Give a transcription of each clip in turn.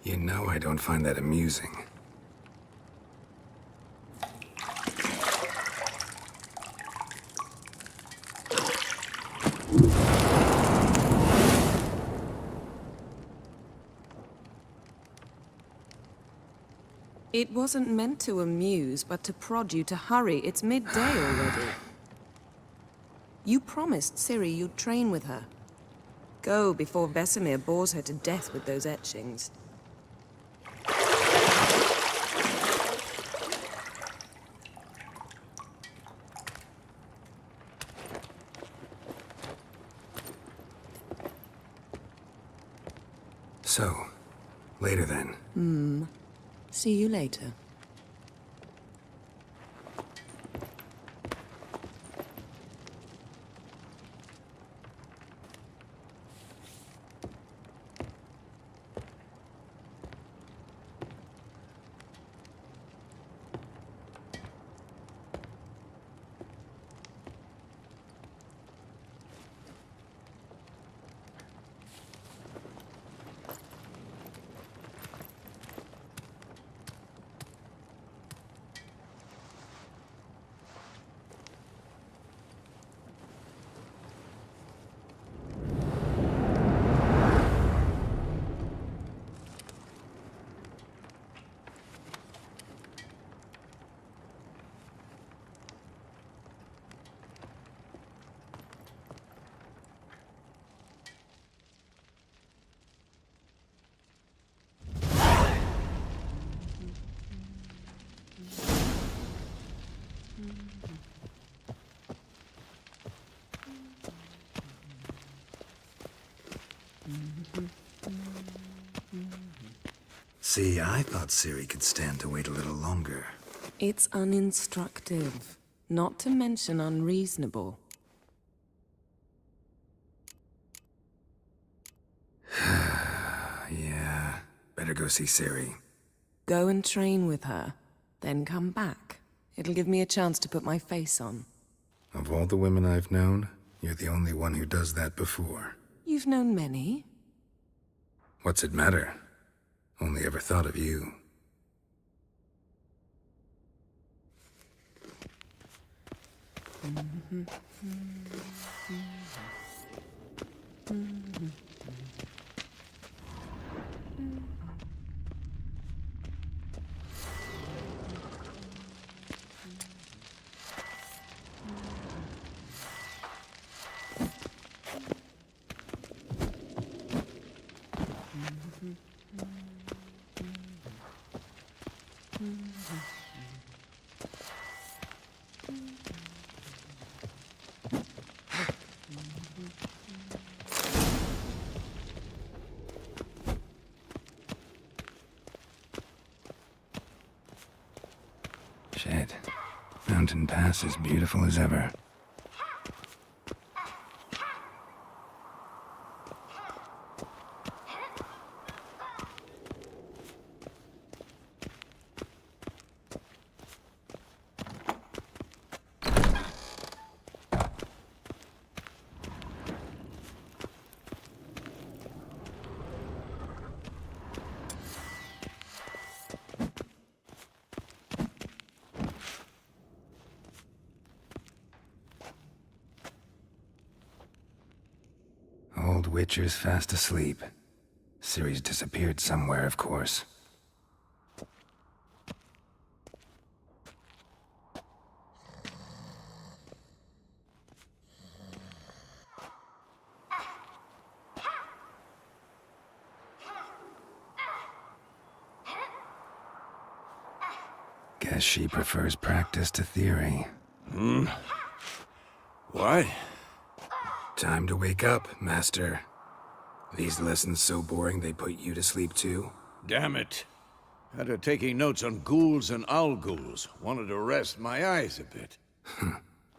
You know I don't find that amusing. It wasn't meant to amuse, but to prod you to hurry. It's midday already. You promised Ciri you'd train with her. Go before Vesemir bores her to death with those etchings. So, later then. See you later. See, I thought Ciri could stand to wait a little longer. It's uninstructive, not to mention unreasonable. Yeah, better go see Ciri. Go and train with her, then come back. It'll give me a chance to put my face on. Of all the women I've known, you're the only one who does that before. You've known many. What's it matter? Only ever thought of you. Shit. Mountain Pass is beautiful as ever. Old Witcher's fast asleep. Ciri's disappeared somewhere, of course. Guess she prefers practice to theory. What? Time to wake up, Master. These lessons so boring they put you to sleep too? Damn it. Had her taking notes on ghouls and owl ghouls. Wanted to rest my eyes a bit.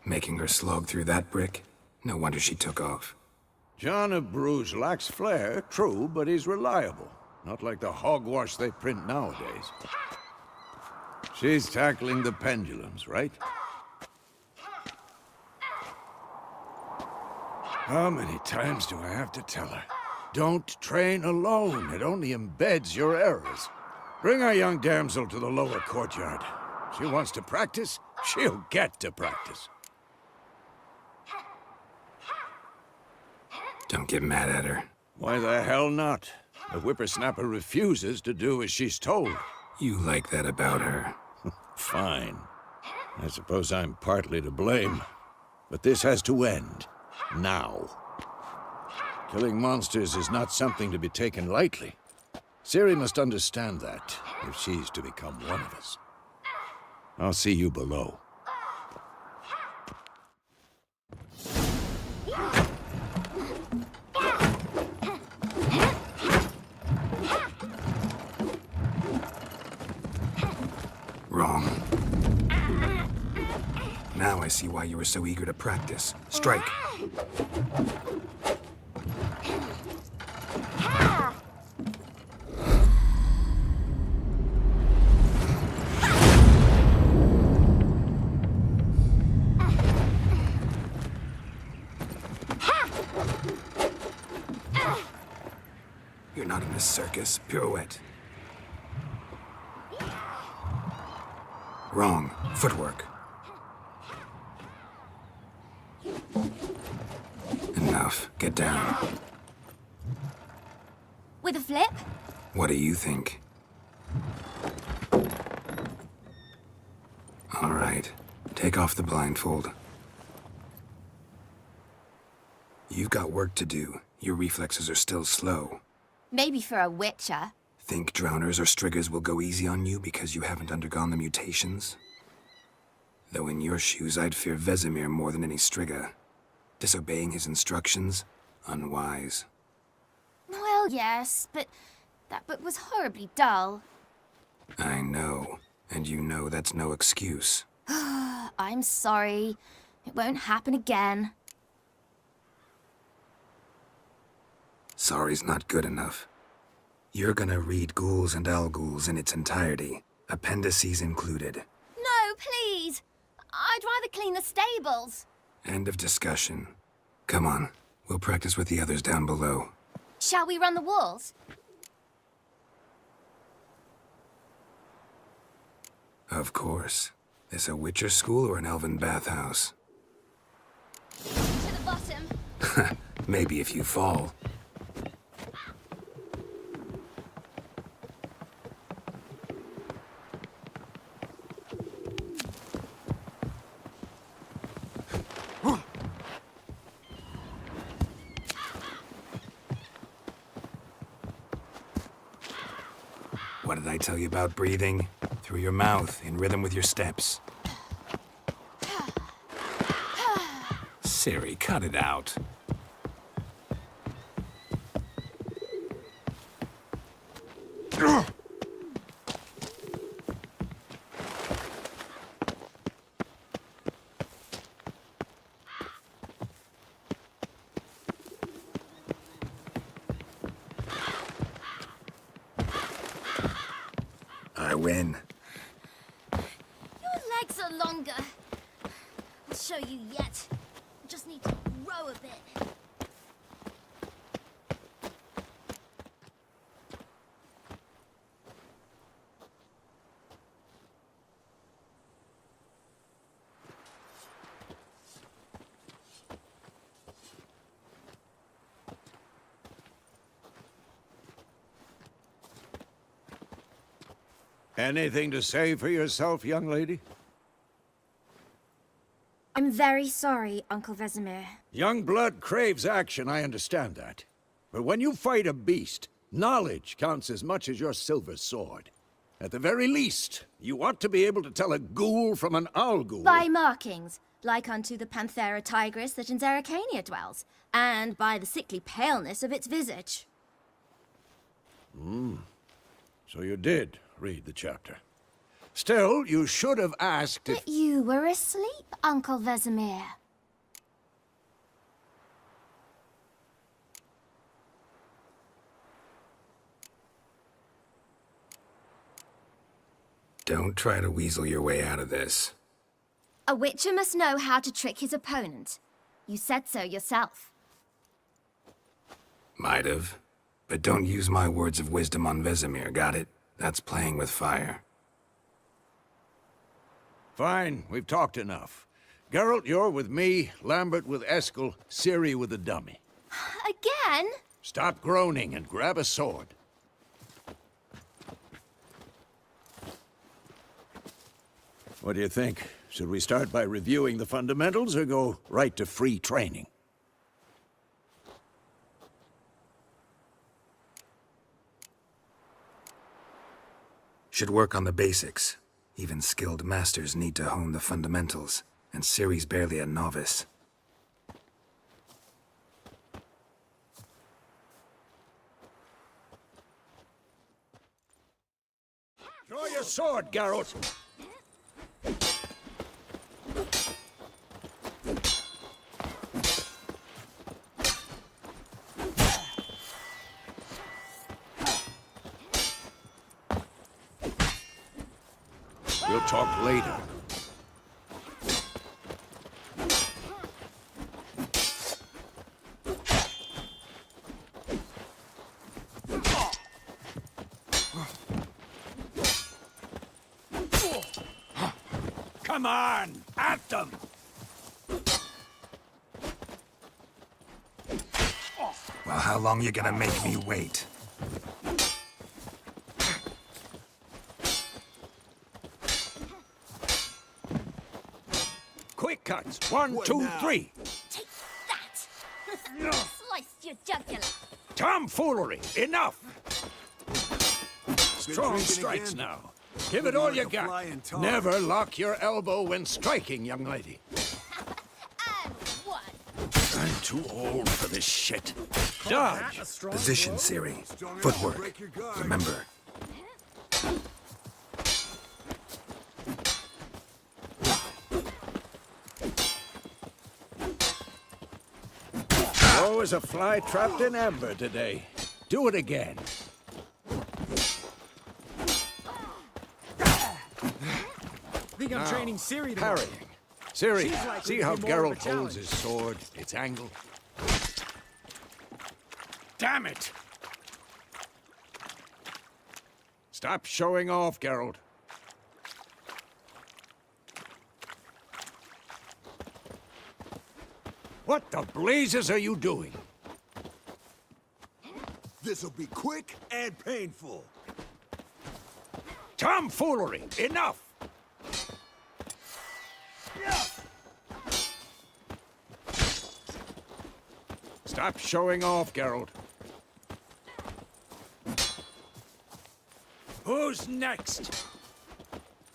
Making her slog through that brick? No wonder she took off. John of Bruges lacks flair, true, but he's reliable. Not like the hogwash they print nowadays. She's tackling the pendulums, right? How many times do I have to tell her? Don't train alone. It only embeds your errors. Bring our young damsel to the lower courtyard. She wants to practice, she'll get to practice. Don't get mad at her. Why the hell not? The whippersnapper refuses to do as she's told. You like that about her. Fine. I suppose I'm partly to blame. But this has to end. Now. Killing monsters is not something to be taken lightly. Ciri must understand that, if she's to become one of us. I'll see you below. Wrong. Now I see why you were so eager to practice. Strike. You're not in a circus. Pirouette. Wrong. Footwork. Enough. Get down. With a flip? What do you think? All right. Take off the blindfold. You've got work to do. Your reflexes are still slow. Maybe for a witcher. Think drowners or striggers will go easy on you because you haven't undergone the mutations? Though in your shoes, I'd fear Vesemir more than any strigger. Disobeying his instructions? Unwise. Well, yes, but that book was horribly dull. I know. And you know that's no excuse. I'm sorry. It won't happen again. Sorry's not good enough. You're gonna read Ghouls and Alghouls in its entirety, appendices included. No, please! I'd rather clean the stables. End of discussion. Come on, we'll practice with the others down below. Shall we run the walls? Of course. This a Witcher school or an elven bathhouse? To the bottom. Maybe if you fall. What did I tell you about breathing? Through your mouth, in rhythm with your steps. Ciri, cut it out. I win. Your legs are longer. I'll show you yet. Just need to row a bit. Anything to say for yourself, young lady? I'm very sorry, Uncle Vesemir. Young blood craves action, I understand that. But when you fight a beast, knowledge counts as much as your silver sword. At the very least, you ought to be able to tell a ghoul from an alghoul. By markings, like unto the Panthera tigris that in Zerrikania dwells, and by the sickly paleness of its visage. So you did read the chapter. Still, you should have asked if... But you were asleep, Uncle Vesemir. Don't try to weasel your way out of this. A witcher must know how to trick his opponent. You said so yourself. Might have. But don't use my words of wisdom on Vesemir, got it? That's playing with fire. Fine, we've talked enough. Geralt, you're with me, Lambert with Eskel, Ciri with the dummy. Again? Stop groaning and grab a sword. What do you think? Should we start by reviewing the fundamentals or go right to free training? Should work on the basics. Even skilled masters need to hone the fundamentals, and Ciri's barely a novice. Draw your sword, Geralt! We'll talk later. Come on! At them! Well, how long you gonna make me wait? Quick cuts! 1, 2, 3! Take that! Sliced your jugular. Tomfoolery! Enough! Strong strikes now. Give it all you got. Never lock your elbow when striking, young lady. And one. I'm too old for this shit. Dodge! Position, Ciri. Footwork. Remember. Oh, is a fly trapped in amber today. Do it again. I think I'm training Ciri tomorrow. Parrying. Ciri, She's likely see to how be more of a Geralt holds challenge. his sword? It's angled. Damn it! Stop showing off, Geralt. What the blazes are you doing? This'll be quick and painful. Tomfoolery! Enough! Stop showing off, Geralt. Who's next?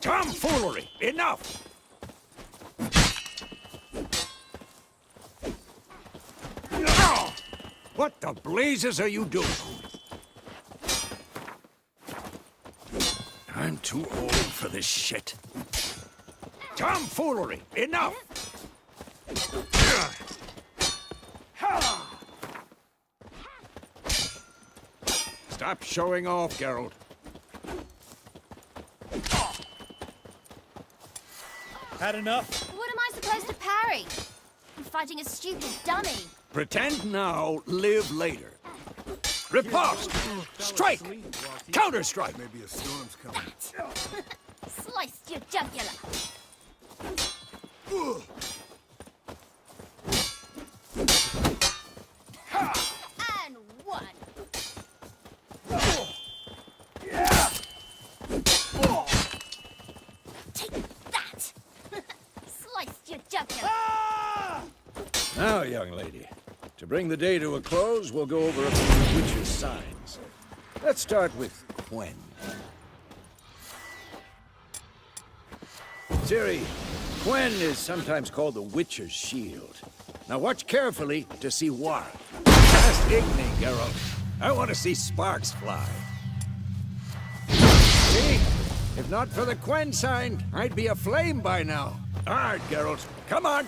Tomfoolery! Enough! No! What the blazes are you doing? I'm too old for this shit. Tomfoolery! Enough! Stop showing off, Geralt. Had enough? What am I supposed to parry? I'm fighting a stupid dummy. Pretend now, live later. Riposte! Strike! Counter-strike! Maybe a storm's coming. Sliced your jugular. And one. Take that! Sliced your jugular. Now, young lady, to bring the day to a close, we'll go over a few witches' signs. Let's start with Quen. Ciri, Quen is sometimes called the Witcher's Shield. Now watch carefully to see why. Cast Igni, Geralt. I want to see sparks fly. See? If not for the Quen sign, I'd be aflame by now. All right, Geralt, come on.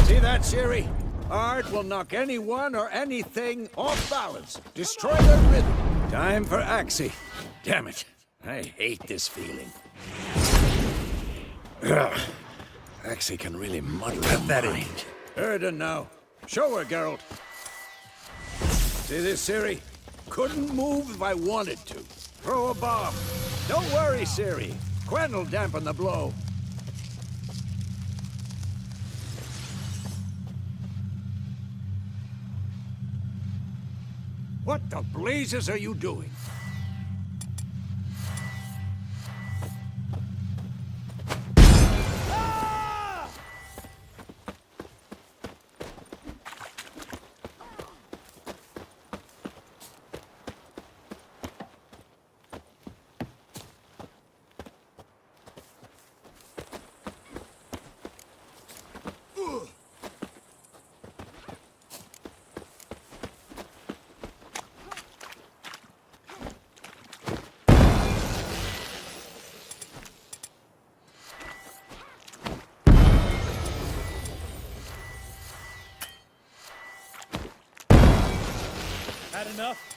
See that, Ciri? Art will knock anyone or anything off balance. Destroy their rhythm. Time for Axie. Damn it. I hate this feeling. Axie can really muddle the mind. Erden now. Show her, Geralt. See this, Ciri? Couldn't move if I wanted to. Throw a bomb. Don't worry, Ciri. Quen will dampen the blow. What the blazes are you doing? Had enough?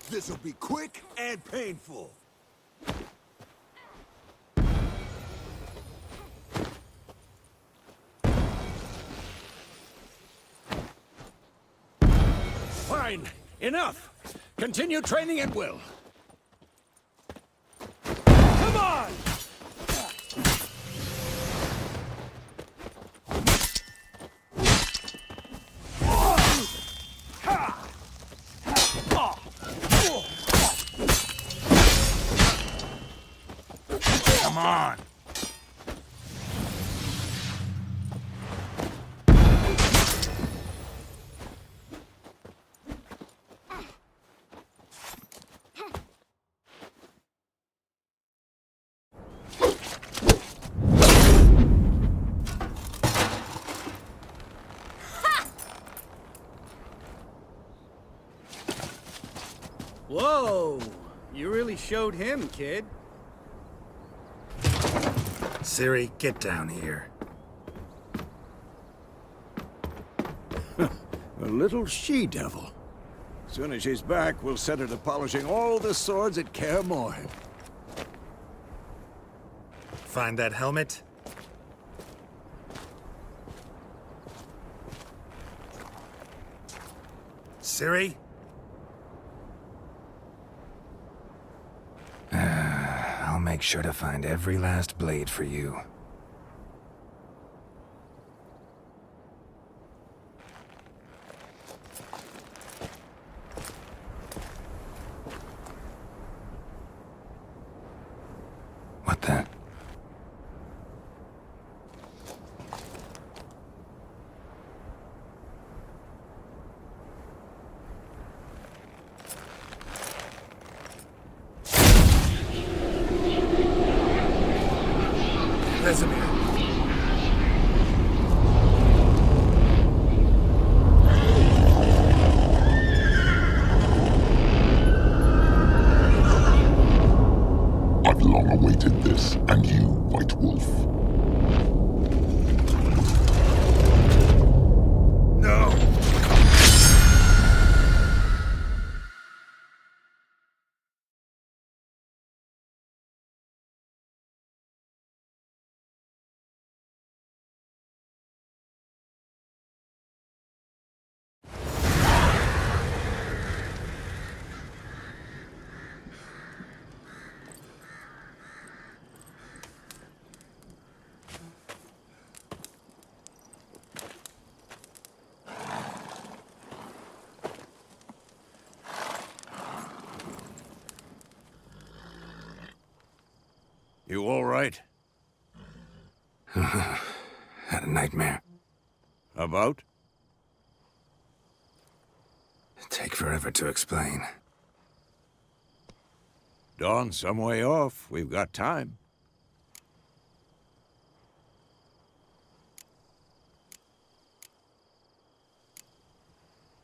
This'll be quick and painful. Fine. Enough. Continue training at will. Come on! Come on. Whoa! You really showed him, kid. Ciri, get down here. A little she-devil. Soon as she's back, we'll set her to polishing all the swords at Kaer Morhen. Find that helmet? Ciri? I'll make sure to find every last blade for you. What the? Vesemir. I've long awaited this, and you, White Wolf. No! You all right? Had a nightmare. About? Take forever to explain. Dawn's some way off. We've got time.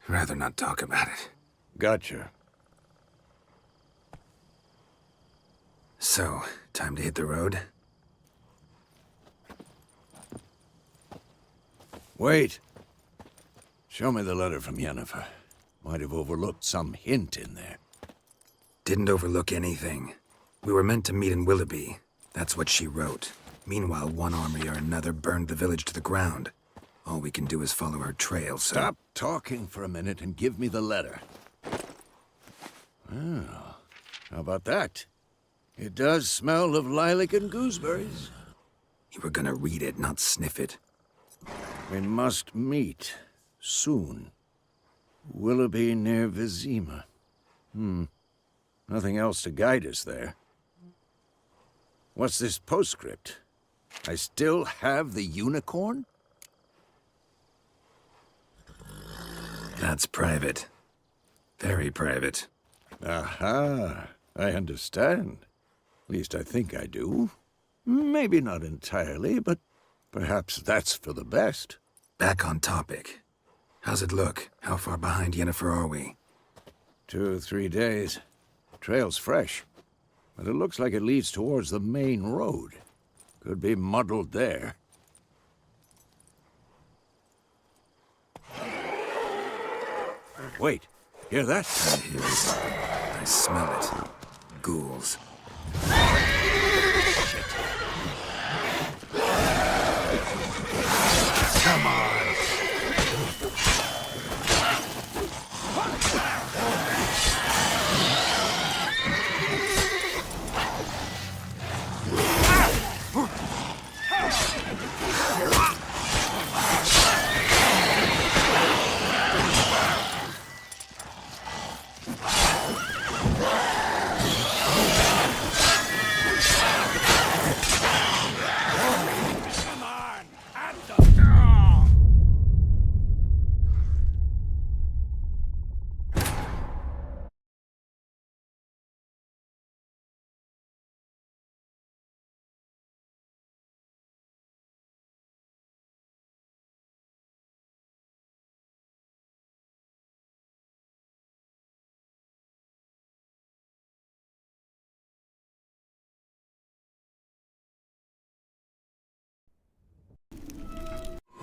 Rather not talk about it. Gotcha. So, time to hit the road? Wait. Show me the letter from Yennefer. Might have overlooked some hint in there. Didn't overlook anything. We were meant to meet in Willoughby. That's what she wrote. Meanwhile, one army or another burned the village to the ground. All we can do is follow her trail, so... Stop talking for a minute and give me the letter. Well, how about that? It does smell of lilac and gooseberries. You were gonna read it, not sniff it. We must meet. Soon. Willoughby near Vizima. Nothing else to guide us there. What's this postscript? I still have the unicorn? That's private. Very private. Aha, I understand. At least I think I do. Maybe not entirely, but perhaps that's for the best. Back on topic. How's it look? How far behind Yennefer are we? 2 or 3 days. Trail's fresh, but it looks like it leads towards the main road. Could be muddled there. Wait, hear that? I hear it. I smell it. Ghouls. Come on!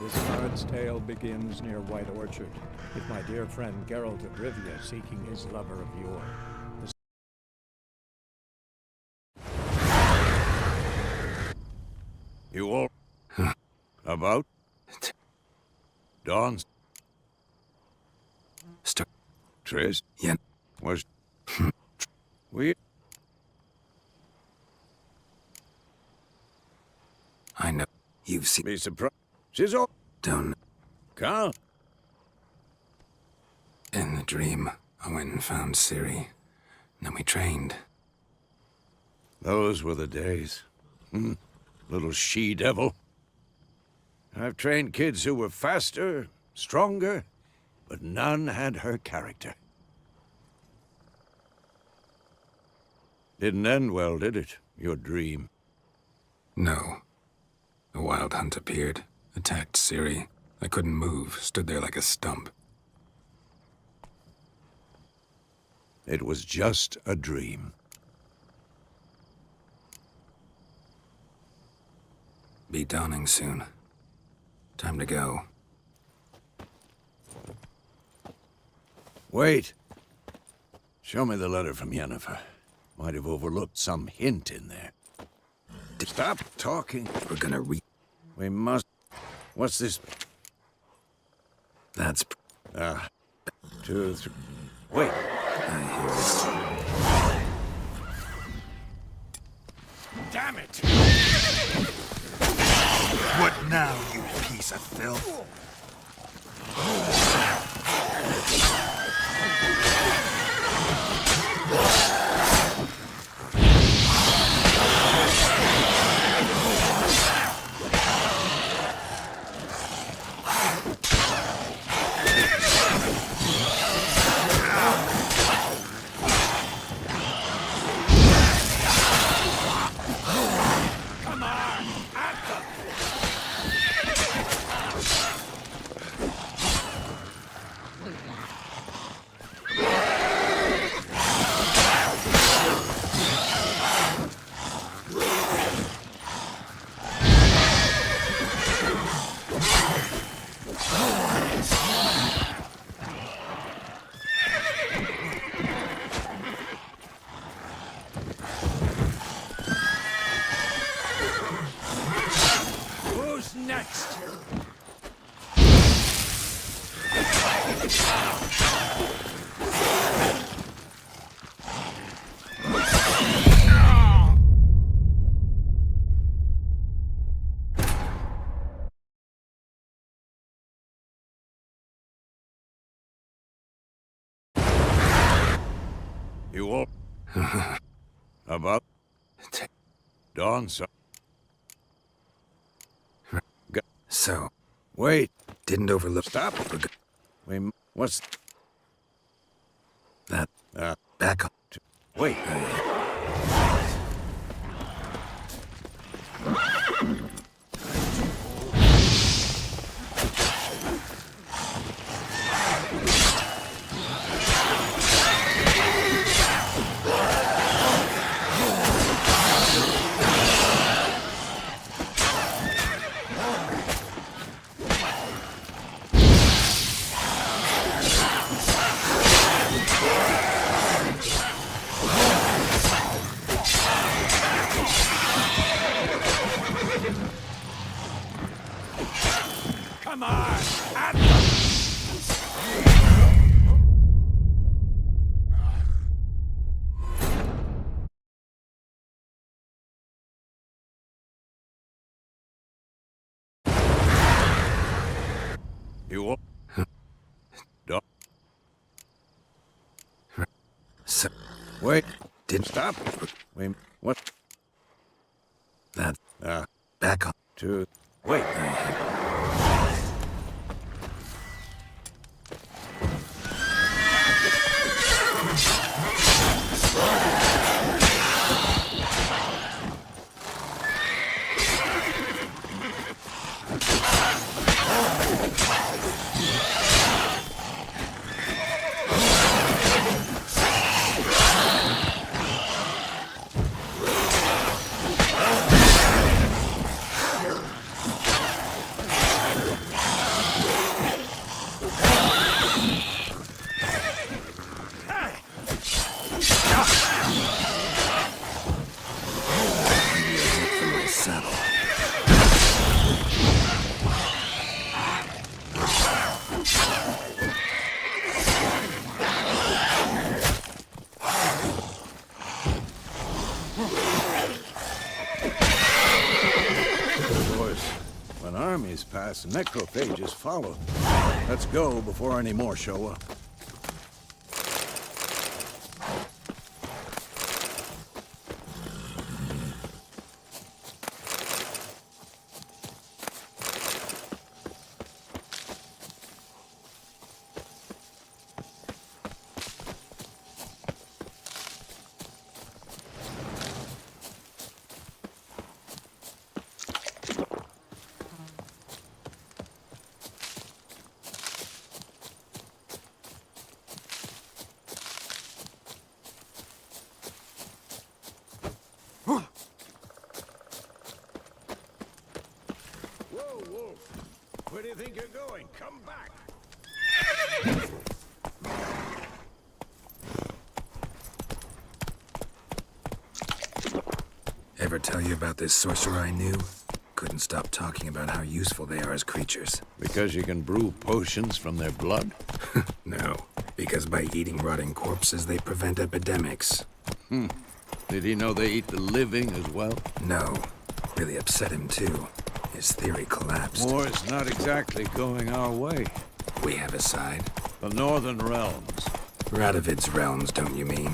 This bard's tale begins near White Orchard, with my dear friend Geralt of Rivia seeking his lover of yore. You all... About? Dawn's... Tris? Yeah. Was... We... I know. You've seen... Be surprised. She's all... Don't... Carl? In the dream, I went and found Ciri. Then we trained. Those were the days. Little she-devil. I've trained kids who were faster, stronger, but none had her character. Didn't end well, did it? Your dream? No. A wild hunt appeared, attacked Ciri. I couldn't move, stood there like a stump. It was just a dream. Be dawning soon. Time to go. Wait. Show me the letter from Yennefer. Might have overlooked some hint in there. Stop talking. We're gonna We must... What's this? That's... 2, 3... Wait. I hear it. Damn it! What now, you piece of filth? next? You all about dawn, so So, wait. didn't overlook... Stop. Wait, what's that. uh Back up. wait. Come on! At them! You all dawn. So, Wait. didn't... Stop. Wait, what? That. Uh, Back up. to wait. From my saddle. Of course, when armies pass, necrophages follow. Let's go before any more show up. Whoa, Wolf! Where do you think you're going? Come back! Ever tell you about this sorcerer I knew? Couldn't stop talking about how useful they are as creatures. Because you can brew potions from their blood? No, because by eating rotting corpses, they prevent epidemics. Did he know they eat the living as well? No, really upset him too. His theory collapsed. War's not exactly going our way. We have a side. The Northern Realms. Radovid's realms, don't you mean?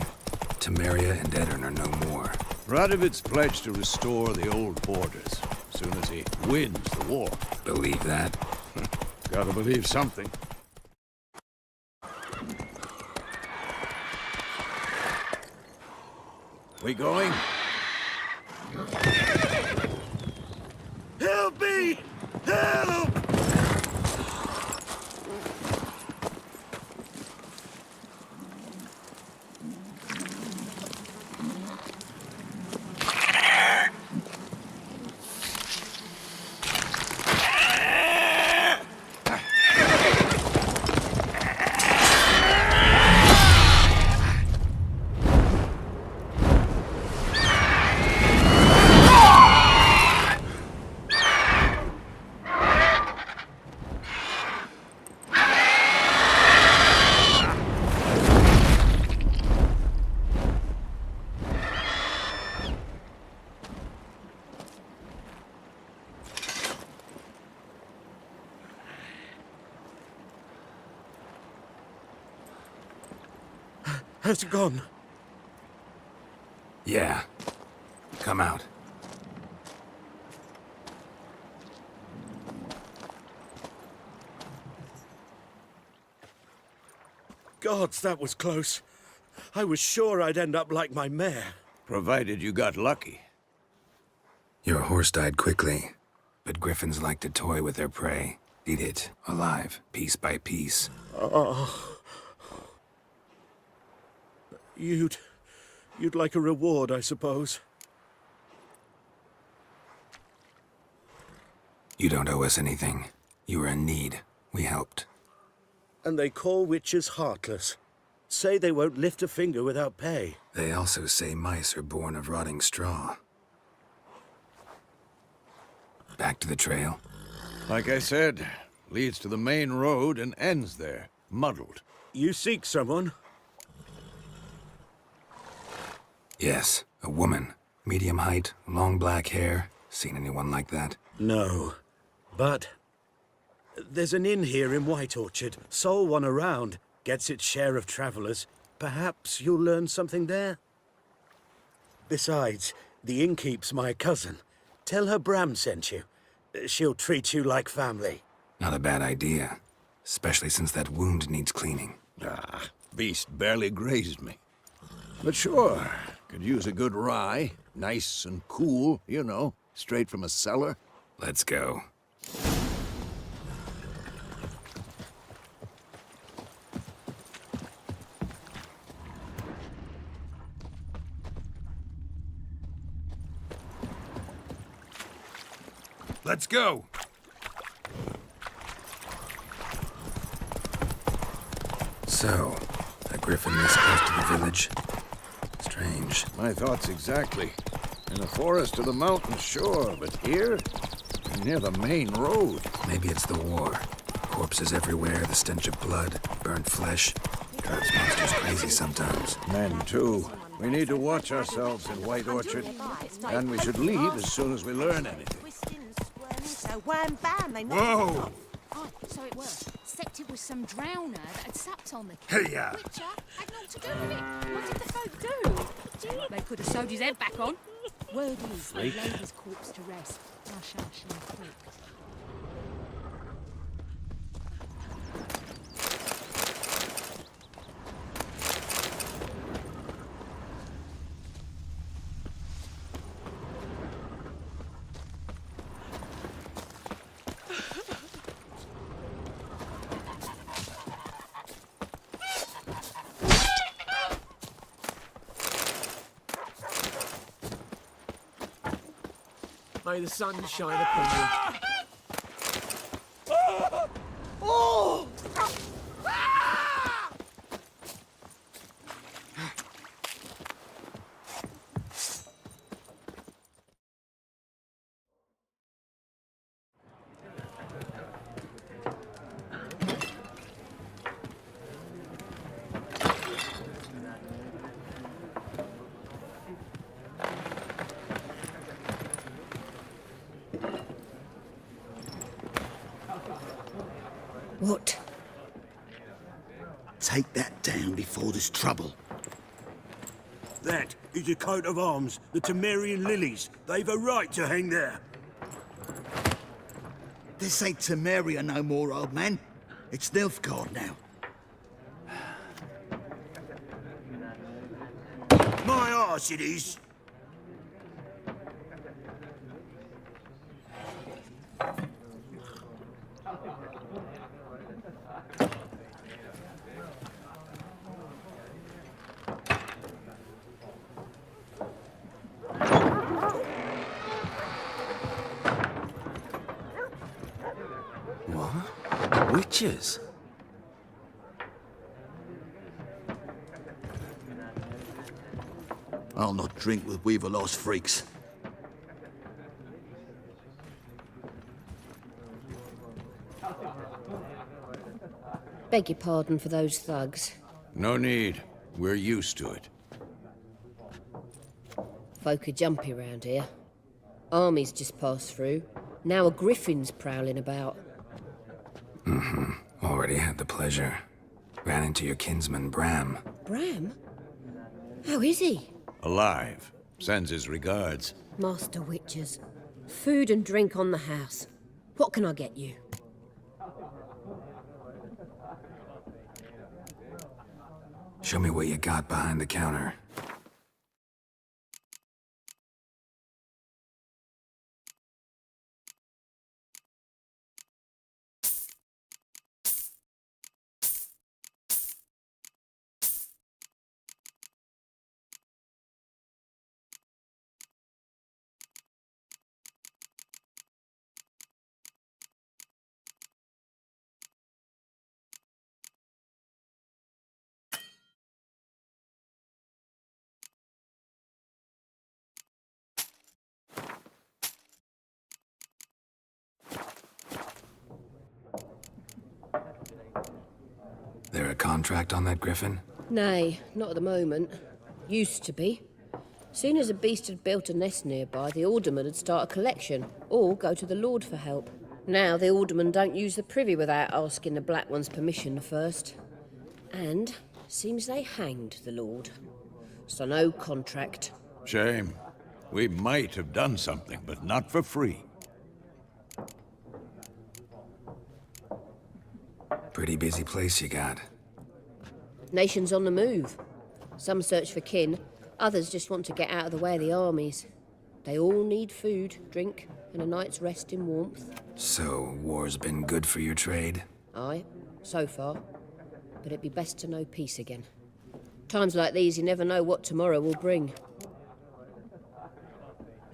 Temeria and Edirn are no more. Radovid's pledged to restore the old borders, as soon as he wins the war. Believe that? Gotta believe something. We going? Help me! Help! Has it gone? Yeah. Come out. Gods, that was close. I was sure I'd end up like my mare. Provided you got lucky. Your horse died quickly, but griffins like to toy with their prey. Eat it alive, piece by piece. You'd like a reward, I suppose. You don't owe us anything. You were in need. We helped. And they call witches heartless. Say they won't lift a finger without pay. They also say mice are born of rotting straw. Back to the trail? Like I said, leads to the main road and ends there, muddled. You seek someone? Yes, a woman. Medium height, long black hair. Seen anyone like that? No. But there's an inn here in White Orchard. Sole one around. Gets its share of travelers. Perhaps you'll learn something there? Besides, the innkeep's my cousin. Tell her Bram sent you. She'll treat you like family. Not a bad idea. Especially since that wound needs cleaning. Ah, beast barely grazed me. But sure, could use a good rye. Nice and cool, you know, straight from a cellar. Let's go. Let's go! So, a griffin this close to the village? Strange. My thoughts exactly. In the forest or the mountains, sure, but here? Near the main road. Maybe it's the war. Corpses everywhere, the stench of blood, burnt flesh. Drives monsters crazy sometimes. Men, too. We need to watch ourselves in White Orchard. And we should leave as soon as we learn anything. So wham bam, they knocked Whoa! it off. Oh, so it was. Except it was some drowner that had sapped on the Hey, yeah. Witcher had naught to do with it. What did the folk do? They could have sewed his head back on. Word is, they laid his corpse to rest. Hush, hush, and quick. May the sun shine upon you. What? Take that down before there's trouble. That is a coat of arms, the Temerian lilies. They've a right to hang there. This ain't Temeria no more, old man. It's Nilfgaard now. My arse it is. What? Witches? I'll not drink with Weaverlost freaks. Beg your pardon for those thugs. No need. We're used to it. Folk are jumpy around here. Armies just passed through. Now a griffin's prowling about. Already had the pleasure. Ran into your kinsman, Bram. Bram? How is he? Alive. Sends his regards. Master Witchers. Food and drink on the house. What can I get you? Show me what you got behind the counter. There a contract on that griffin? Nay, not at the moment. Used to be. Soon as a beast had built a nest nearby, the alderman would start a collection, or go to the lord for help. Now the aldermen don't use the privy without asking the Black One's permission first. And seems they hanged the lord. So no contract. Shame. We might have done something, but not for free. Pretty busy place you got. Nations on the move. Some search for kin, others just want to get out of the way of the armies. They all need food, drink, and a night's rest in warmth. So, war's been good for your trade? Aye, so far. But it'd be best to know peace again. Times like these, you never know what tomorrow will bring.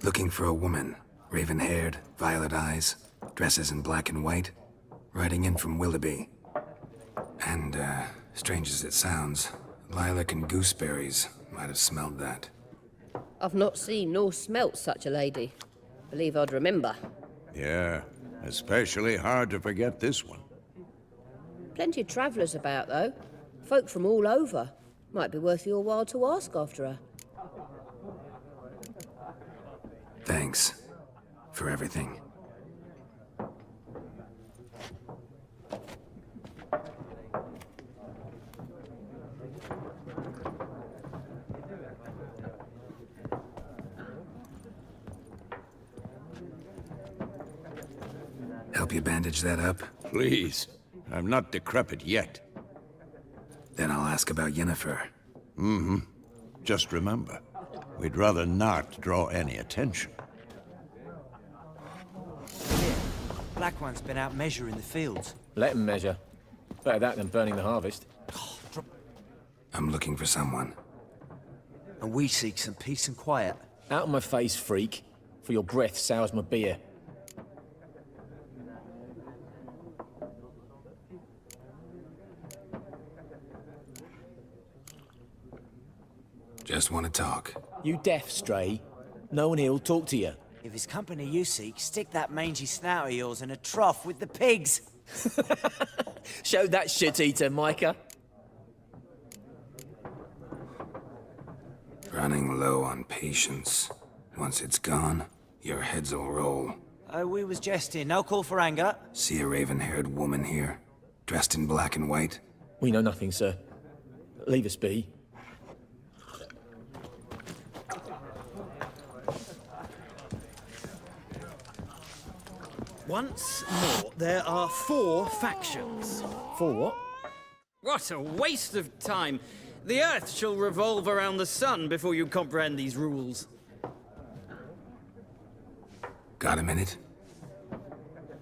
Looking for a woman. Raven-haired, violet eyes, dresses in black and white. Riding in from Willoughby. And, strange as it sounds, lilac and gooseberries might have smelled that. I've not seen nor smelt such a lady. Believe I'd remember. Yeah, especially hard to forget this one. Plenty of travellers about, though. Folk from all over. Might be worth your while to ask after her. Thanks for everything. Help you bandage that up? Please. I'm not decrepit yet. Then I'll ask about Yennefer. Mm-hmm. Just remember, we'd rather not draw any attention. Black One's been out measuring the fields. Let him measure. Better that than burning the harvest. I'm looking for someone. And we seek some peace and quiet. Out of my face, freak. For your breath sours my beer. Just want to talk. You deaf, Stray? No one here'll talk to you. If it's company you seek, stick that mangy snout of yours in a trough with the pigs. Show that shit-eater, Micah. Running low on patience. Once it's gone, your heads will roll. Oh, we was jesting. No call for anger. See a raven-haired woman here, dressed in black and white? We know nothing, sir. Leave us be. Once more, there are 4 factions. 4 what? What a waste of time! The Earth shall revolve around the sun before you comprehend these rules. Got a minute?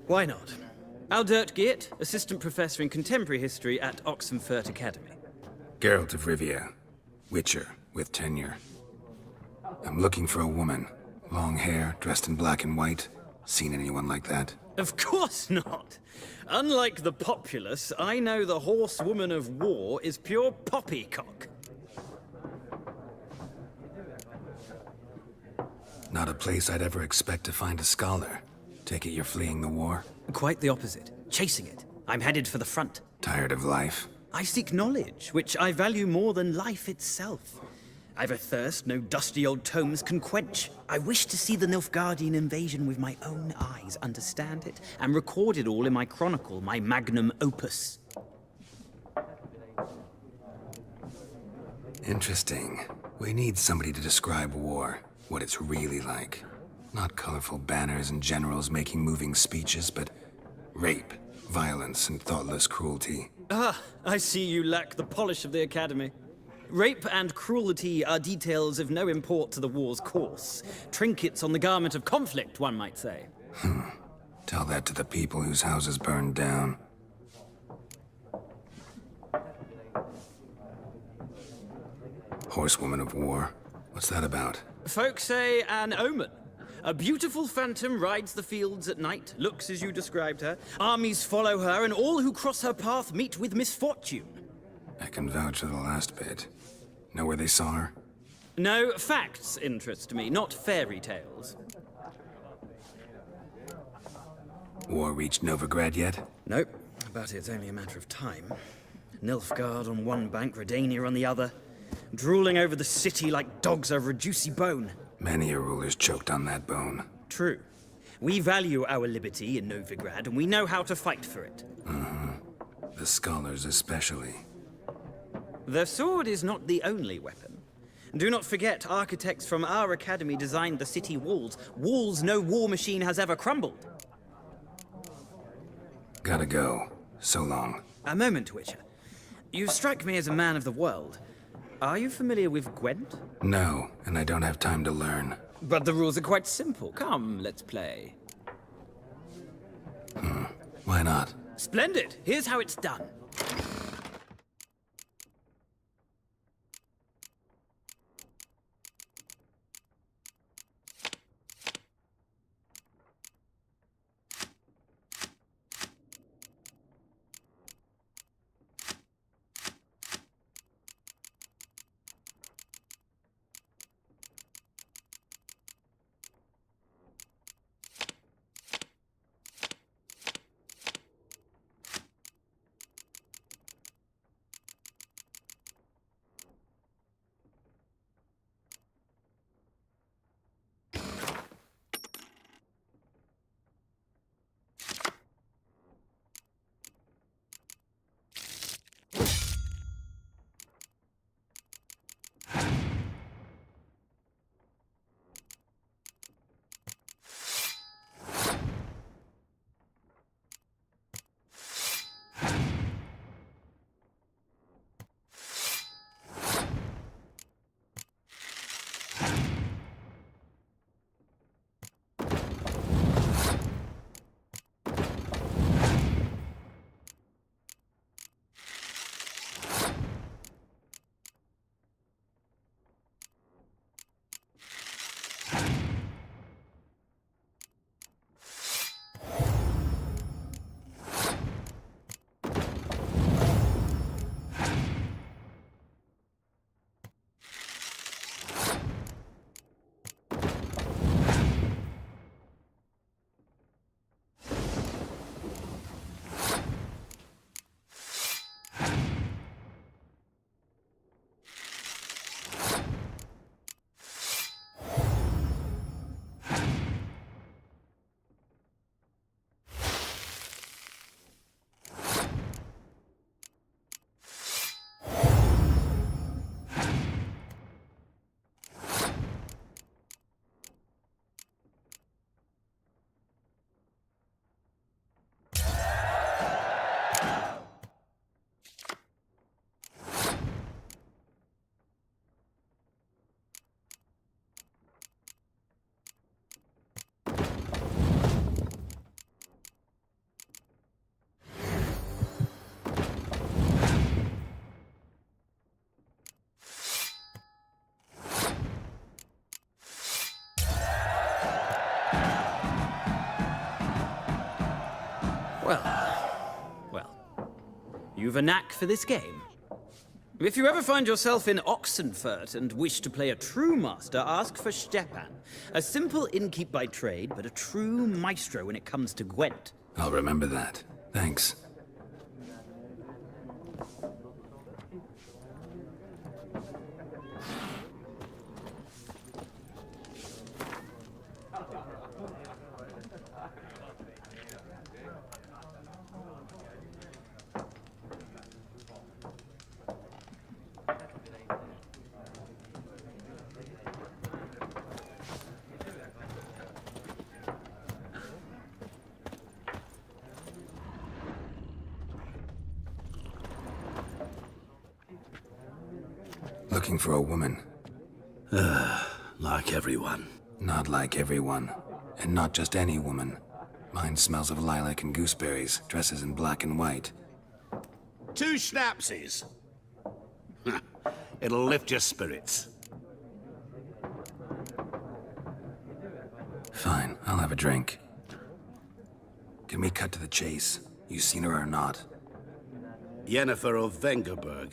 Why not? Aldert Geert, Assistant Professor in Contemporary History at Oxenfurt Academy. Geralt of Rivia, Witcher, with tenure. I'm looking for a woman. Long hair, dressed in black and white. Seen anyone like that? Of course not! Unlike the populace, I know the horsewoman of war is pure poppycock. Not a place I'd ever expect to find a scholar. Take it you're fleeing the war? Quite the opposite. Chasing it. I'm headed for the front. Tired of life? I seek knowledge, which I value more than life itself. I've a thirst no dusty old tomes can quench. I wish to see the Nilfgaardian invasion with my own eyes, understand it, and record it all in my chronicle, my magnum opus. Interesting. We need somebody to describe war, what it's really like. Not colorful banners and generals making moving speeches, but rape, violence, and thoughtless cruelty. Ah, I see you lack the polish of the Academy. Rape and cruelty are details of no import to the war's course. Trinkets on the garment of conflict, one might say. Tell that to the people whose houses burned down. Horsewoman of War. What's that about? Folk say an omen. A beautiful phantom rides the fields at night, looks as you described her. Armies follow her, and all who cross her path meet with misfortune. I can vouch for the last bit. Know where they saw her? No, facts interest me, not fairy tales. War reached Novigrad yet? Nope, but it's only a matter of time. Nilfgaard on one bank, Redania on the other. Drooling over the city like dogs over a juicy bone. Many a ruler's choked on that bone. True. We value our liberty in Novigrad, and we know how to fight for it. The scholars especially. The sword is not the only weapon. Do not forget, architects from our academy designed the city walls. Walls no war machine has ever crumbled. Gotta go. So long. A moment, Witcher. You strike me as a man of the world. Are you familiar with Gwent? No, and I don't have time to learn. But the rules are quite simple. Come, let's play. Why not? Splendid! Here's how it's done. Well, you've a knack for this game. If you ever find yourself in Oxenfurt and wish to play a true master, ask for Stepan. A simple innkeep by trade, but a true maestro when it comes to Gwent. I'll remember that. Thanks. Looking for a woman. Like everyone. Not like everyone. And not just any woman. Mine smells of lilac and gooseberries, dresses in black and white. 2 schnapsies. It'll lift your spirits. Fine, I'll have a drink. Can we cut to the chase? You seen her or not? Yennefer of Vengerberg.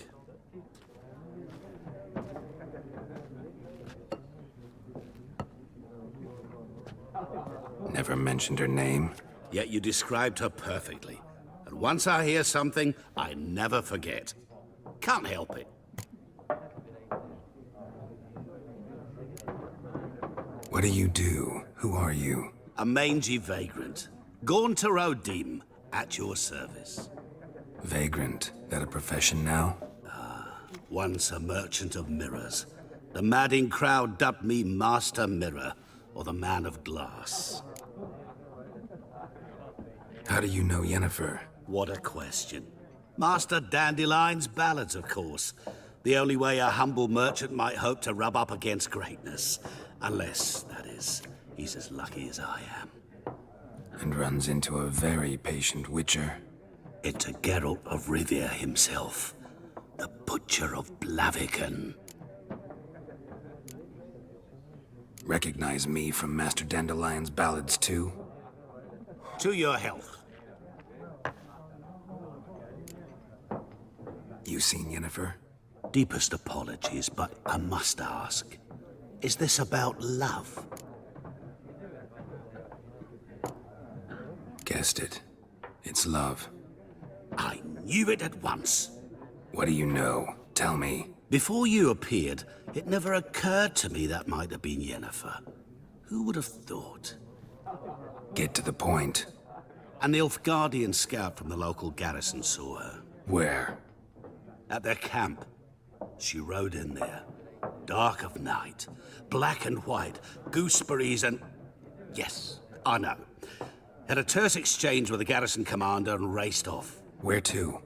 Never mentioned her name. Yet you described her perfectly. And once I hear something, I never forget. Can't help it. What do you do? Who are you? A mangy vagrant. Gaunter Odim, at your service. Vagrant. That a profession now? Once a merchant of mirrors. The madding crowd dubbed me Master Mirror, or the Man of Glass. How do you know Yennefer? What a question. Master Dandelion's ballads, of course. The only way a humble merchant might hope to rub up against greatness. Unless, that is, he's as lucky as I am. And runs into a very patient witcher. Into Geralt of Rivia himself. The Butcher of Blaviken. Recognize me from Master Dandelion's ballads, too? To your health. You seen Yennefer? Deepest apologies, but I must ask. Is this about love? Guessed it. It's love. I knew it at once. What do you know? Tell me. Before you appeared, it never occurred to me that might have been Yennefer. Who would have thought? Get to the point. An Nilfgaardian scout from the local garrison saw her. Where? At their camp. She rode in there. Dark of night. Black and white. Gooseberries and... Yes, I know. Had a terse exchange with the garrison commander and raced off. Where to?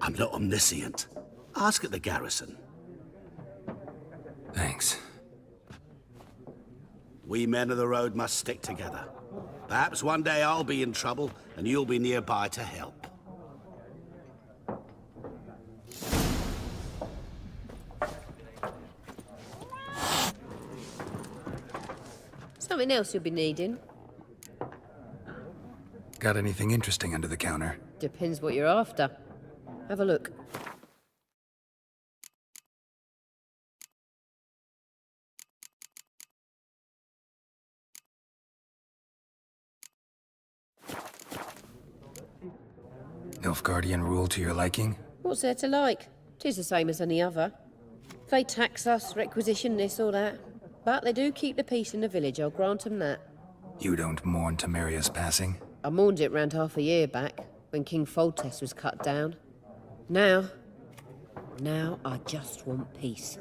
I'm not omniscient. Ask at the garrison. Thanks. We men of the road must stick together. Perhaps one day I'll be in trouble and you'll be nearby to help. Something else you'll be needing? Got anything interesting under the counter? Depends what you're after. Have a look. Nilfgaardian rule to your liking? What's there to like? 'Tis the same as any other. They tax us, requisition this or that. But they do keep the peace in the village, I'll grant 'em that. You don't mourn Temeria's passing? I mourned it round half a year back, when King Foltest was cut down. Now I just want peace.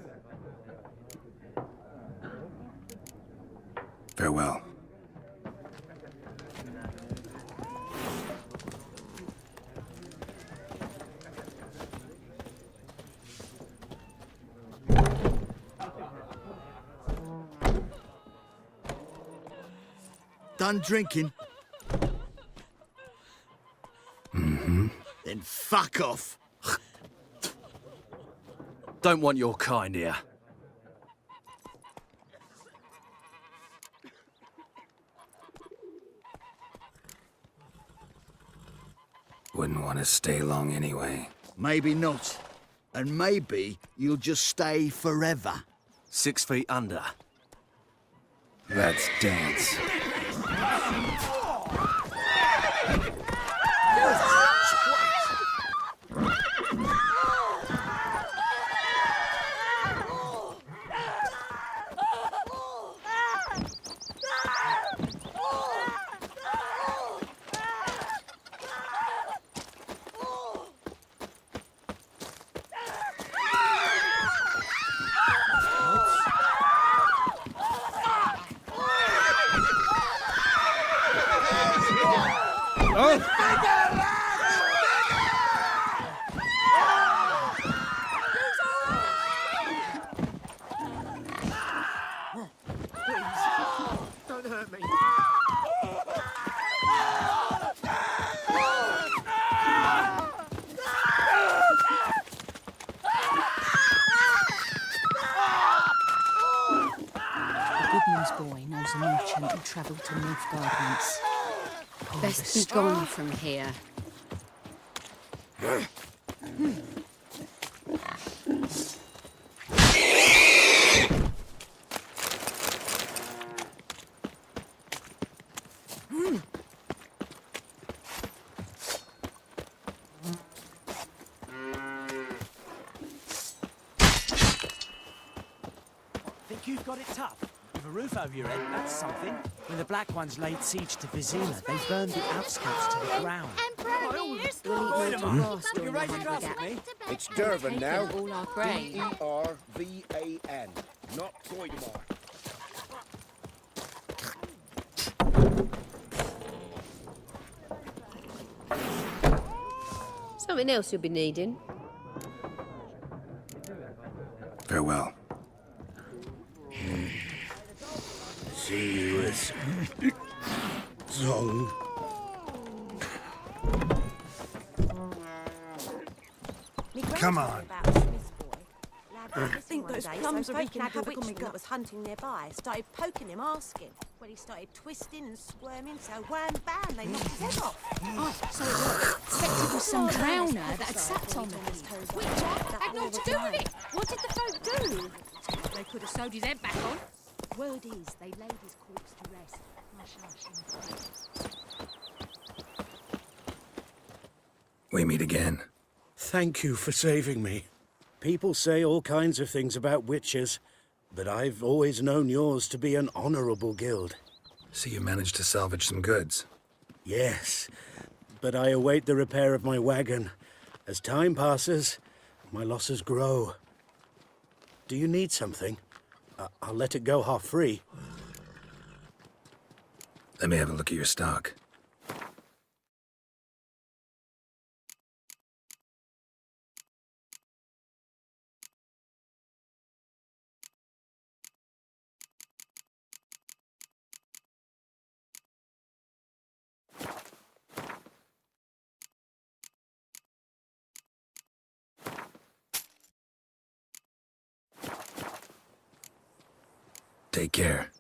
Farewell. Done drinking? Mm-hmm. Then fuck off. Don't want your kind here. Wouldn't want to stay long anyway. Maybe not. And maybe you'll just stay forever. 6 feet under. Let's dance. merchant who travelled to Novigrad once. Best be gone from here. Think you've got it tough? With a roof over your head, that's something. When the Black Ones laid siege to Vizima, they burned the outskirts to the ground. You raise a glass with me? It's Durban now. All our grain. D-E-R-V-A-N, not Goidemar. Something else you'll be needing. Farewell. See you as Zong. Come on. I think those plums are wreaking havoc on me gut. Was hunting nearby, started poking him, asking. Well, he started twisting and squirming, so wham bam, they knocked his head off. Oh, so it was. Expected it was some drowner that had sat on them. Which had naught to do with it. What did the folk do? They could have sewed his head back on. Word is, they laid his corpse to rest. We meet again. Thank you for saving me. People say all kinds of things about witches, but I've always known yours to be an honorable guild. So you managed to salvage some goods? Yes, but I await the repair of my wagon. As time passes, my losses grow. Do you need something? I'll let it go half-free. Let me have a look at your stock. Take care.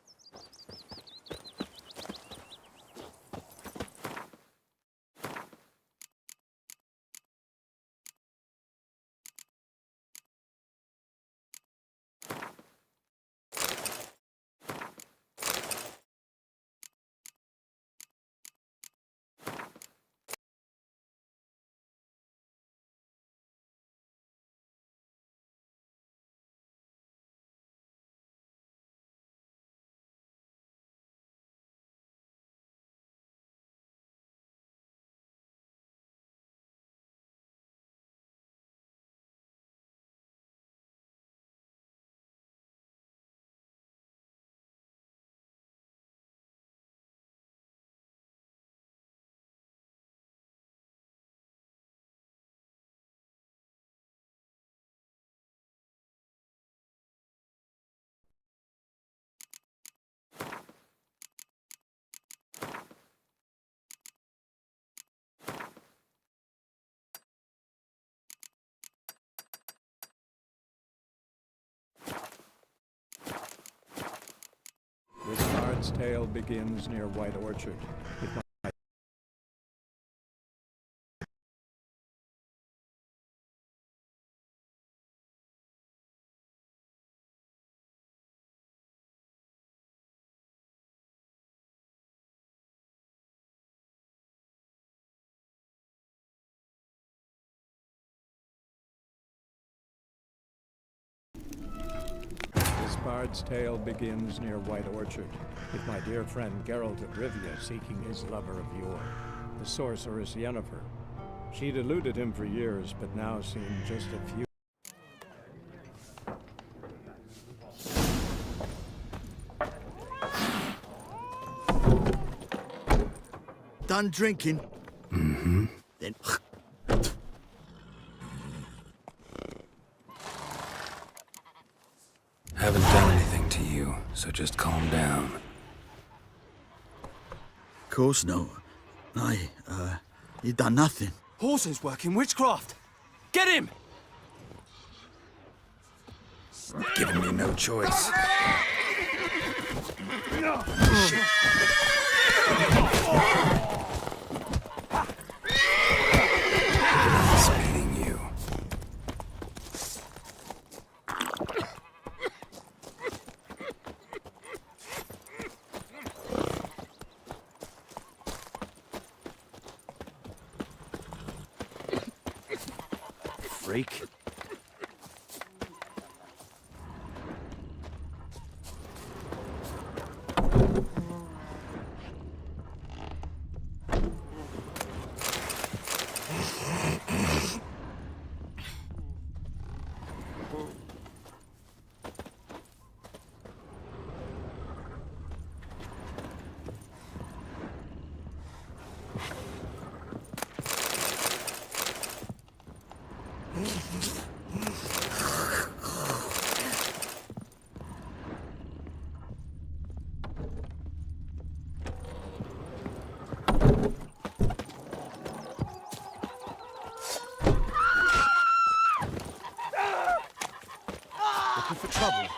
This bard's tale begins near White Orchard. It might Bard's tale begins near White Orchard, with my dear friend Geralt of Rivia seeking his lover of yore, the sorceress Yennefer. She'd eluded him for years, but now seemed just a few. Done drinking? Mm-hmm. Then... Haven't done anything to you, so just calm down. Of course no. You done nothing. Horses working witchcraft! Get him! Giving me no choice. Speeding you. Freak. Looking for trouble.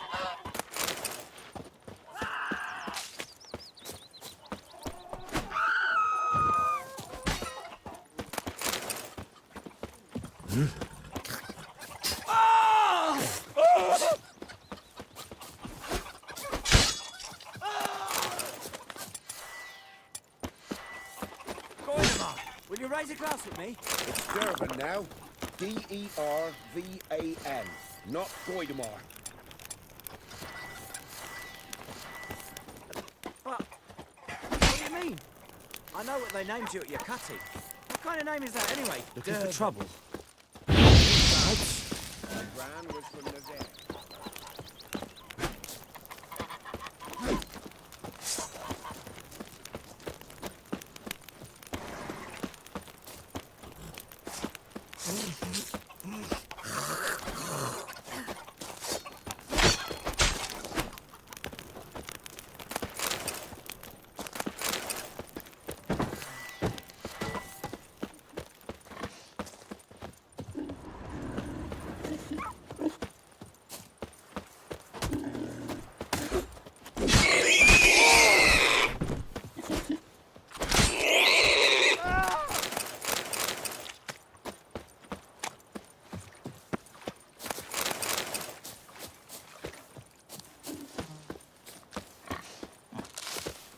Will you raise a glass with me? It's Durban now. D-E-R-V-A-N, not Goidemar. But, what do you mean? I know what they named you at your cutty. What kind of name is that anyway? Looking for trouble. My gran was from Nazaire.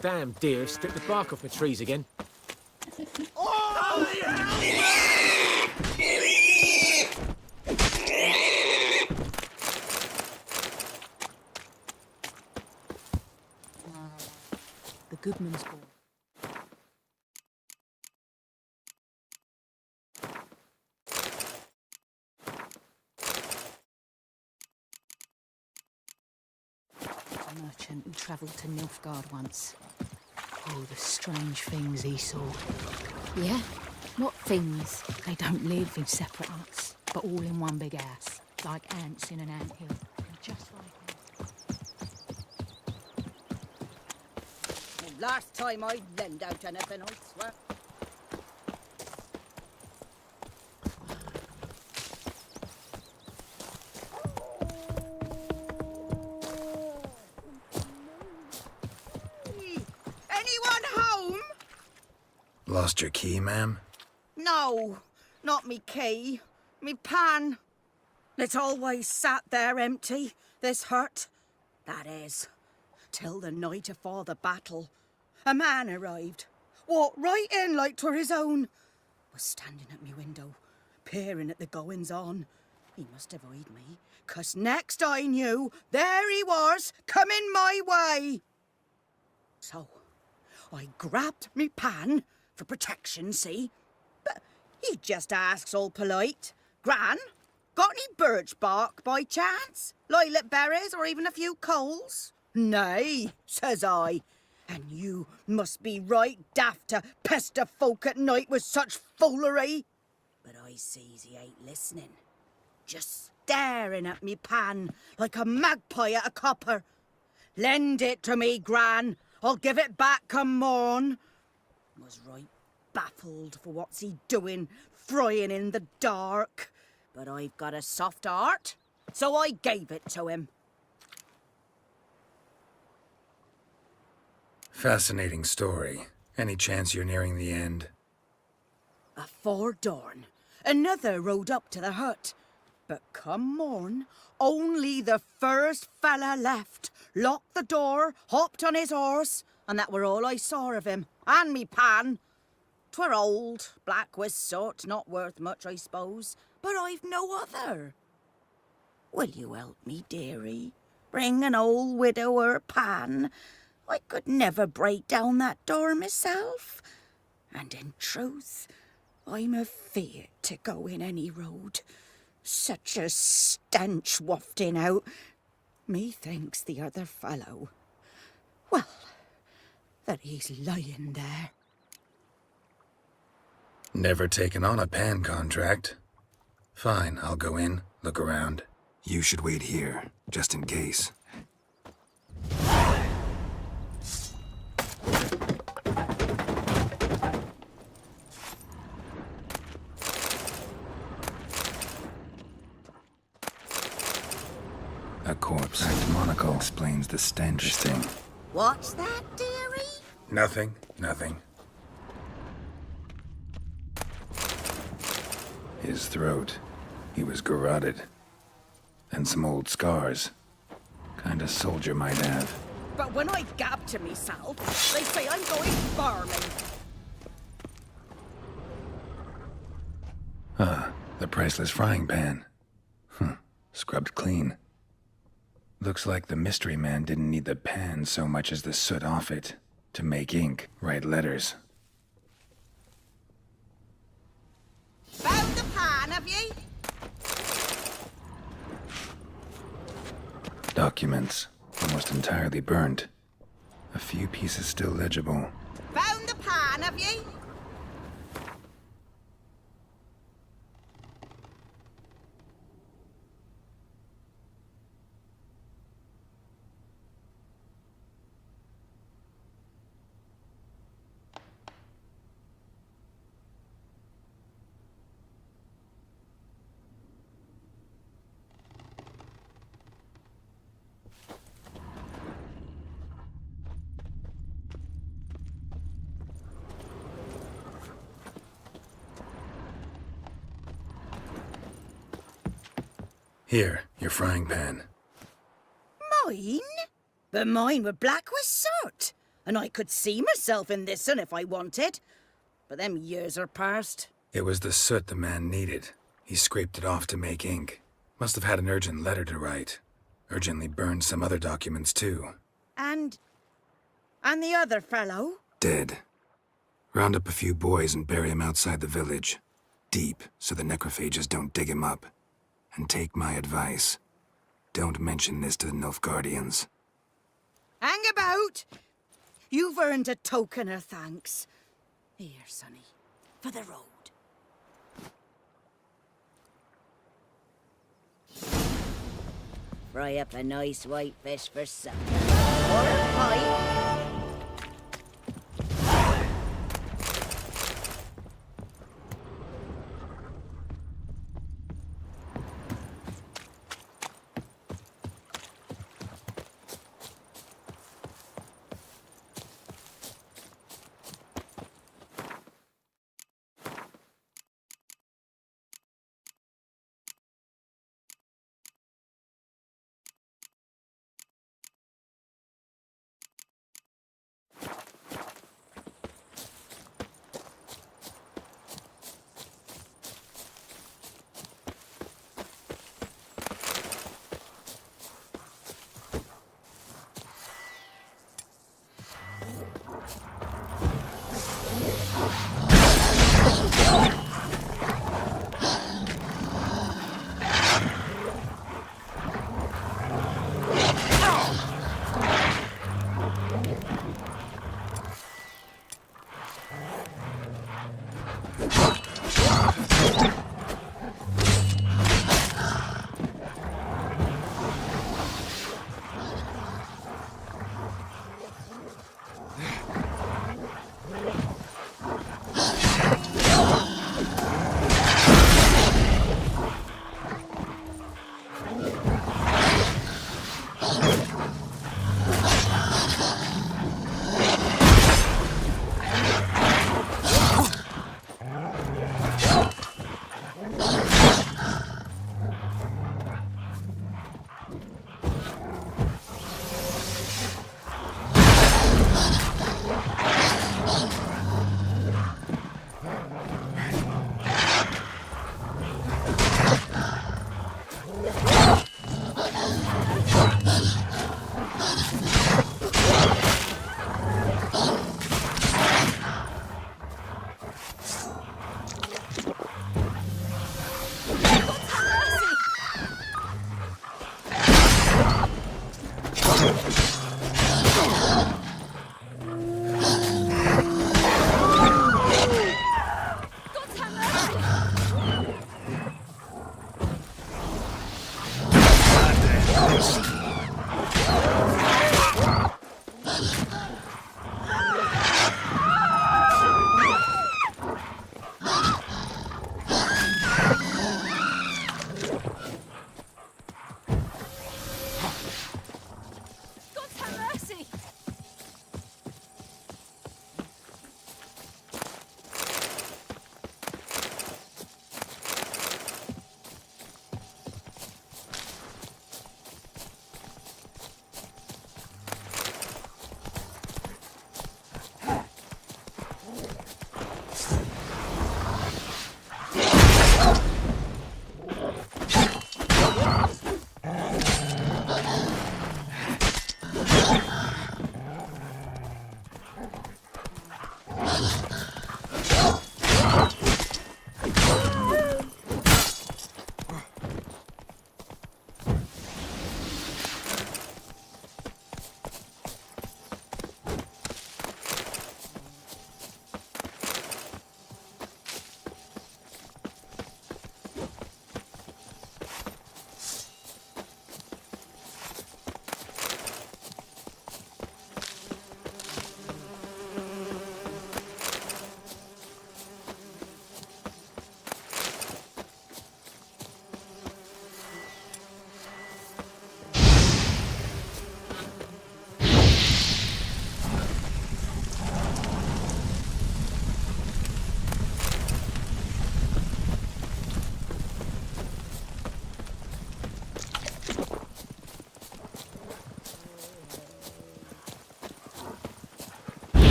Damn deer, stripped the bark off my trees again. The Goodman's Ball. A merchant who travelled to Nilfgaard once. Oh, the strange things he saw. Yeah? What things? They don't live in separate huts, but all in one big house, like ants in an anthill. And just like Last time I lend out anything, I swear. Anyone home? Lost your key, ma'am? No, not me key. Me pan. It's always sat there empty, this hut. That is, till the night afore the battle. A man arrived, walked right in like 'twere his own. Was standing at me window, peering at the goings-on. He must have eyed me, 'cause next I knew, there he was, coming my way. So, I grabbed me pan, for protection, see? But he just asks all polite, Gran, got any birch bark by chance? Lilac berries or even a few coals? Nay, says I. And you must be right daft to pester folk at night with such foolery. But I sees he ain't listening. Just staring at me pan like a magpie at a copper. Lend it to me, Gran. I'll give it back come morn. Was right baffled for what's he doing, frying in the dark. But I've got a soft heart, so I gave it to him. Fascinating story. Any chance you're nearing the end? Afore dawn, another rode up to the hut. But come morn, only the first fella left, locked the door, hopped on his horse, and that were all I saw of him, and me pan. 'Twere old, black with soot, not worth much, I suppose, but I've no other. Will you help me, dearie? Bring an old widower pan. I could never break down that door myself. And in truth, I'm afeard to go in any road. Such a stench wafting out. Methinks the other fellow, well, that he's lying there. Never taken on a pan contract. Fine, I'll go in, look around. You should wait here, just in case. A corpse-cracked monocle explains the stench thing. What's that, dearie? Nothing, nothing. His throat. He was garroted. And some old scars. Kind of soldier might have. But when I gab to myself, they say I'm going farming. Ah, the priceless frying pan. Scrubbed clean. Looks like the mystery man didn't need the pan so much as the soot off it. To make ink, write letters. Found the pan, have ye? Documents. Almost entirely burnt. A few pieces still legible. Found the pan, have ye? Here, your frying pan. Mine? But mine were black with soot, and I could see myself in this one if I wanted. But them years are past. It was the soot the man needed. He scraped it off to make ink. Must have had an urgent letter to write. Urgently burned some other documents too. And the other fellow? Dead. Round up a few boys and bury him outside the village. Deep, so the necrophages don't dig him up. And take my advice. Don't mention this to the Nilfgaardians. Hang about! You've earned a token of thanks. Here, sonny, for the road. Fry up a nice white fish for supper. Or a pie.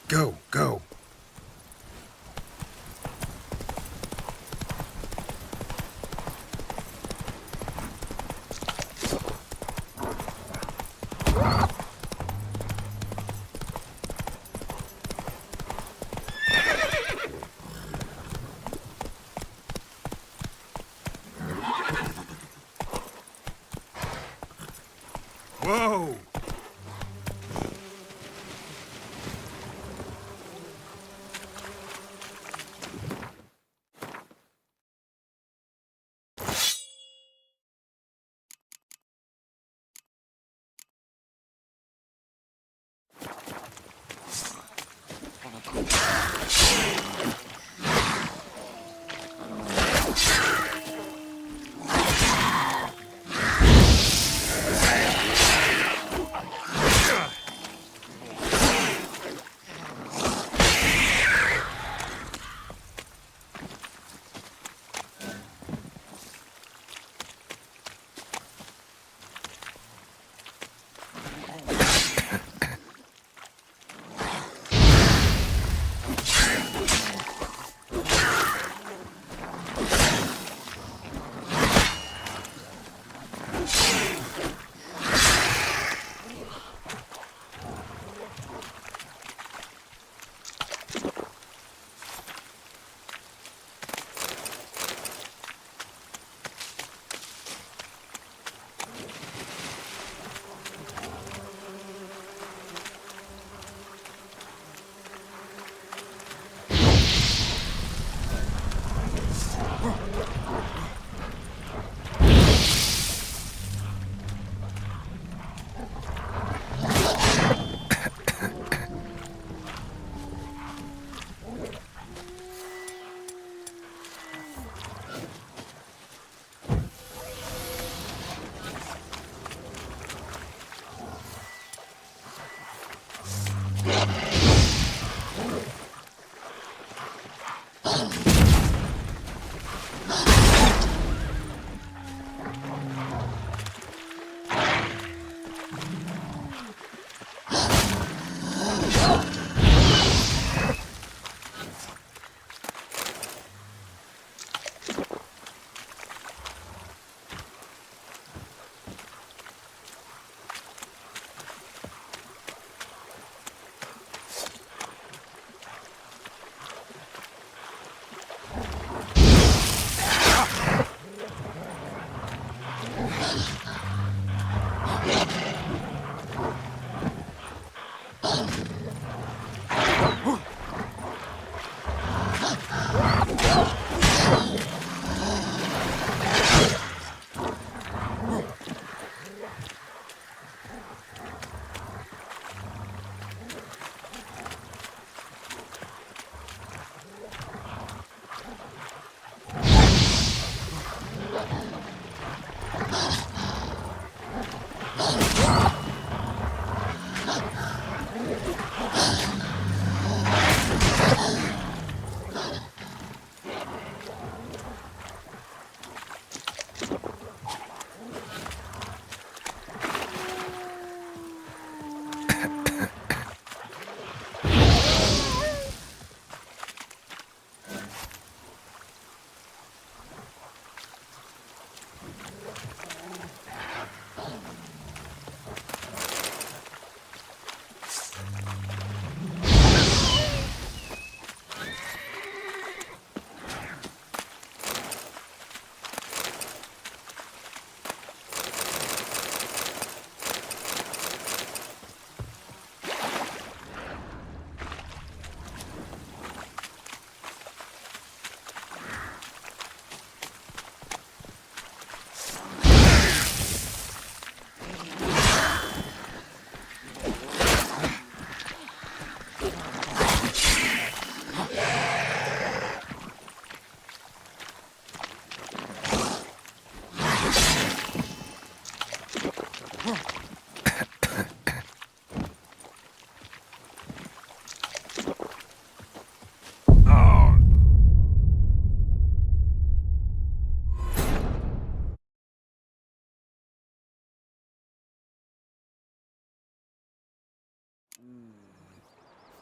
Go, go. Whoa!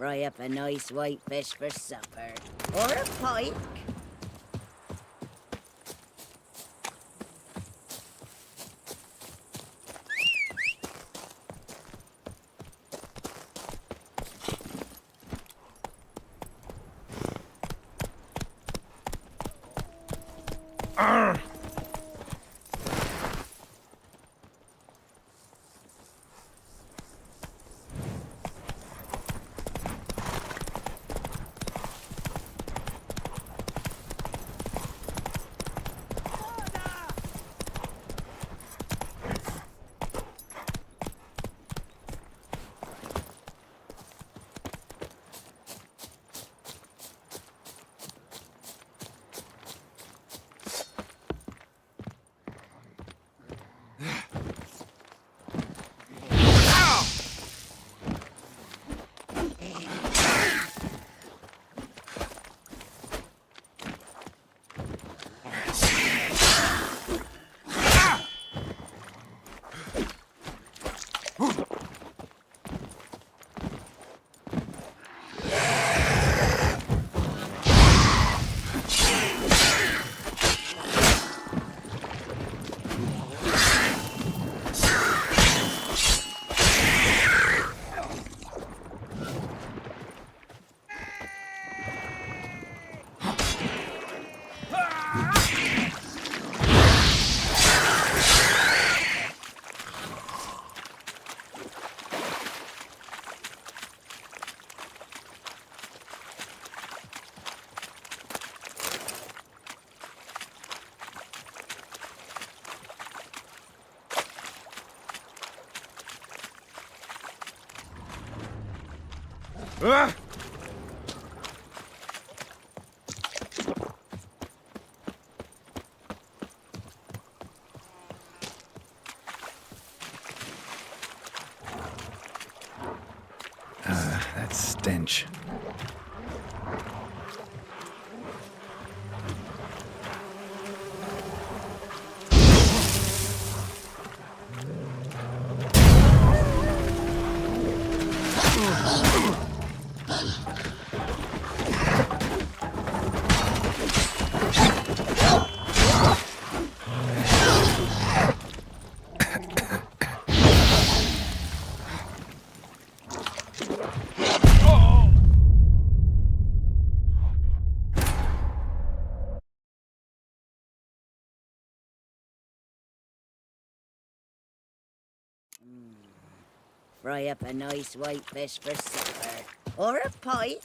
Fry up a nice white fish for supper. Or a pike. That stench. Fry up a nice white fish for supper. Or a pike.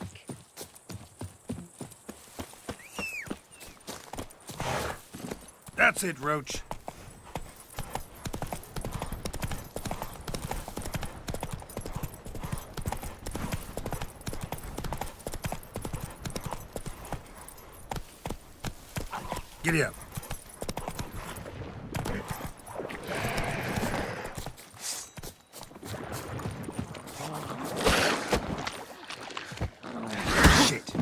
That's it, Roach. Giddy up. Shit.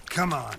Come on.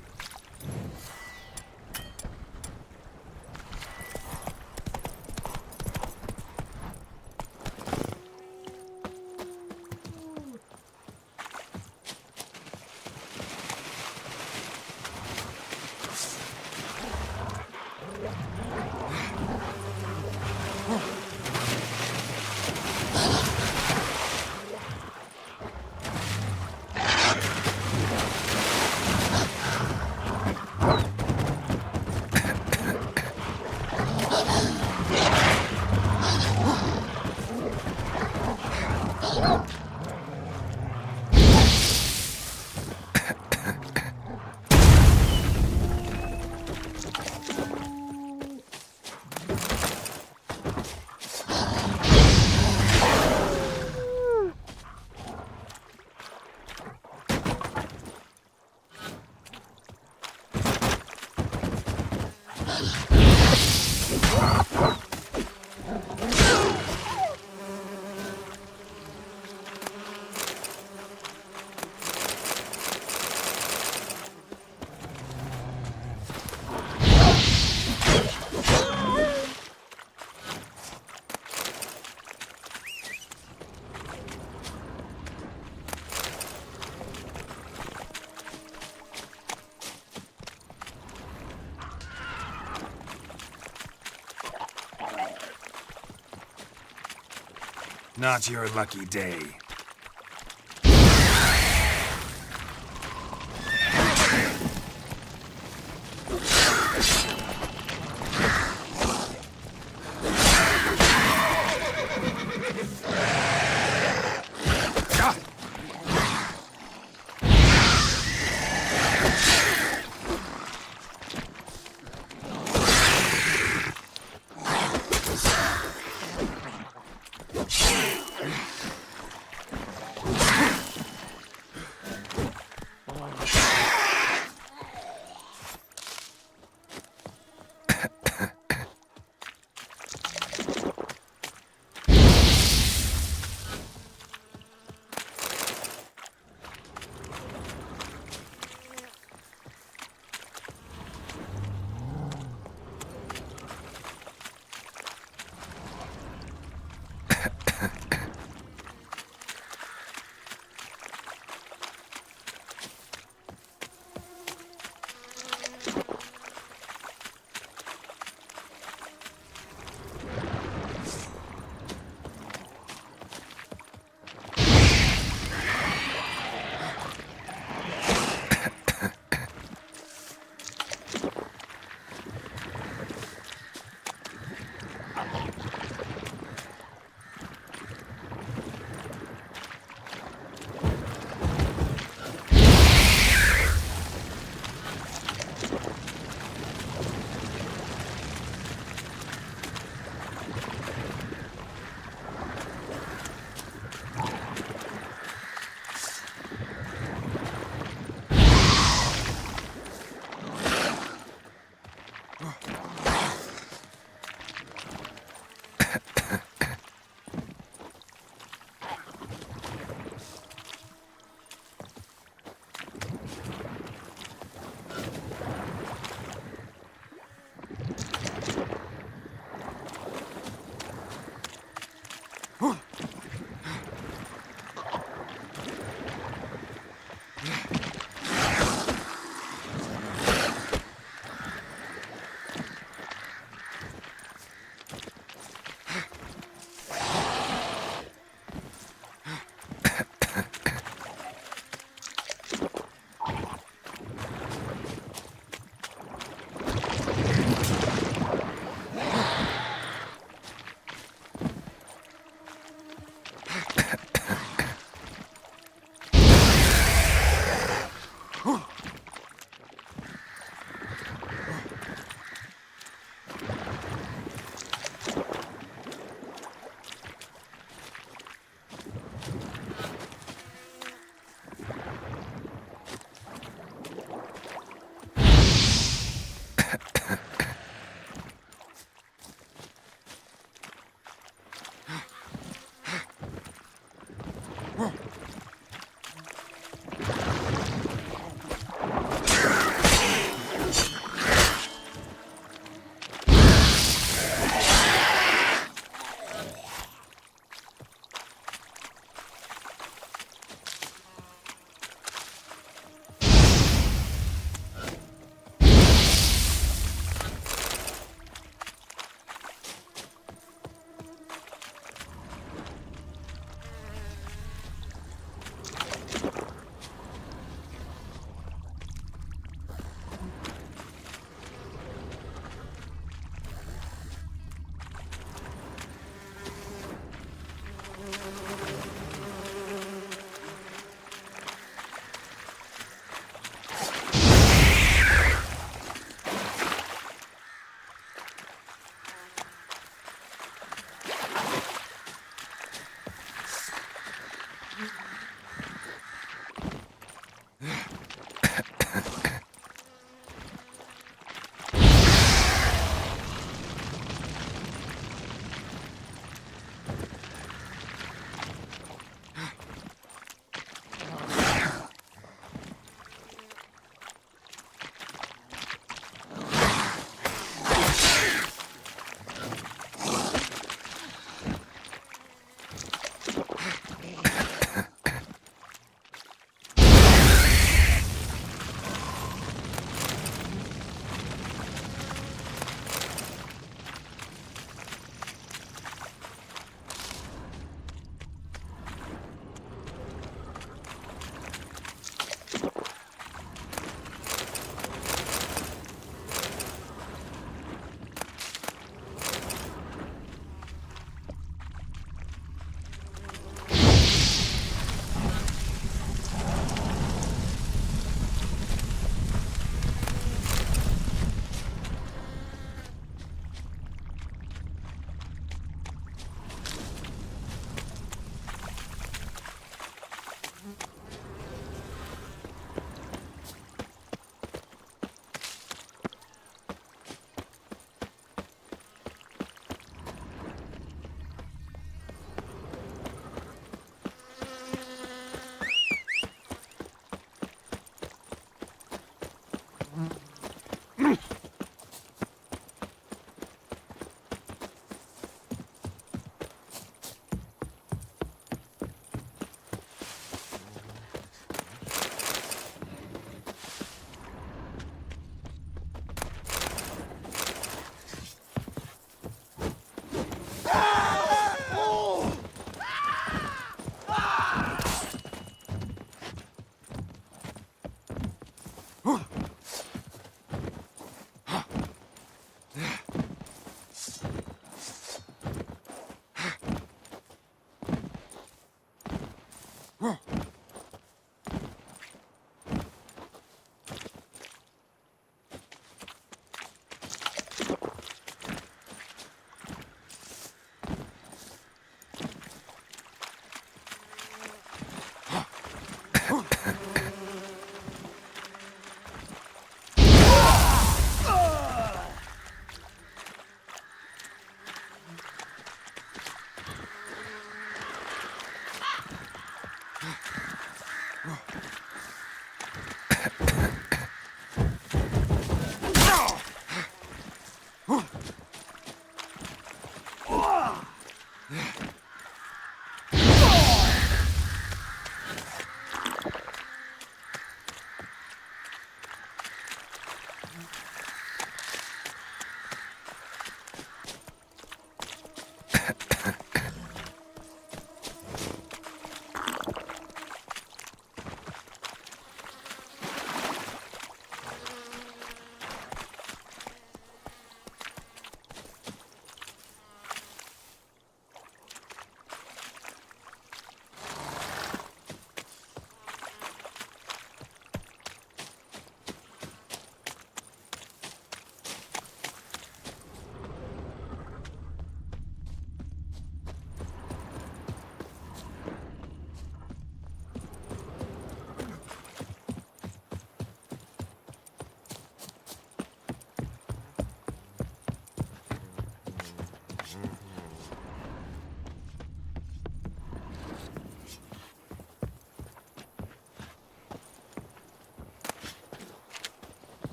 Not your lucky day.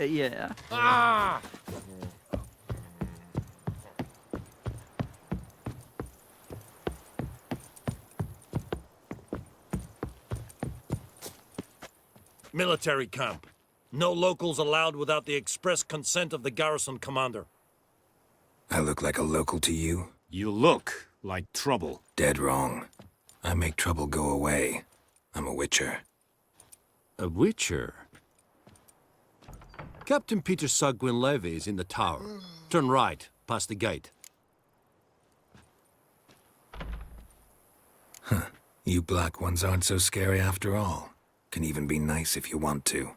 Yeah. Ah! Military camp. No locals allowed without the express consent of the garrison commander. I look like a local to you? You look like trouble. Dead wrong. I make trouble go away. I'm a witcher. A witcher? Captain Peter Sagwin Levy is in the tower. Turn right, past the gate. Huh. You black ones aren't so scary after all. Can even be nice if you want to.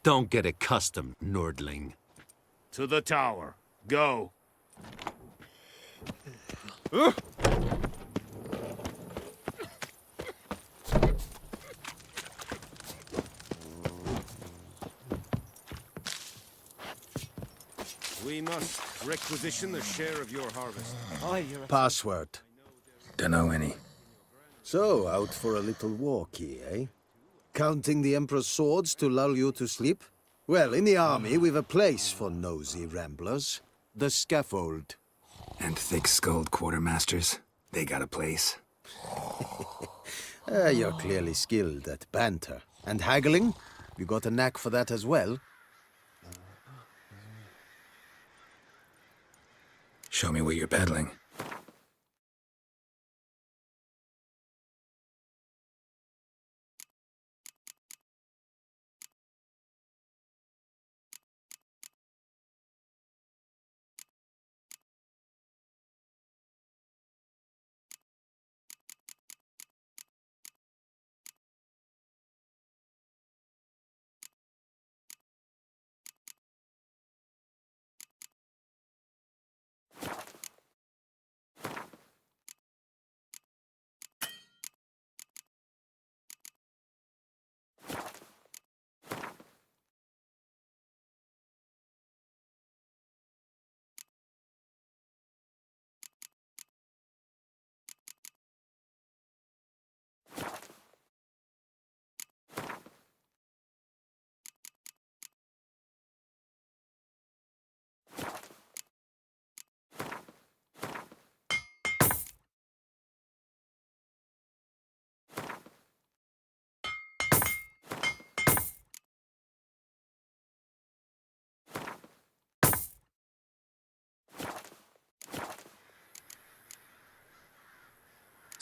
Don't get accustomed, Nordling. To the tower. Go. We must requisition the share of your harvest. Password. Dunno any. So, out for a little walkie, eh? Counting the Emperor's swords to lull you to sleep? Well, in the army, we've a place for nosy ramblers. The scaffold. And thick-skulled quartermasters. They got a place. You're clearly skilled at banter. And haggling? You got a knack for that as well? Show me what you're peddling.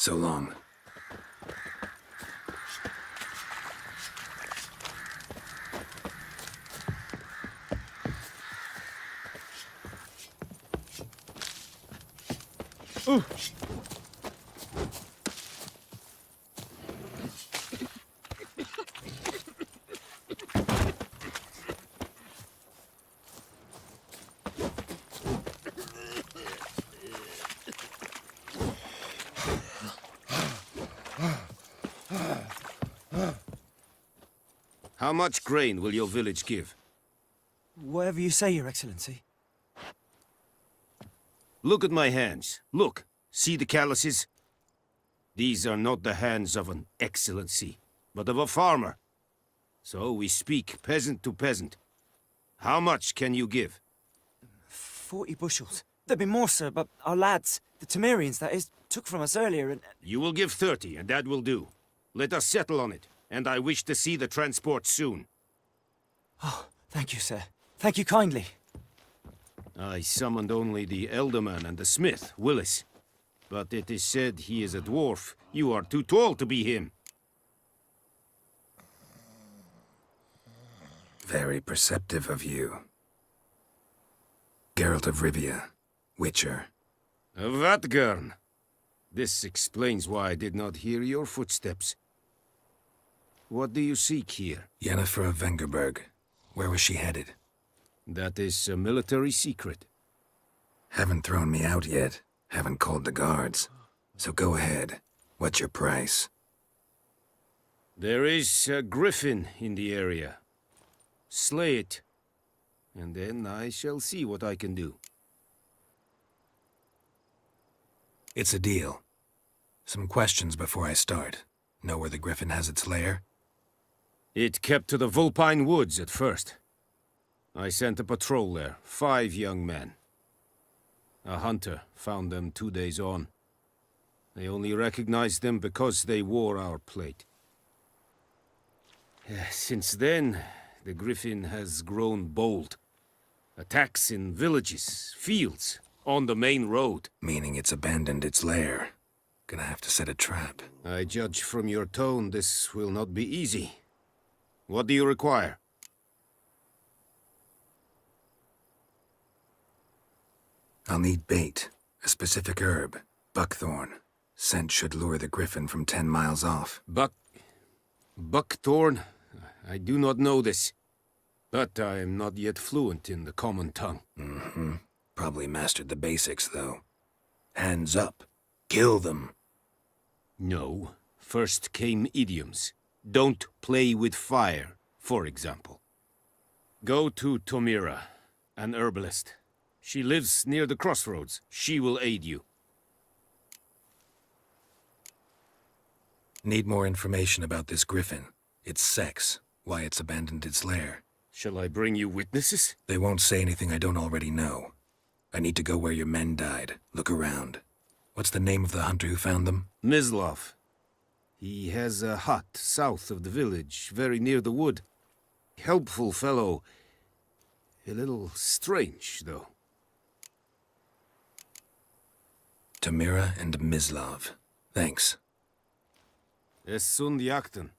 So long. How much grain will your village give? Whatever you say, Your Excellency. Look at my hands. Look. See the calluses? These are not the hands of an excellency, but of a farmer. So we speak peasant to peasant. How much can you give? 40 bushels. There'd be more, sir, but our lads, the Temerians, that is, took from us earlier and... You will give 30, and that will do. Let us settle on it, and I wish to see the transport soon. Oh, thank you, sir. Thank you kindly. I summoned only the Elderman and the smith, Willis. But it is said he is a dwarf. You are too tall to be him. Very perceptive of you. Geralt of Rivia, Witcher. Vatgern. This explains why I did not hear your footsteps. What do you seek here? Yennefer of Vengerberg. Where was she headed? That is a military secret. Haven't thrown me out yet. Haven't called the guards. So go ahead. What's your price? There is a griffin in the area. Slay it, and then I shall see what I can do. It's a deal. Some questions before I start. Know where the griffin has its lair? It kept to the Vulpine Woods at first. I sent a patrol there, 5 young men. A hunter found them 2 days on. They only recognized them because they wore our plate. Since then, the griffin has grown bold. Attacks in villages, fields, on the main road. Meaning it's abandoned its lair. Gonna have to set a trap. I judge from your tone this will not be easy. What do you require? I'll need bait, a specific herb, buckthorn. Scent should lure the griffin from 10 miles off. Buckthorn? I do not know this. But I am not yet fluent in the common tongue. Mm-hmm. Probably mastered the basics, though. Hands up. Kill them. No. First came idioms. Don't play with fire, for example. Go to Tomira, an herbalist. She lives near the crossroads. She will aid you. Need more information about this griffin. Its sex, why it's abandoned its lair. Shall I bring you witnesses? They won't say anything I don't already know. I need to go where your men died. Look around. What's the name of the hunter who found them? Mislav. He has a hut south of the village, very near the wood. Helpful fellow. A little strange, though. Tamira and Mislav. Thanks. Es sunt jakten.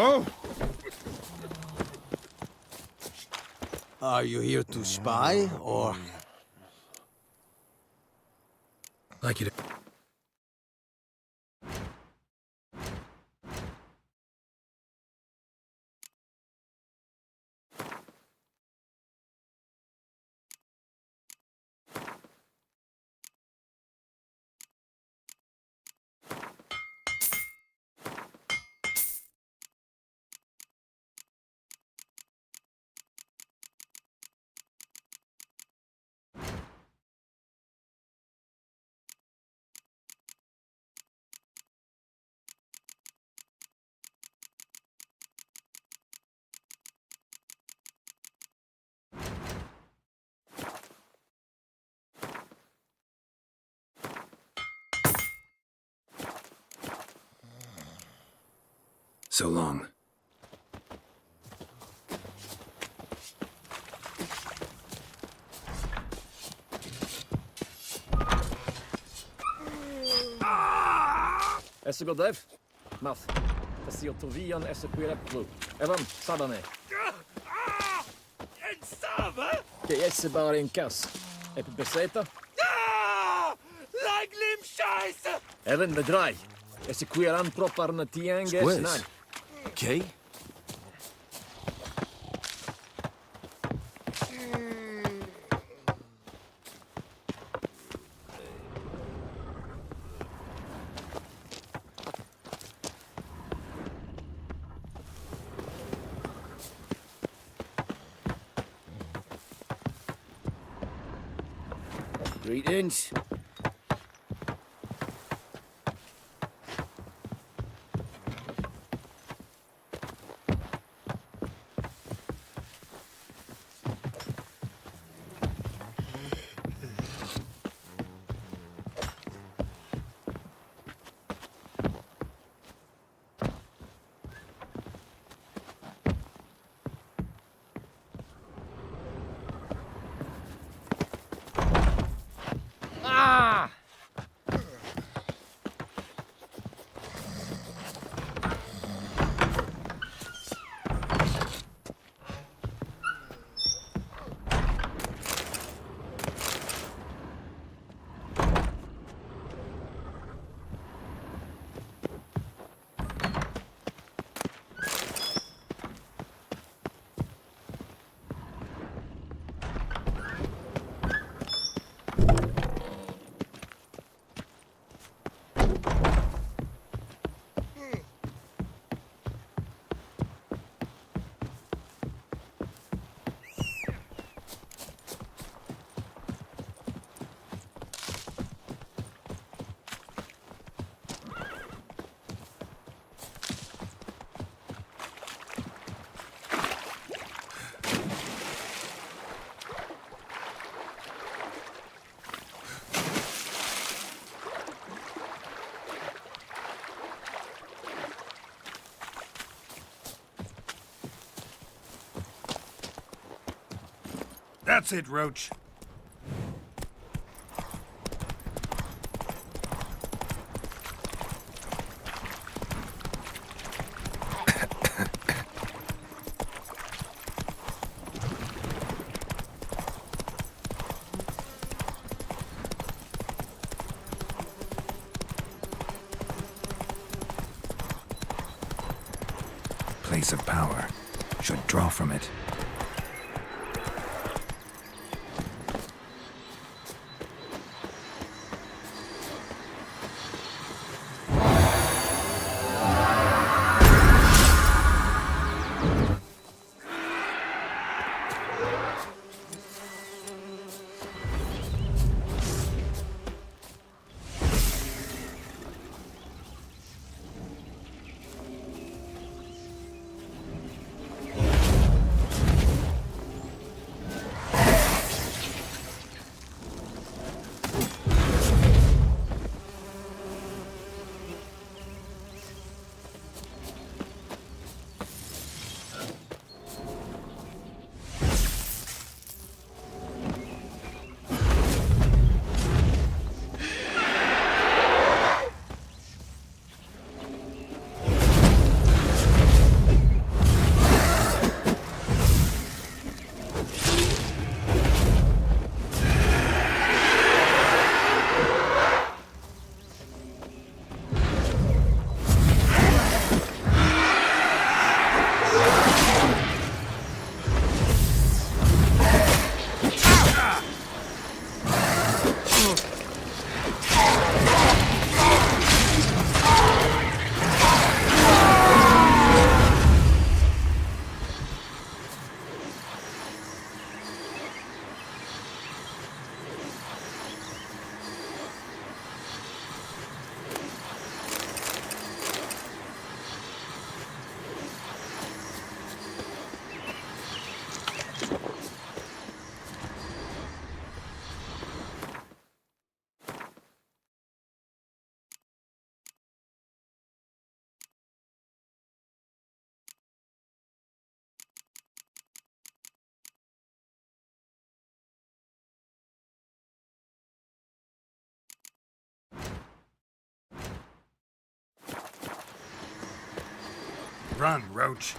Oh! Are you here to spy, or...? Like you to... So long. Esse go dev? Math. Tasio Tovian esse Quireplu. Evan, Sadane. En Sava? Che esse bar in cas. Ep beseta? Laglim Scheiße! Evan de drai. Esse Quiran propar na tiange Squiz. snark. Okay. Greetings. That's it, Roach. Place of power. Should draw from it. Run, Roach.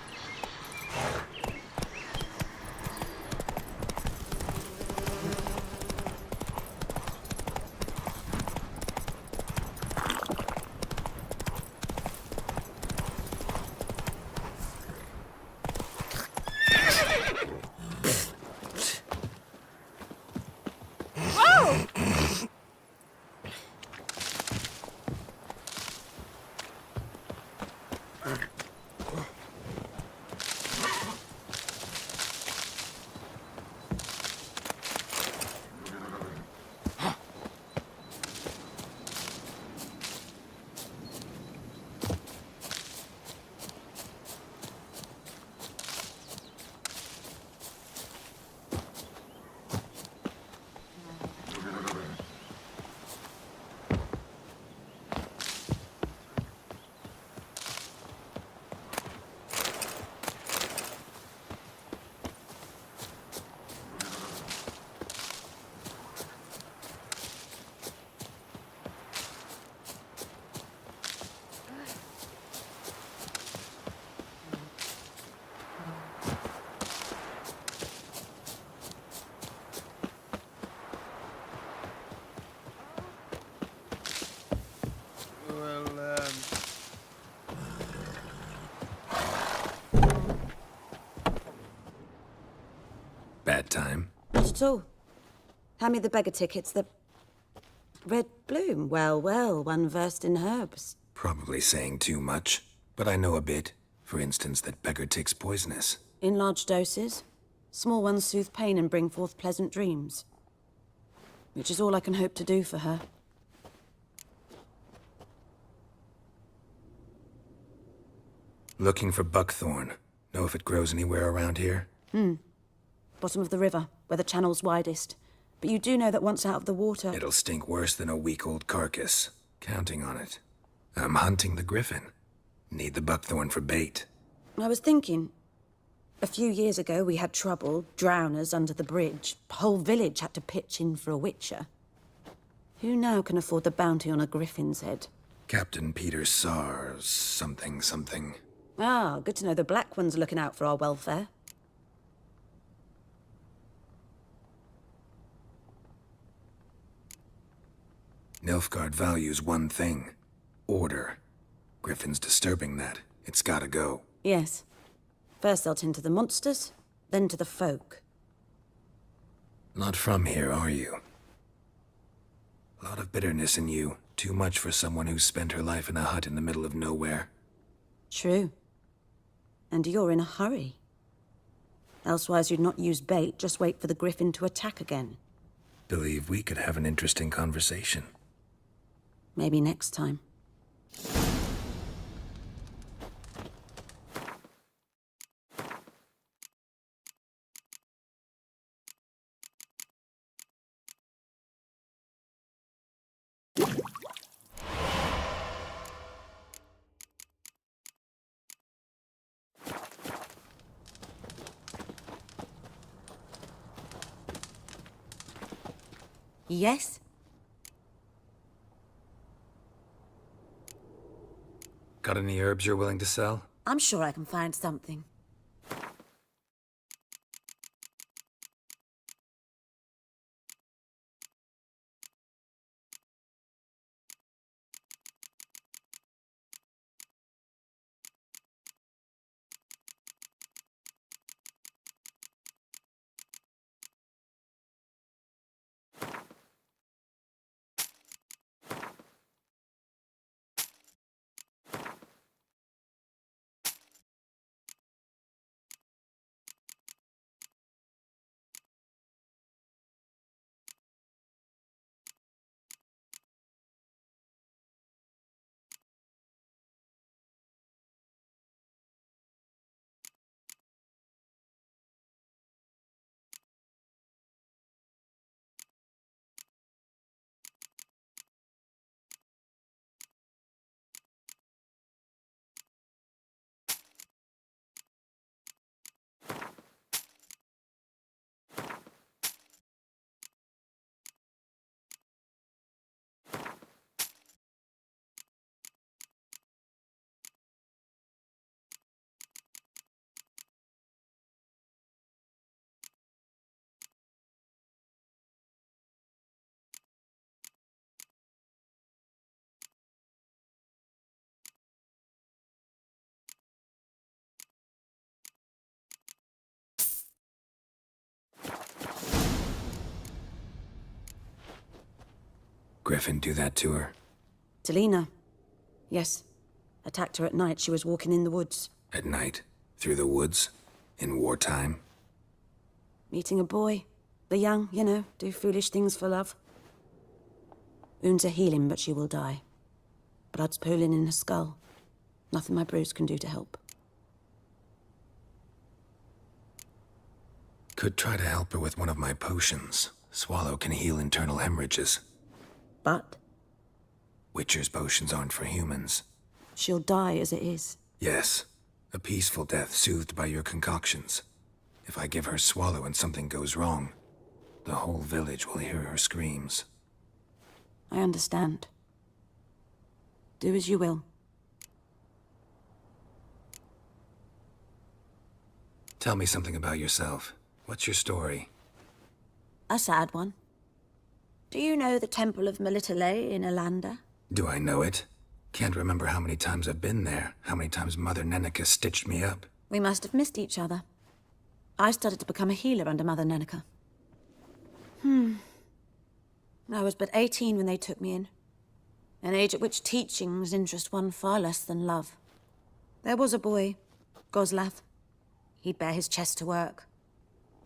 Bad time? Not at all. Hand me the beggar tickets, the red bloom. Well, well, one versed in herbs. Probably saying too much, but I know a bit. For instance, that beggar tick's poisonous. In large doses. Small ones soothe pain and bring forth pleasant dreams. Which is all I can hope to do for her. Looking for buckthorn. Know if it grows anywhere around here? Bottom of the river, where the channel's widest. But you do know that once out of the water... It'll stink worse than a week-old carcass. Counting on it. I'm hunting the griffin. Need the buckthorn for bait. I was thinking... A few years ago, we had trouble, drowners under the bridge. Whole village had to pitch in for a witcher. Who now can afford the bounty on a griffin's head? Captain Peter Sars, something, something. Ah, good to know the Black One's looking out for our welfare. Nilfgaard values one thing. Order. Griffin's disturbing that. It's gotta go. Yes. First they'll tend to the monsters, then to the folk. Not from here, are you? A lot of bitterness in you. Too much for someone who spent her life in a hut in the middle of nowhere. True. And you're in a hurry. Elsewise you'd not use bait, just wait for the griffin to attack again. Believe we could have an interesting conversation. Maybe next time. Yes? Got any herbs you're willing to sell? I'm sure I can find something. Griffin do that to her? Delina. Yes. Attacked her at night. She was walking in the woods. At night? Through the woods? In wartime? Meeting a boy. The young, you know, do foolish things for love. Wounds are healing, but she will die. Blood's pooling in her skull. Nothing my brews can do to help. Could try to help her with one of my potions. Swallow can heal internal hemorrhages. But? Witcher's potions aren't for humans. She'll die as it is. Yes. A peaceful death soothed by your concoctions. If I give her Swallow and something goes wrong, the whole village will hear her screams. I understand. Do as you will. Tell me something about yourself. What's your story? A sad one. Do you know the Temple of Melitele in Alanda? Do I know it? Can't remember how many times I've been there, how many times Mother Neneka stitched me up. We must have missed each other. I started to become a healer under Mother Neneka. I was but 18 when they took me in. An age at which teachings interest one far less than love. There was a boy, Goslav. He'd bare his chest to work.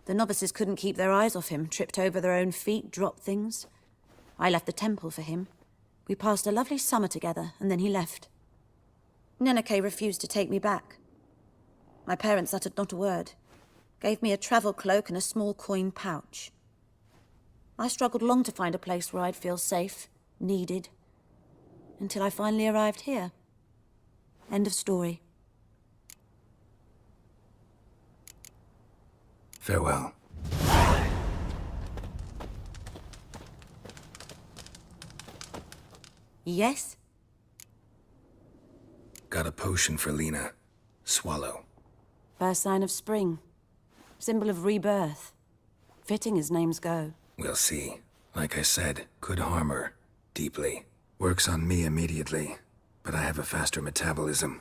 The novices couldn't keep their eyes off him, tripped over their own feet, dropped things. I left the temple for him. We passed a lovely summer together, and then he left. Neneke refused to take me back. My parents uttered not a word. Gave me a travel cloak and a small coin pouch. I struggled long to find a place where I'd feel safe, needed, until I finally arrived here. End of story. Farewell. Yes? Got a potion for Lena. Swallow. First sign of spring. Symbol of rebirth. Fitting as names go. We'll see. Like I said, could harm her. Deeply. Works on me immediately. But I have a faster metabolism.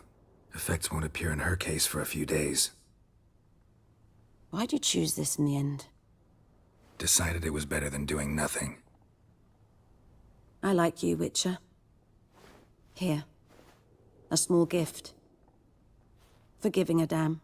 Effects won't appear in her case for a few days. Why'd you choose this in the end? Decided it was better than doing nothing. I like you, Witcher. Here. A small gift. For giving a damn.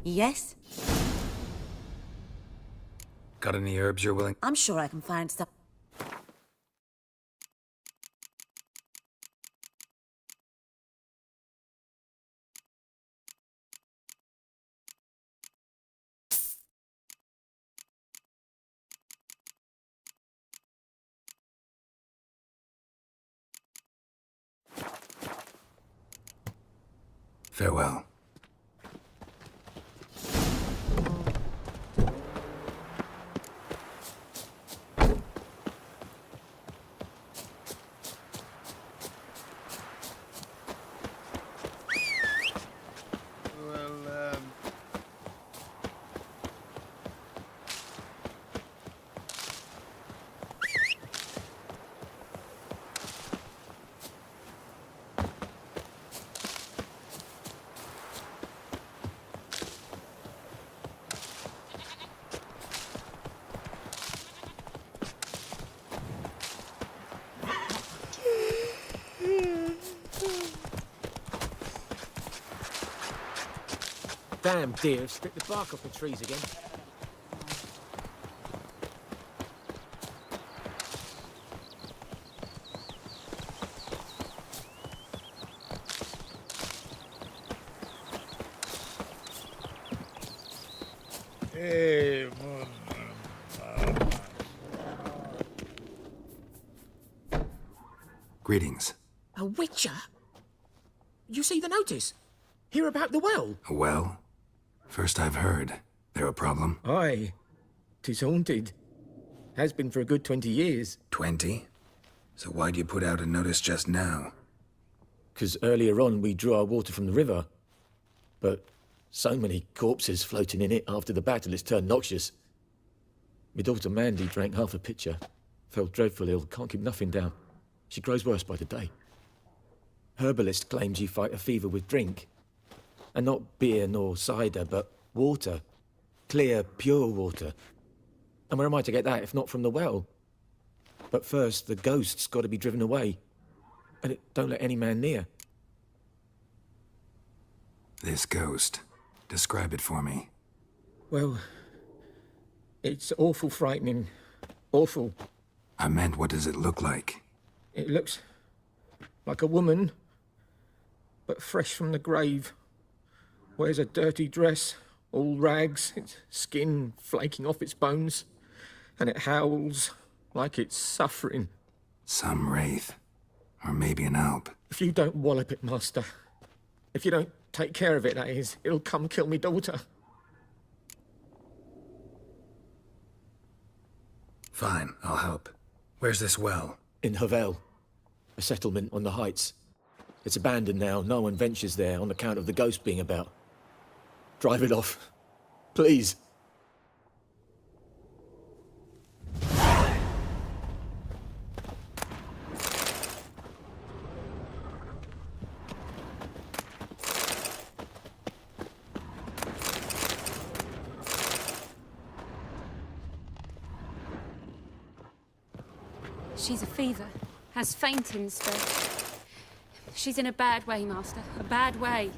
Yes? Got any herbs you're willing? I'm sure I can find some. Farewell. Damn deer, stripped the bark off the trees again. Greetings. A witcher? You see the notice? Hear about the well? A well? First I've heard. There a problem? Aye. 'Tis haunted. Has been for a good 20 years. 20? So why'd you put out a notice just now? 'Cause earlier on we drew our water from the river. But So many corpses floating in it after the battle, it's turned noxious. My daughter Mandy drank half a pitcher. Fell dreadful ill, can't keep nothing down. She grows worse by the day. Herbalist claims you fight a fever with drink. And not beer nor cider, but water. Clear, pure water. And where am I to get that if not from the well? But first, the ghost's got to be driven away. And it don't let any man near. This ghost. Describe it for me. Well, it's awful frightening. Awful. I meant, what does it look like? It looks like a woman, but fresh from the grave. Wears a dirty dress, all rags, its skin flaking off its bones, and it howls like it's suffering. Some wraith. Or maybe an alp. If you don't wallop it, Master, if you don't take care of it, that is, it'll come kill me daughter. Fine, I'll help. Where's this well? In Havel, a settlement on the heights. It's abandoned now. No one ventures there on account of the ghost being about. Drive it off, please. She's a fever. Has fainting spell. She's in a bad way, Master. A bad way.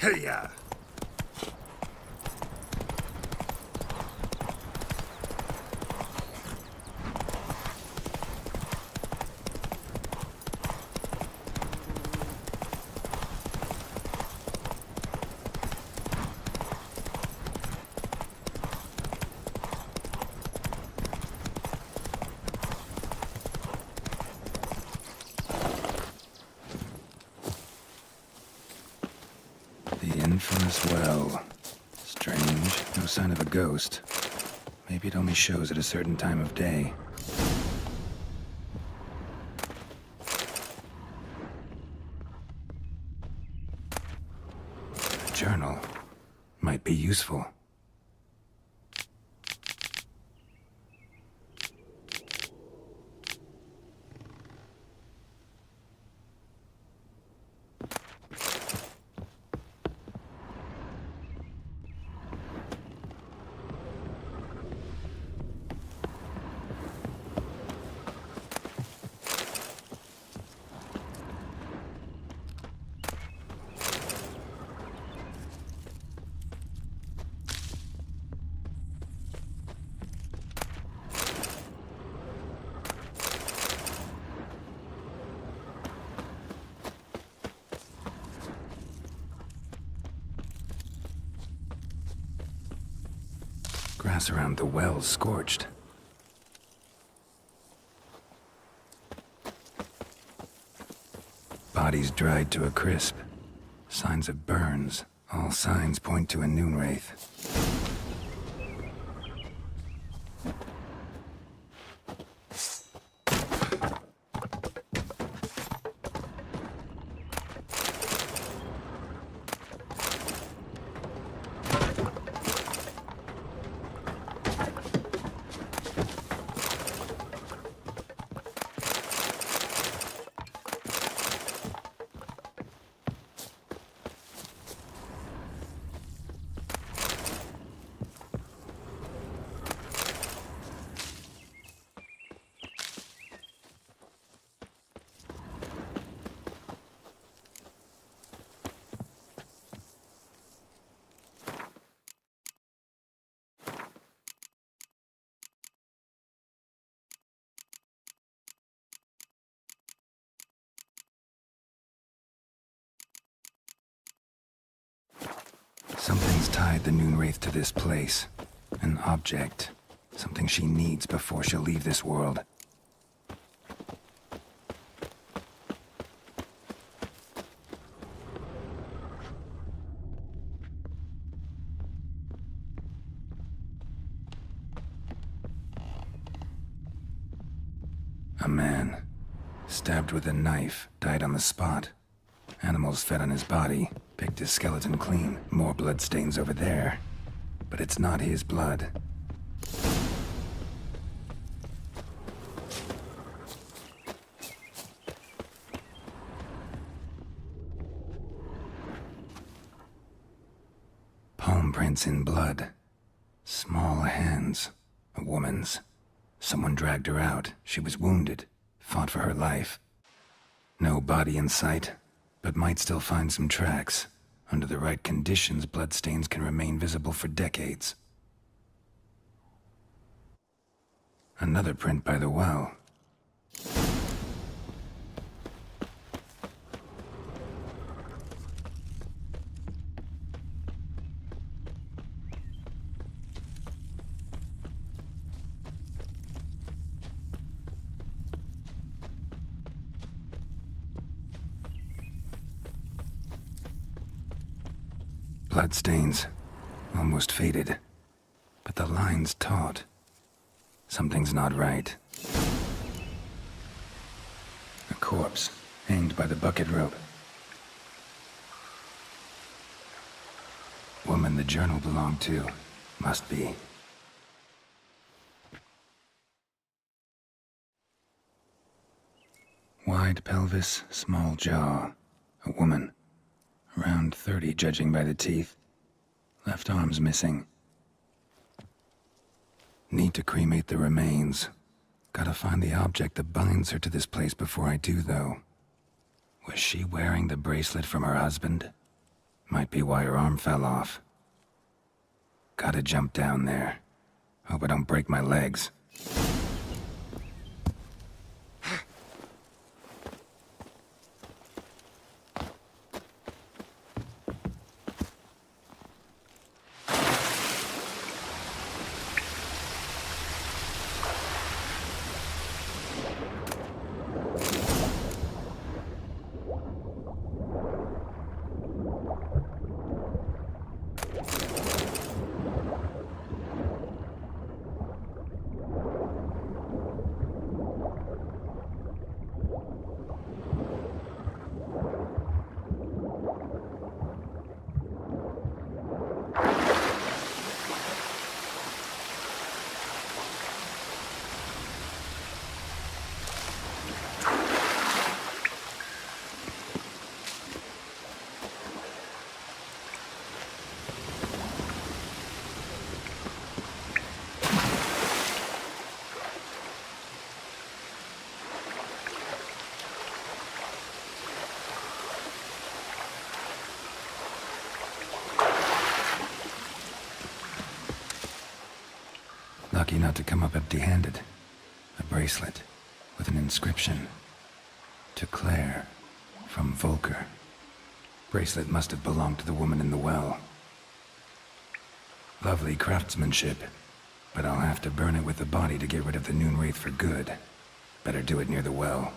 Hey-ya! Infamous well. Strange. No sign of a ghost. Maybe it only shows at a certain time of day. A journal. Might be useful. Grass around the well's scorched. Bodies dried to a crisp. Signs of burns. All signs point to a noon wraith. tied the Noonwraith to this place. An object. Something she needs before she'll leave this world. A man, stabbed with a knife, died on the spot. Animals fed on his body, picked his skeleton clean. More bloodstains over there. But it's not his blood. Palm prints in blood. Small hands. A woman's. Someone dragged her out. She was wounded. Fought for her life. No body in sight, but might still find some tracks. Under the right conditions, bloodstains can remain visible for decades. Another print by the well. Bloodstains, almost faded, but the line's taut. Something's not right. A corpse, hanged by the bucket rope. Woman the journal belonged to, must be. Wide pelvis, small jaw. A woman. Around 30, judging by the teeth. Left arm's missing. Need to cremate the remains. Gotta find the object that binds her to this place before I do, though. Was she wearing the bracelet from her husband? Might be why her arm fell off. Gotta jump down there. Hope I don't break my legs. Lucky not to come up empty-handed. A bracelet with an inscription. To Claire, from Volker. Bracelet must have belonged to the woman in the well. Lovely craftsmanship, but I'll have to burn it with the body to get rid of the Noonwraith for good. Better do it near the well.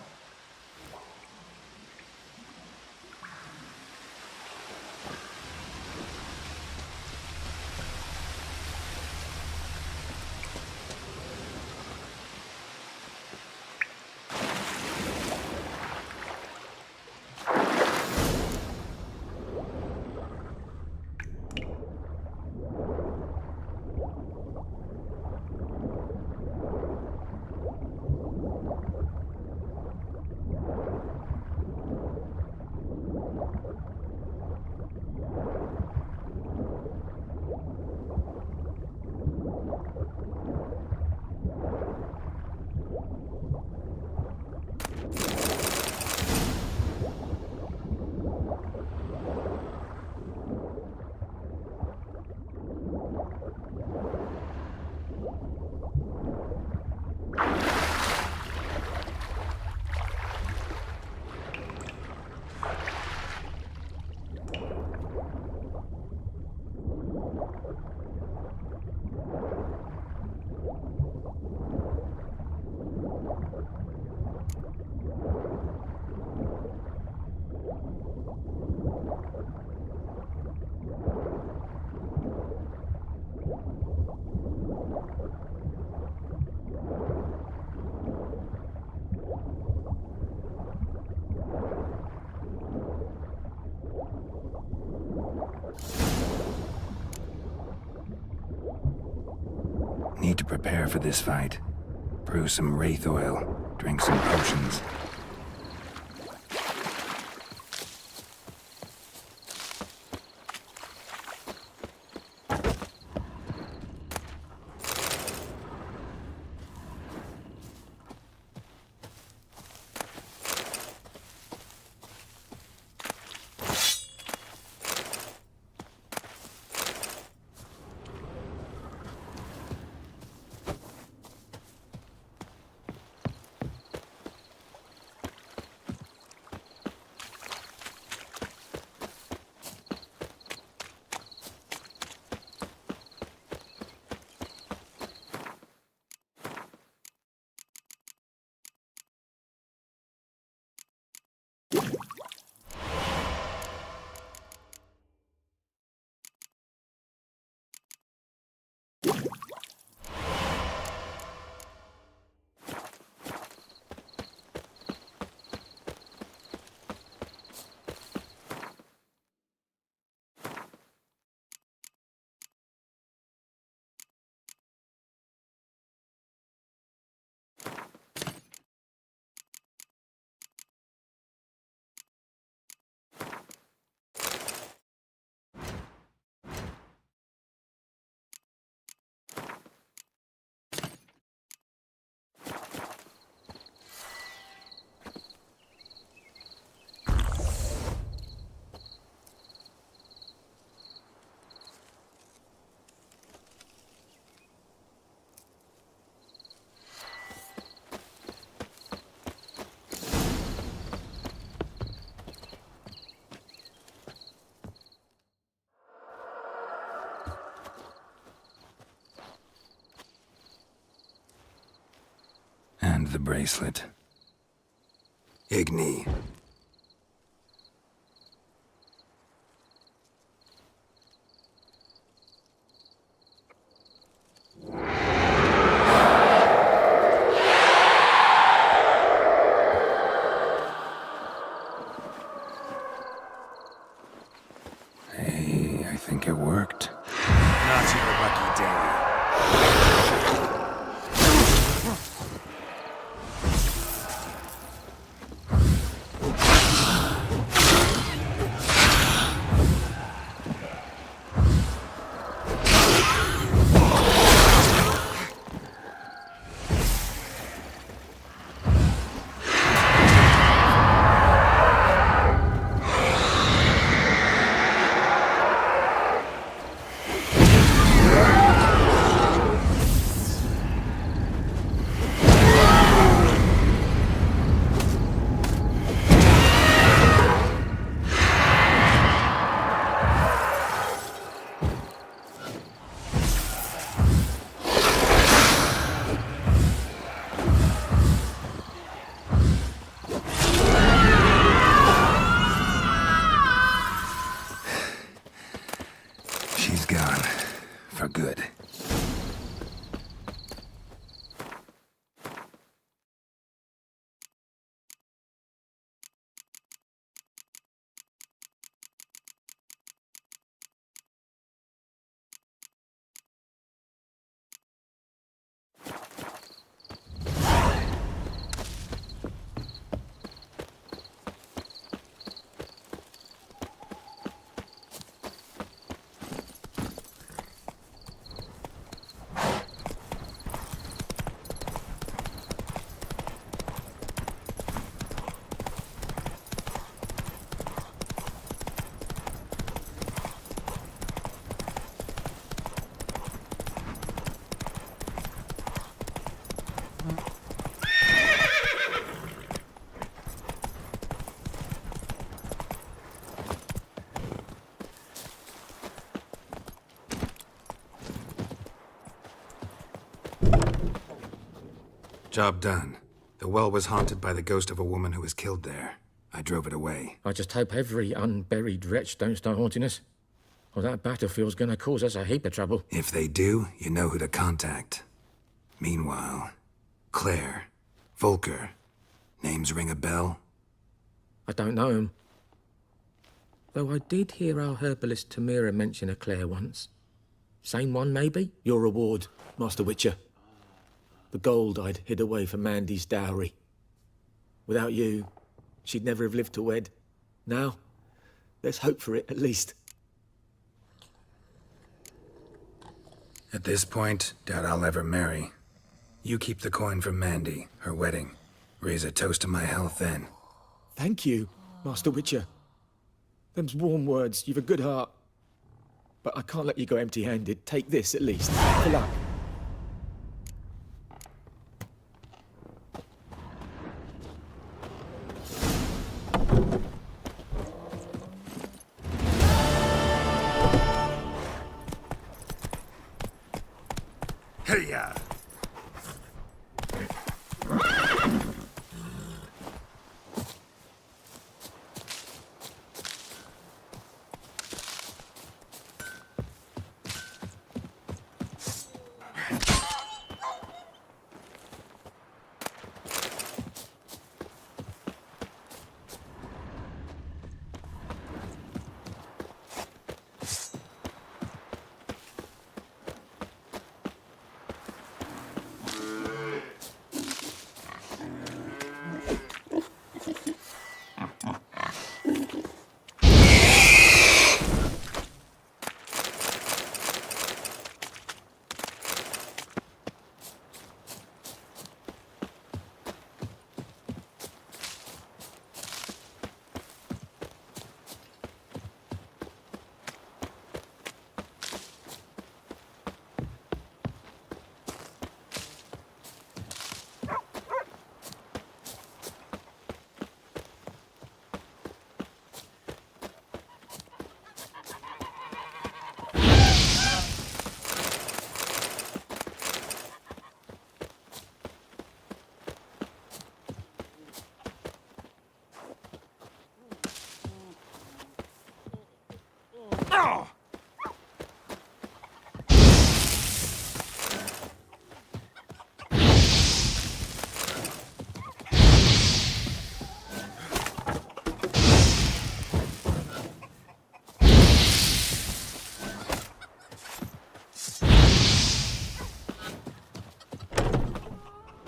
for this fight. Brew some wraith oil, drink some potions. And the bracelet. Igni. Hey, I think it worked. Not your lucky day. She's gone. For good. Job done. The well was haunted by the ghost of a woman who was killed there. I drove it away. I just hope every unburied wretch don't start haunting us. Or that battlefield's gonna cause us a heap of trouble. If they do, you know who to contact. Meanwhile, Claire, Volker, names ring a bell? I don't know him. Though I did hear our herbalist Tamira mention a Claire once. Same one, maybe? Your reward, Master Witcher. The gold I'd hid away for Mandy's dowry. Without you, she'd never have lived to wed. Now, there's hope for it, at least. At this point, doubt I'll ever marry. You keep the coin for Mandy, her wedding. Raise a toast to my health then. Thank you, Master Witcher. Them's warm words. You've a good heart. But I can't let you go empty-handed. Take this, at least. For luck. Hey-ya!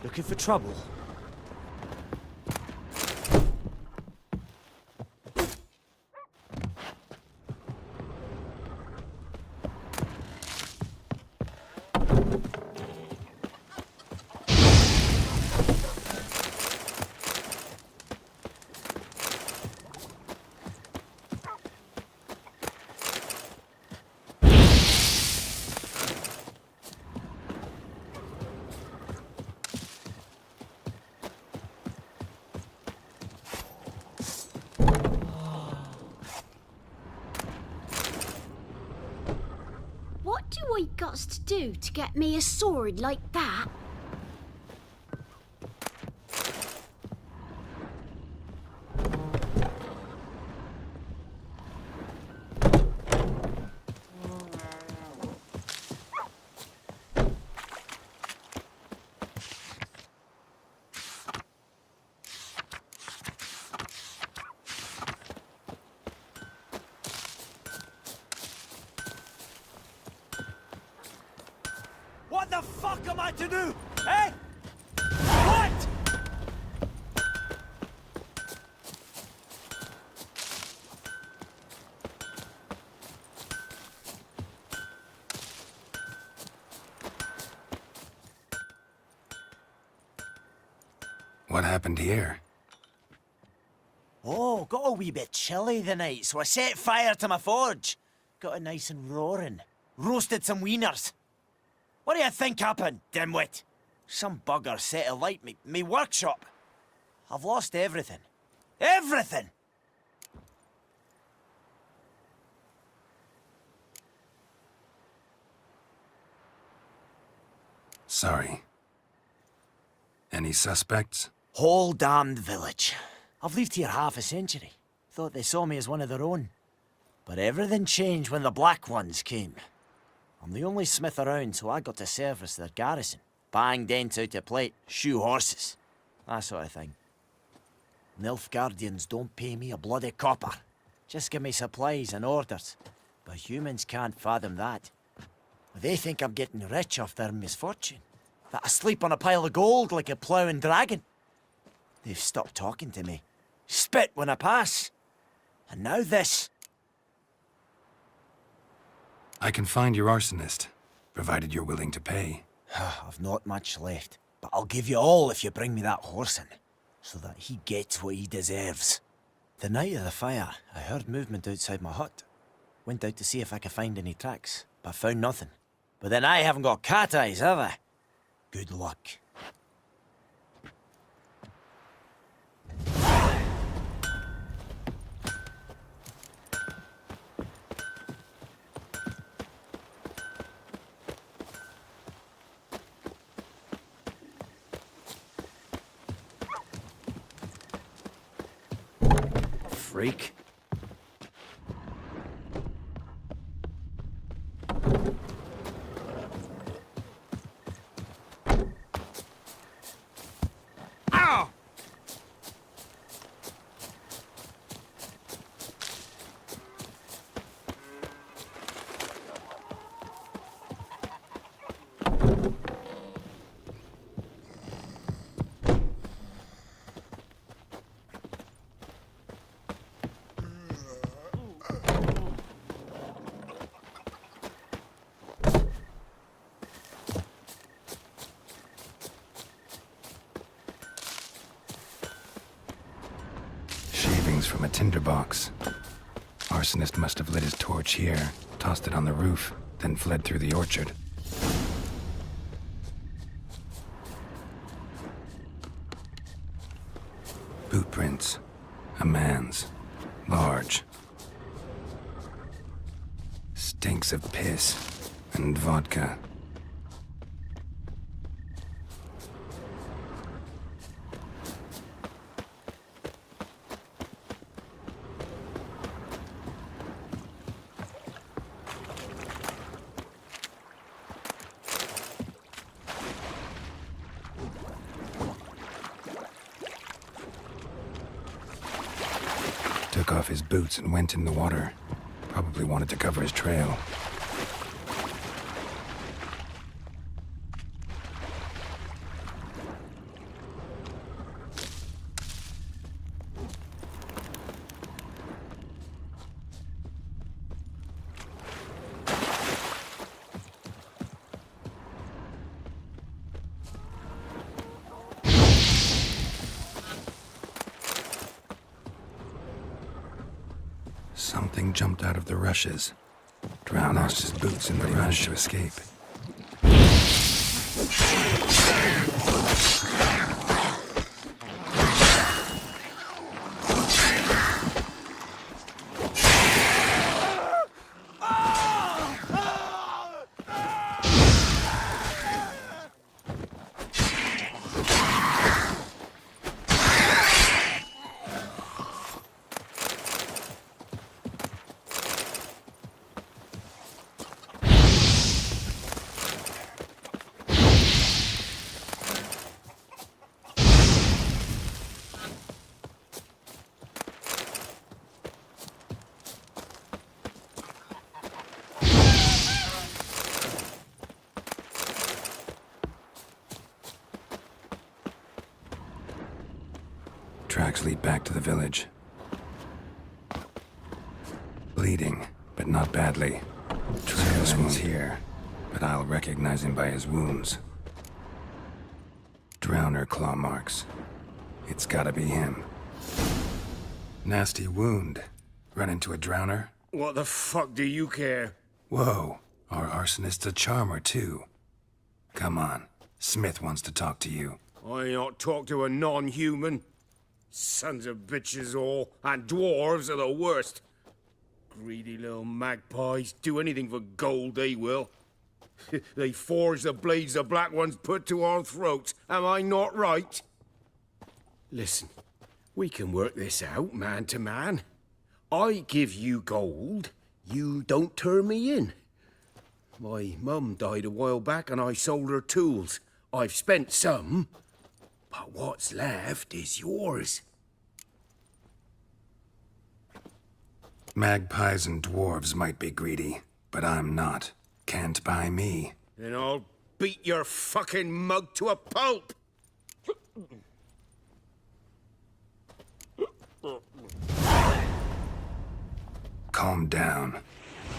Looking for trouble? What do I got to do to get me a sword like that? What the fuck am I to do? Eh? What? What happened here? Oh, got a wee bit chilly the night, so I set fire to my forge. Got it nice and roaring. Roasted some wieners. What do you think happened, dimwit? Some bugger set alight me workshop. I've lost everything. Everything! Sorry. Any suspects? Whole damned village. I've lived here half a century. Thought they saw me as one of their own. But everything changed when the Black Ones came. I'm the only smith around, so I got to service their garrison. Bang dents out of plate, shoe horses. That sort of thing. Nilfgaardians don't pay me a bloody copper. Just give me supplies and orders. But humans can't fathom that. They think I'm getting rich off their misfortune. that I sleep on a pile of gold like a ploughing dragon. They've stopped talking to me. Spit when I pass. And now this. I can find your arsonist, provided you're willing to pay. I've not much left, but I'll give you all if you bring me that horse in, so that he gets what he deserves. The night of the fire, I heard movement outside my hut. Went out to see if I could find any tracks, but found nothing. But then I haven't got cat eyes, have I? Good luck. Freak. Ow! From a tinderbox. Arsonist must have lit his torch here, tossed it on the roof, then fled through the orchard. Boot prints. A man's. Large. Stinks of piss and vodka. Took off his boots and went in the water. Probably wanted to cover his trail. Something jumped out of the rushes. Drown lost his boots in the rush to escape. Tracks lead back to the village. Bleeding, but not badly. Trail ends here, but I'll recognize him by his wounds. Drowner claw marks. It's gotta be him. Nasty wound. Run into a drowner? What the fuck do you care? Whoa, our arsonist's a charmer too. Come on, Smith wants to talk to you. I not talk to a non-human. Sons of bitches all, and dwarves are the worst. Greedy little magpies, do anything for gold, they will. They forge the blades the black ones put to our throats, am I not right? Listen, we can work this out, man to man. I give you gold, you don't turn me in. My mum died a while back and I sold her tools. I've spent some, but what's left is yours. Magpies and dwarves might be greedy, but I'm not. Can't buy me. Then I'll beat your fucking mug to a pulp! Calm down.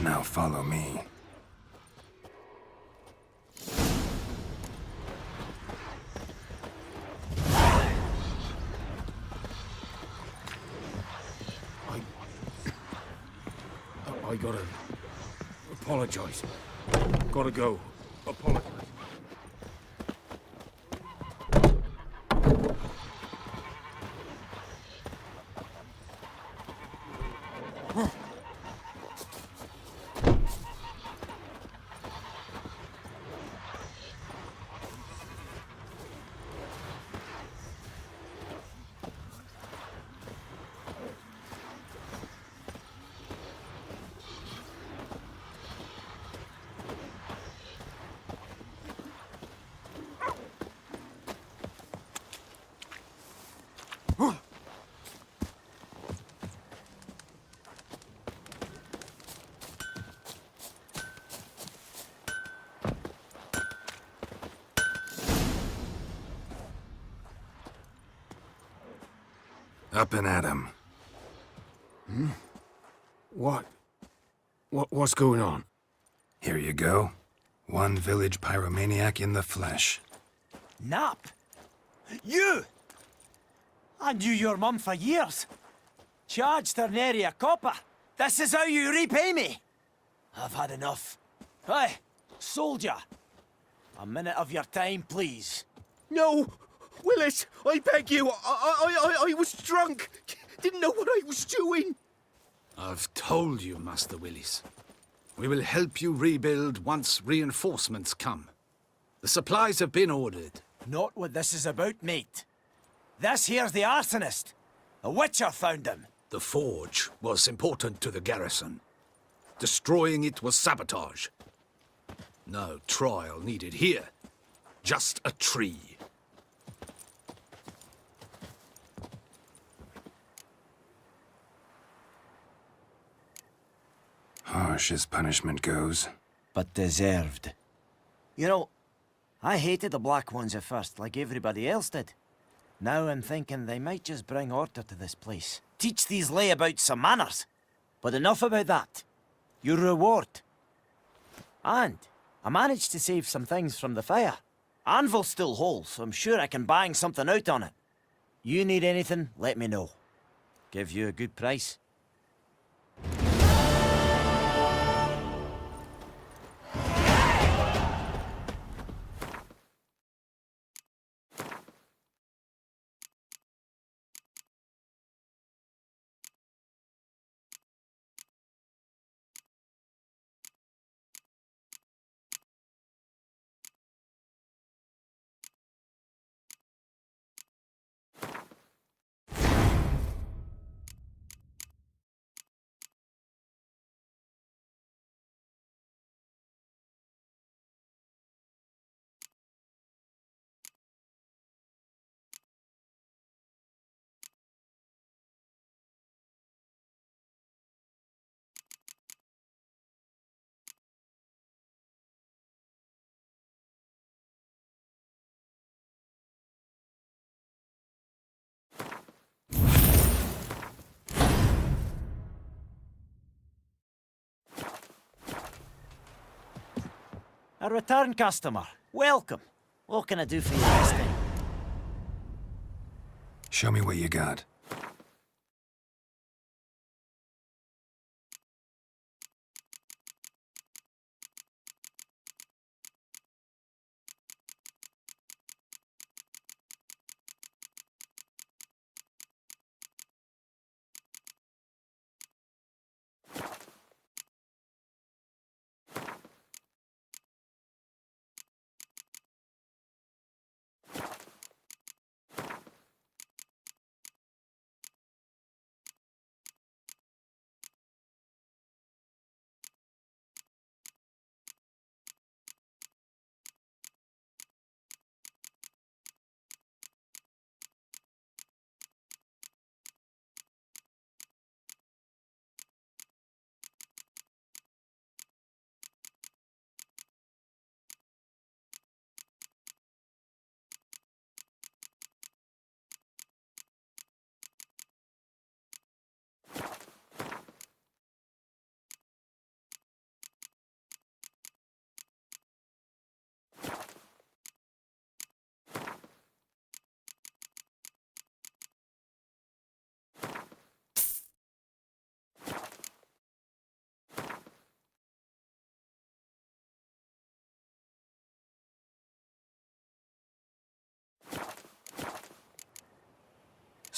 Now follow me. I gotta apologize. Gotta go. Apologize. Up and at 'em. What's going on? Here you go. One village pyromaniac in the flesh. Nap? You! I knew your mum for years. Charged her nary a copper. This is how you repay me. I've had enough. Hey, soldier. A minute of your time, please. No! Willis, I beg you. I was drunk. Didn't know what I was doing. I've told you, Master Willis. We will help you rebuild once reinforcements come. The supplies have been ordered. Not what this is about, mate. This here's the arsonist. The Witcher found him. The forge was important to the garrison. Destroying it was sabotage. No trial needed here. Just a tree. Harsh as punishment goes. But deserved. You know, I hated the Black Ones at first, like everybody else did. Now I'm thinking they might just bring order to this place. Teach these layabouts some manners. But enough about that. Your reward. And I managed to save some things from the fire. Anvil's still whole, so I'm sure I can bang something out on it. You need anything, let me know. Give you a good price. A return customer. Welcome. What can I do for you this time? Show me what you got.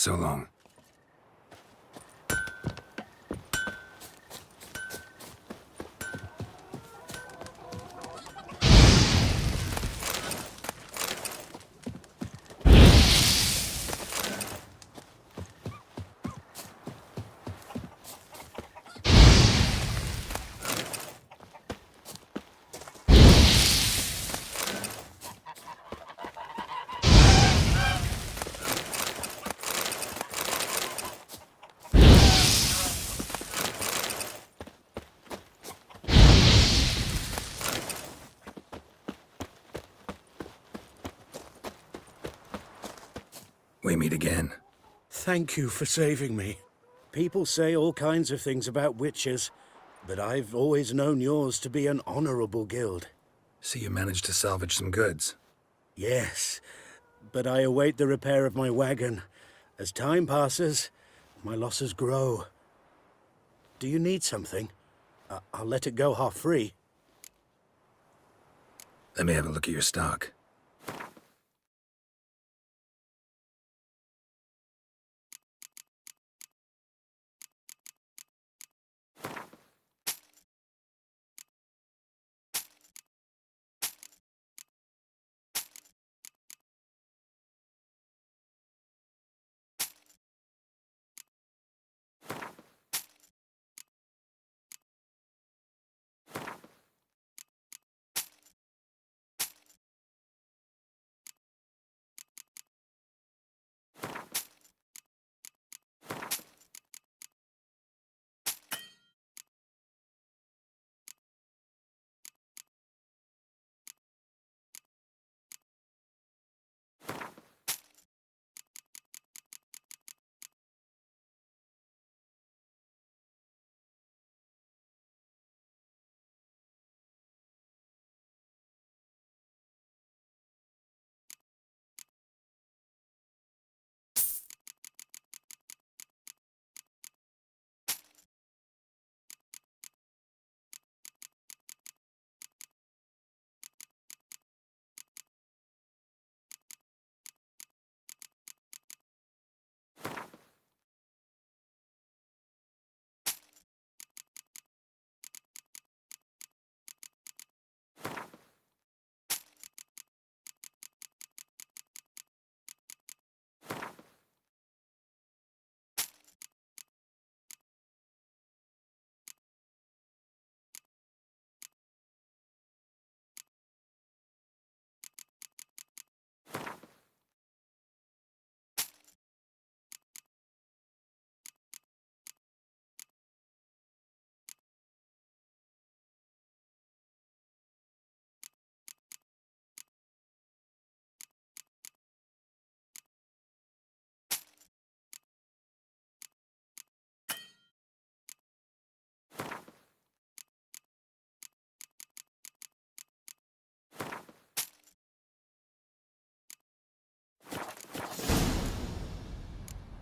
So long. We meet again. Thank you for saving me. People say all kinds of things about witches, but I've always known yours to be an honorable guild. So you managed to salvage some goods? Yes, but I await the repair of my wagon. As time passes, my losses grow. Do you need something? I'll let it go half-free. Let me have a look at your stock.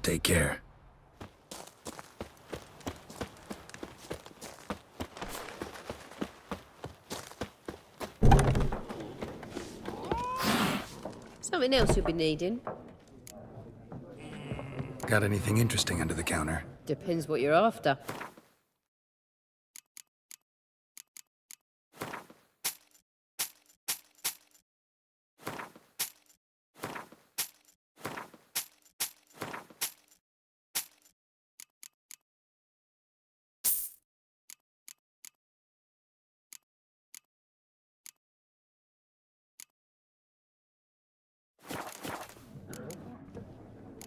Take care. Something else you'll be needing? Got anything interesting under the counter? Depends what you're after.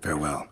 Farewell.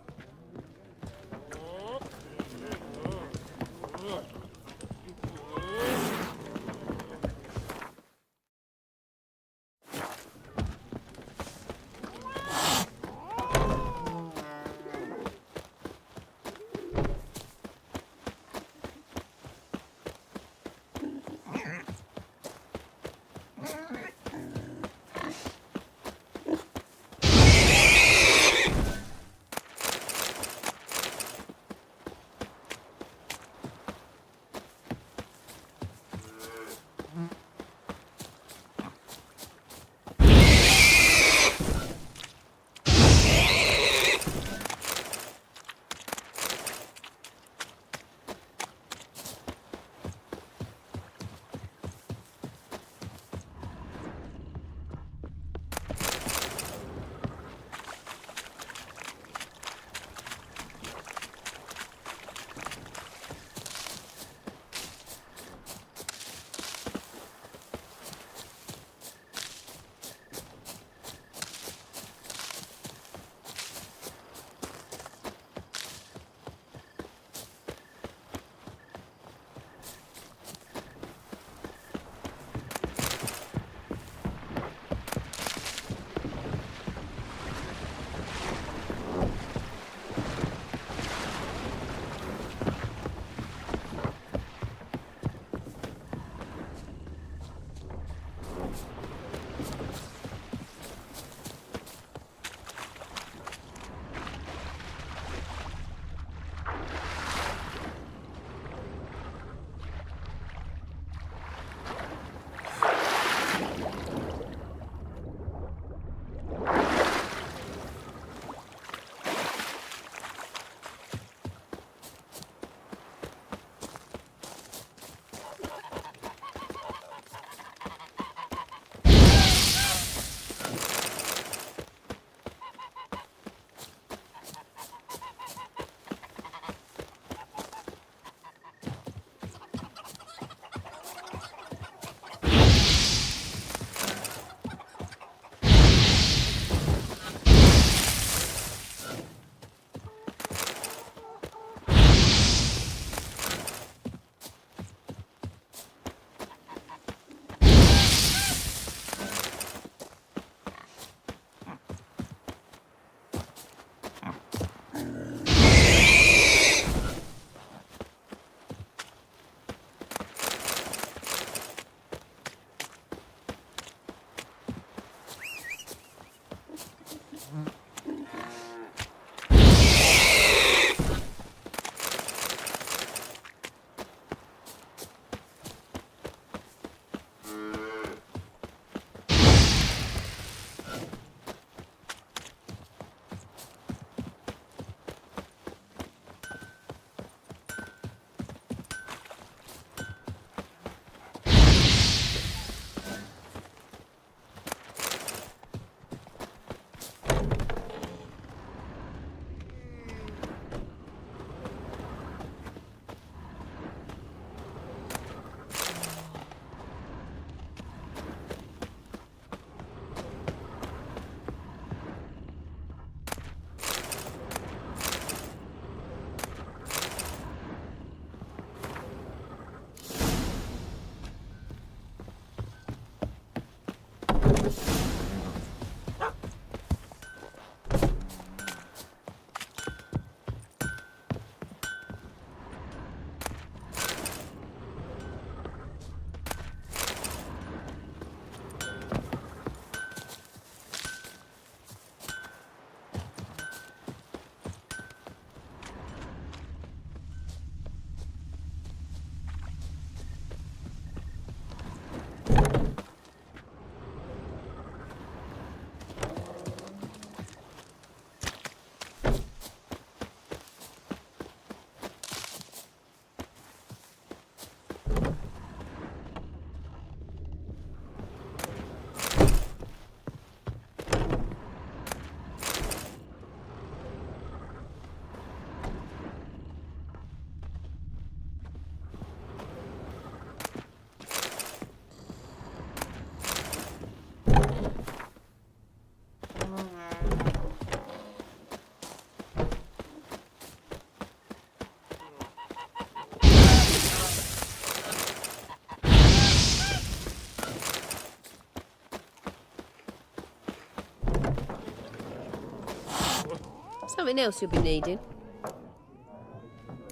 Something else you'll be needing.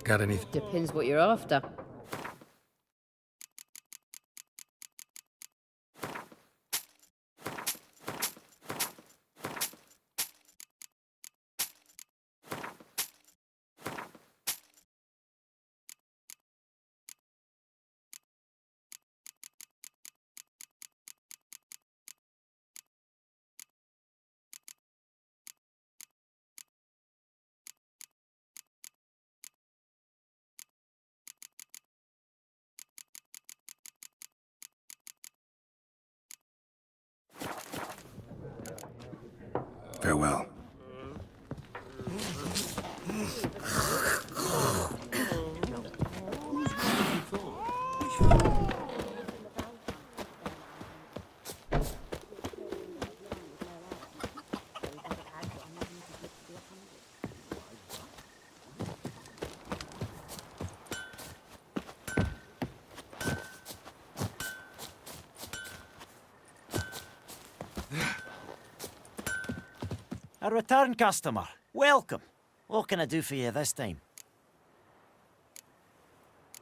Got anything? Depends what you're after. Farewell. A return customer. Welcome. What can I do for you this time?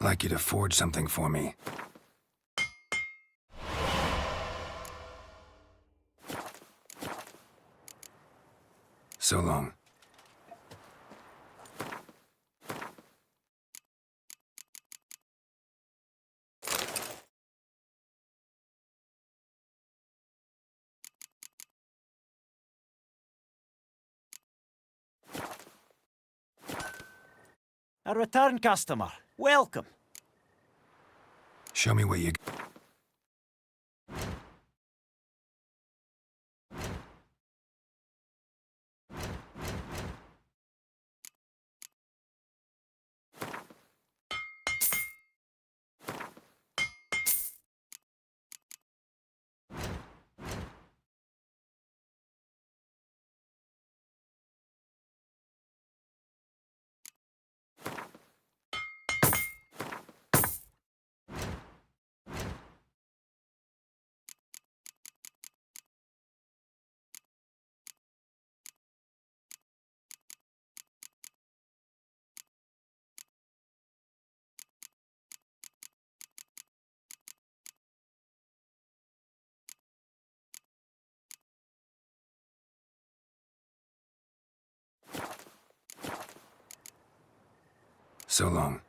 I'd like you to forge something for me. So long. A return customer. Welcome. Show me what you... So long.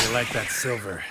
I like that silver.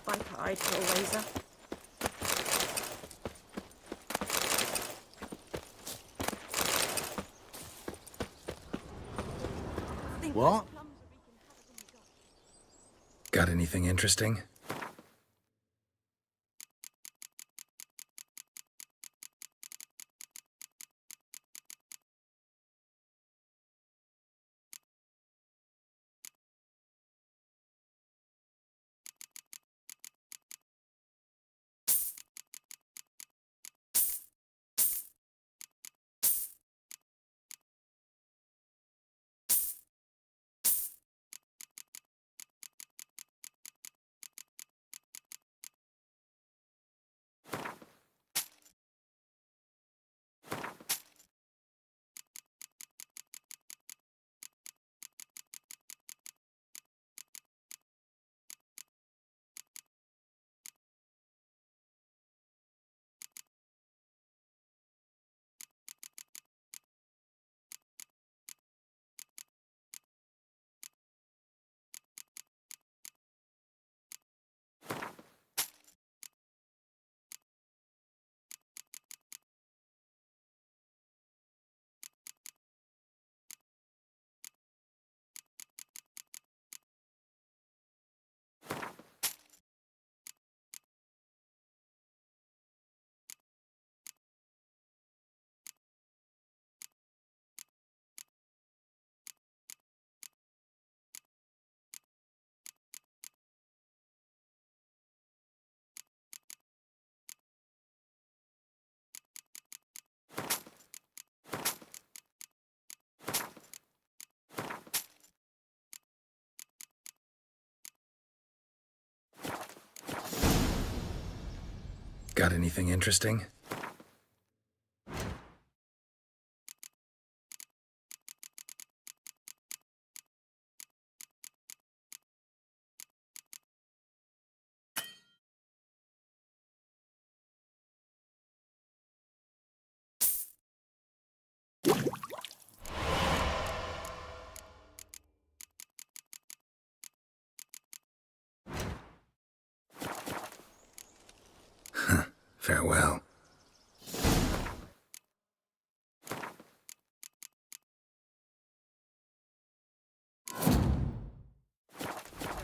Bye-bye, Hellraiser. What? Got anything interesting? Got anything interesting? Farewell.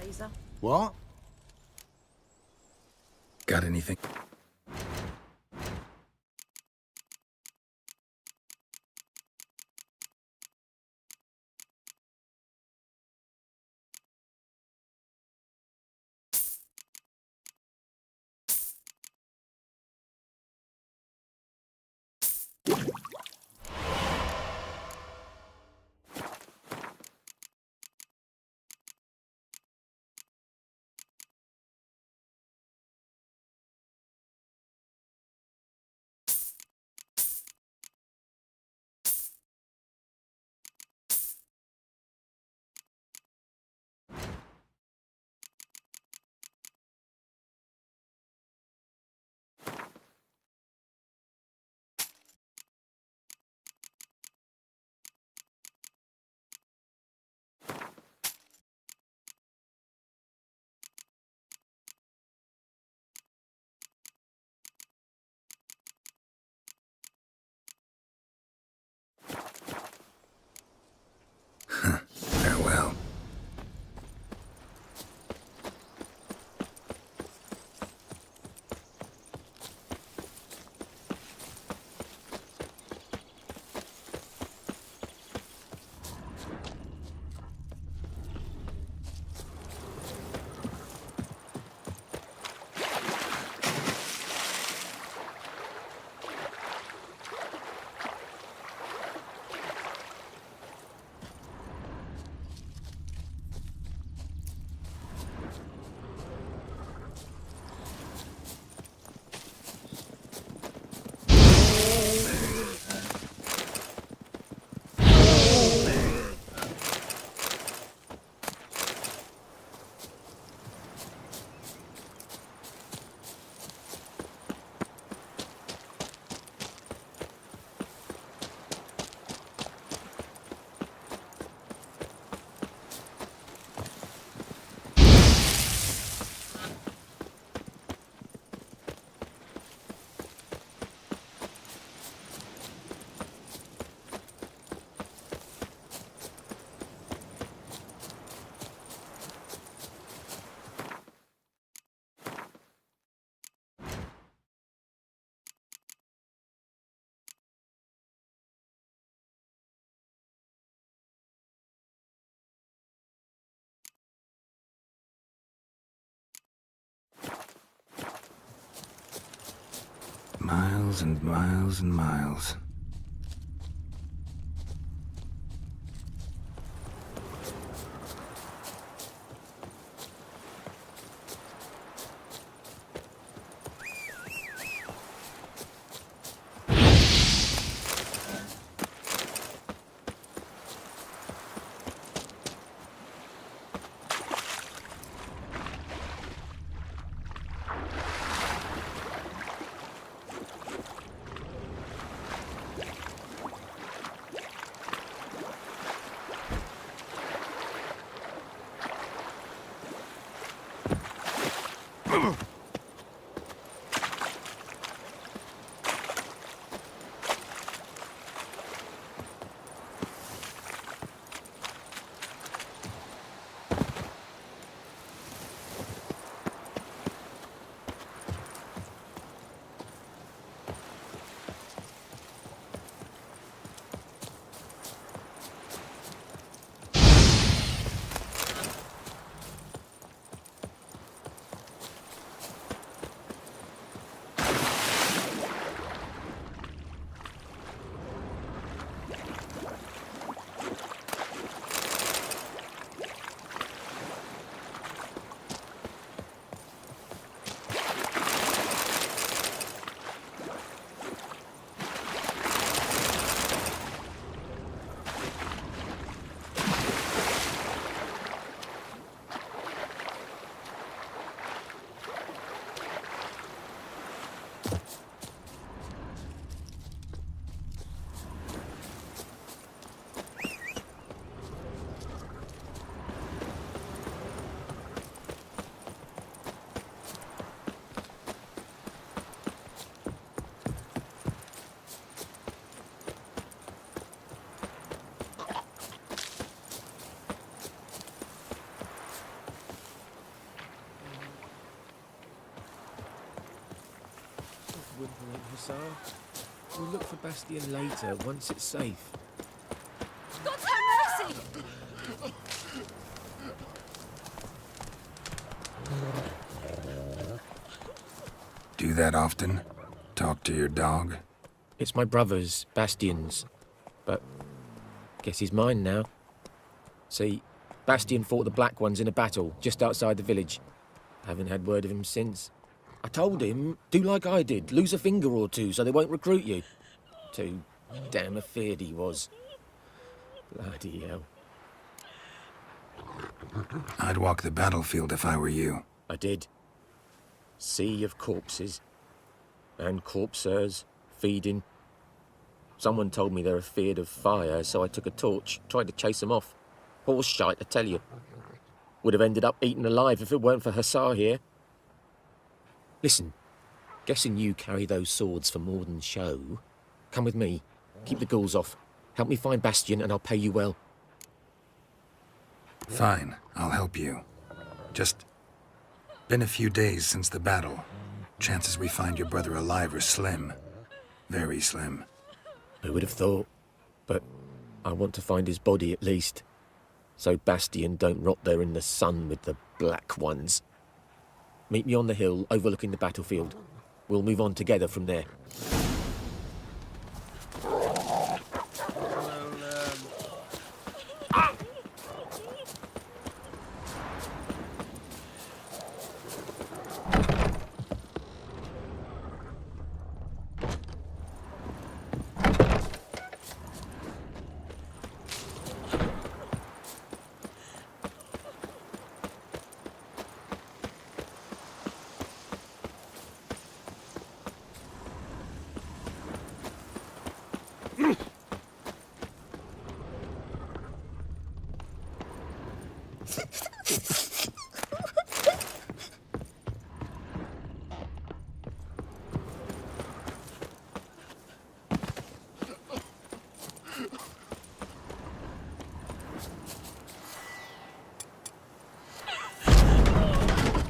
Razor. What? Got anything? Farewell. Miles and miles and miles. Hussar. We'll look for Bastion later, once it's safe. God's have mercy! Do that often? Talk to your dog? It's my brother's, Bastion's. But guess he's mine now. See, Bastion fought the Black Ones in a battle just outside the village. Haven't had word of him since. I told him, do like I did, lose a finger or two so they won't recruit you. Too damn afeard he was. Bloody hell. I'd walk the battlefield if I were you. I did. Sea of corpses. And corpsers, feeding. Someone told me they're afeard of fire, so I took a torch, tried to chase them off. Horse shite, I tell you. Would have ended up eaten alive if it weren't for Hussar here. Listen, guessing you carry those swords for more than show. Come with me. Keep the ghouls off. Help me find Bastion and I'll pay you well. Fine, I'll help you. Just been a few days since the battle. Chances we find your brother alive are slim. Very slim. Who would have thought? But I want to find his body at least. So Bastion don't rot there in the sun with the Black Ones. Meet me on the hill overlooking the battlefield. We'll move on together from there.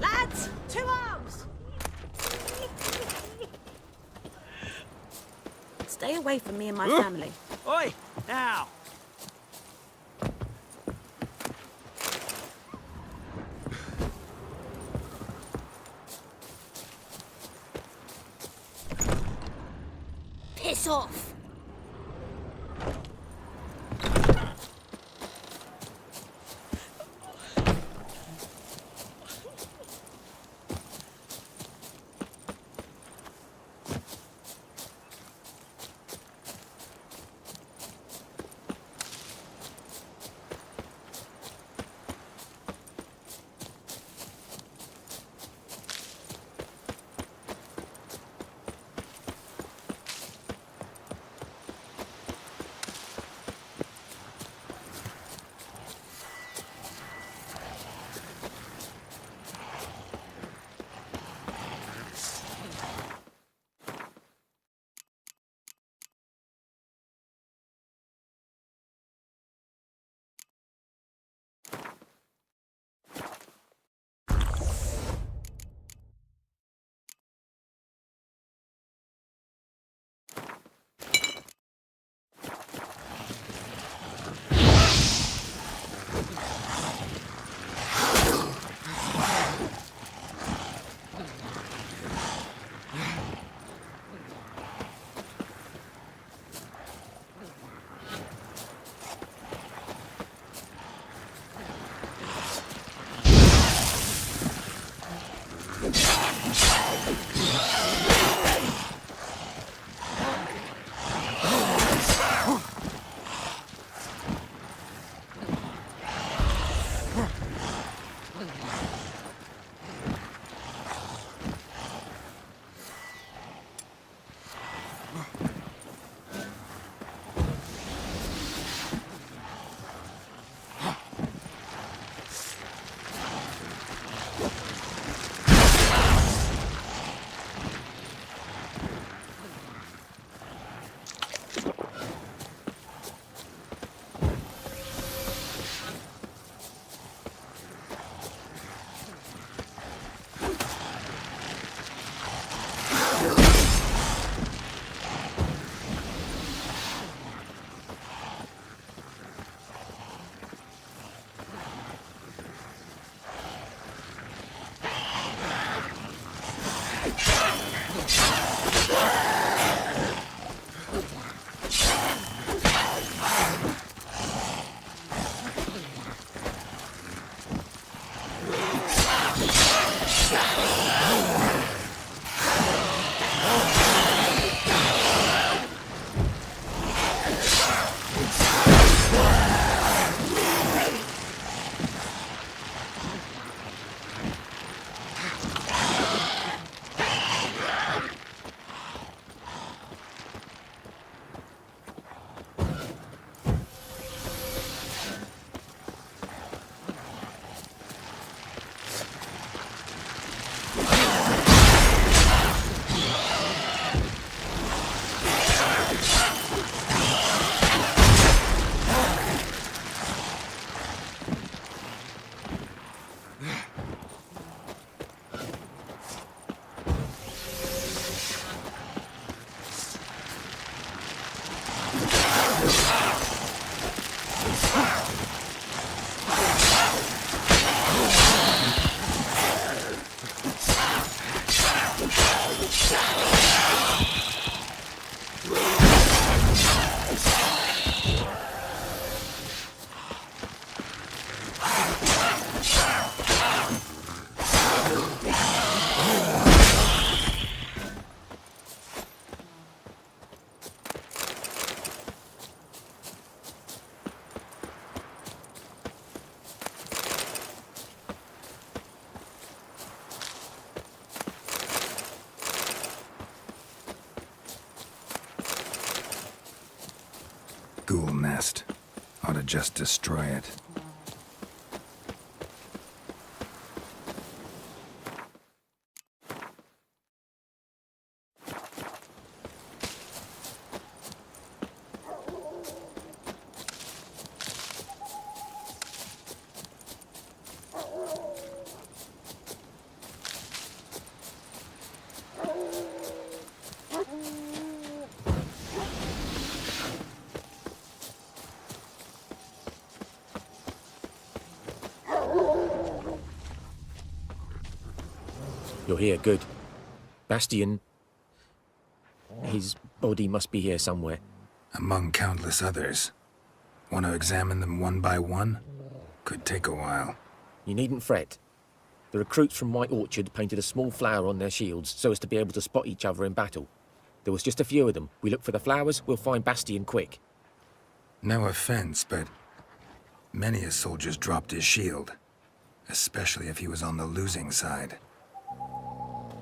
Lads, to arms! Stay away from me and my family. Oi, now! Piss off! Ghoul nest. Ought to just destroy it. You're here, good. Bastian... His body must be here somewhere. Among countless others. Want to examine them one by one? Could take a while. You needn't fret. The recruits from White Orchard painted a small flower on their shields so as to be able to spot each other in battle. There was just a few of them. We look for the flowers, we'll find Bastian quick. No offense, but many a soldier's dropped his shield. Especially if he was on the losing side.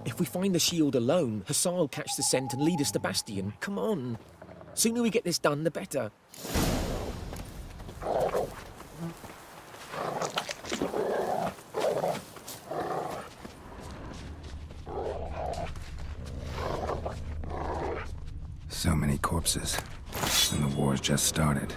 If we find the shield alone, Hussar will catch the scent and lead us to Bastian. Come on. Sooner we get this done, the better. So many corpses, and the war's just started.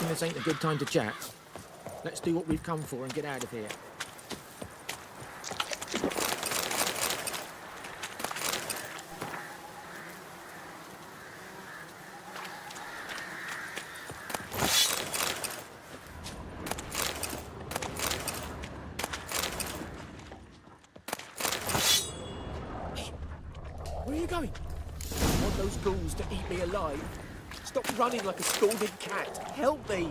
This ain't a good time to chat. Let's do what we've come for and get out of here. Where are you going? I want those ghouls to eat me alive. Stop running like a scalded cat. Help me!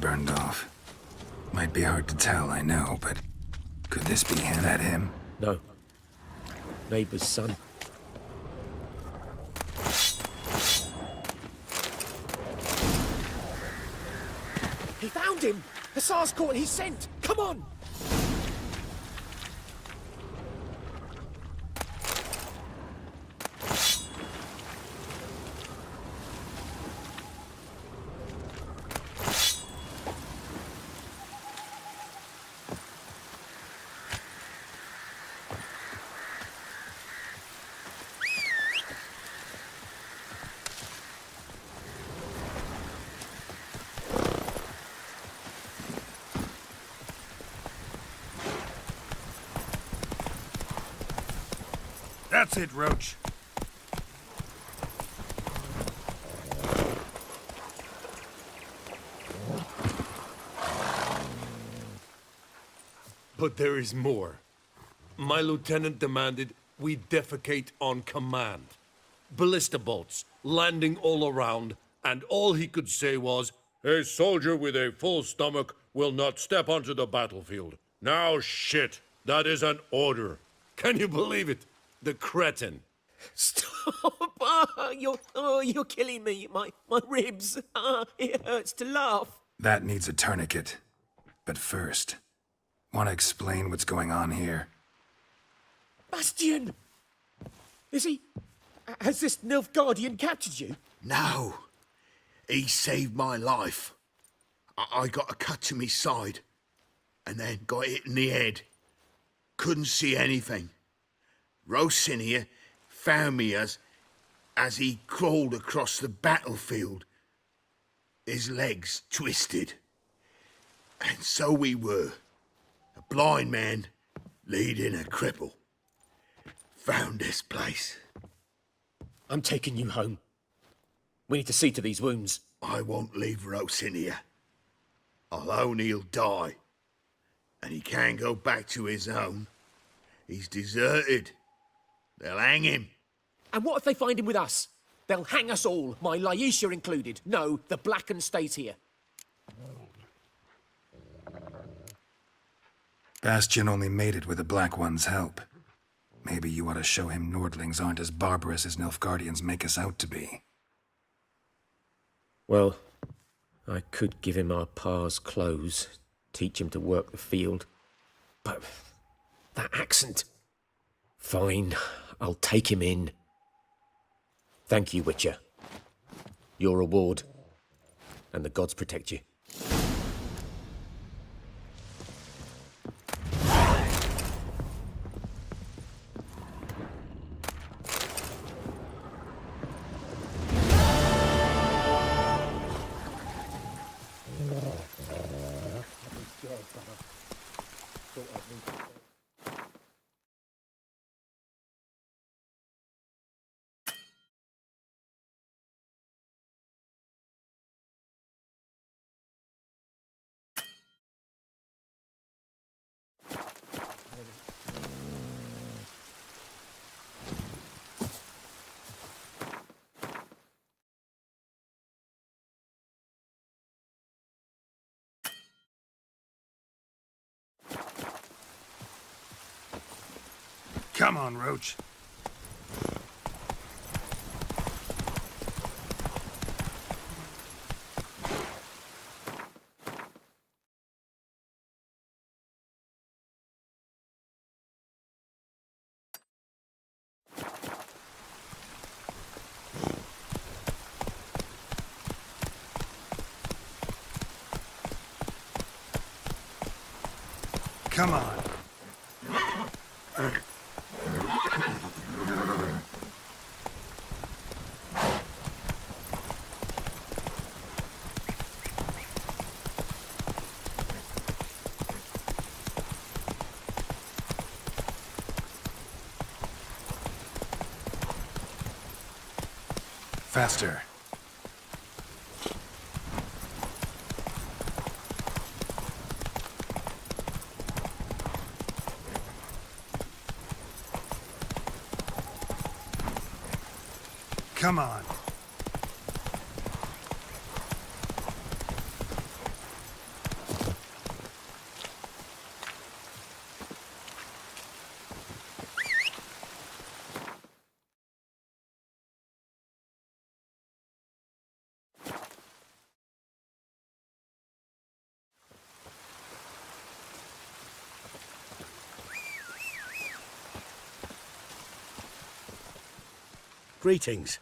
burned off. Might be hard to tell, I know, but could this be him? No. Neighbour's son. He found him! Hussar's caught his scent! Come on! That's it, Roach. But there is more. My lieutenant demanded we defecate on command. Ballista bolts, landing all around, and all he could say was, "A soldier with a full stomach will not step onto the battlefield." Now shit, that is an order. Can you believe it? The cretin. Stop! You're killing me. My ribs. It hurts to laugh. That needs a tourniquet. But first, want to explain what's going on here? Bastian! Is he... Has this Nilfgaardian captured you? No. He saved my life. I got a cut to my side, and then got hit in the head. Couldn't see anything. Rosinia found me as he crawled across the battlefield. His legs twisted. And so we were. A blind man leading a cripple. Found this place. I'm taking you home. We need to see to these wounds. I won't leave Rosinia. Alone he'll die. And he can't go back to his own. He's deserted. They'll hang him. And what if they find him with us? They'll hang us all, my Laisha included. No, the Blacken stays here. Bastian only made it with the Black One's help. Maybe you ought to show him Nordlings aren't as barbarous as Nilfgaardians make us out to be. Well, I could give him our pa's clothes, teach him to work the field. But that accent... Fine, I'll take him in. Thank you, Witcher. Your reward. And the gods protect you. Come on, Roach. Come on. Faster. Come on. Greetings.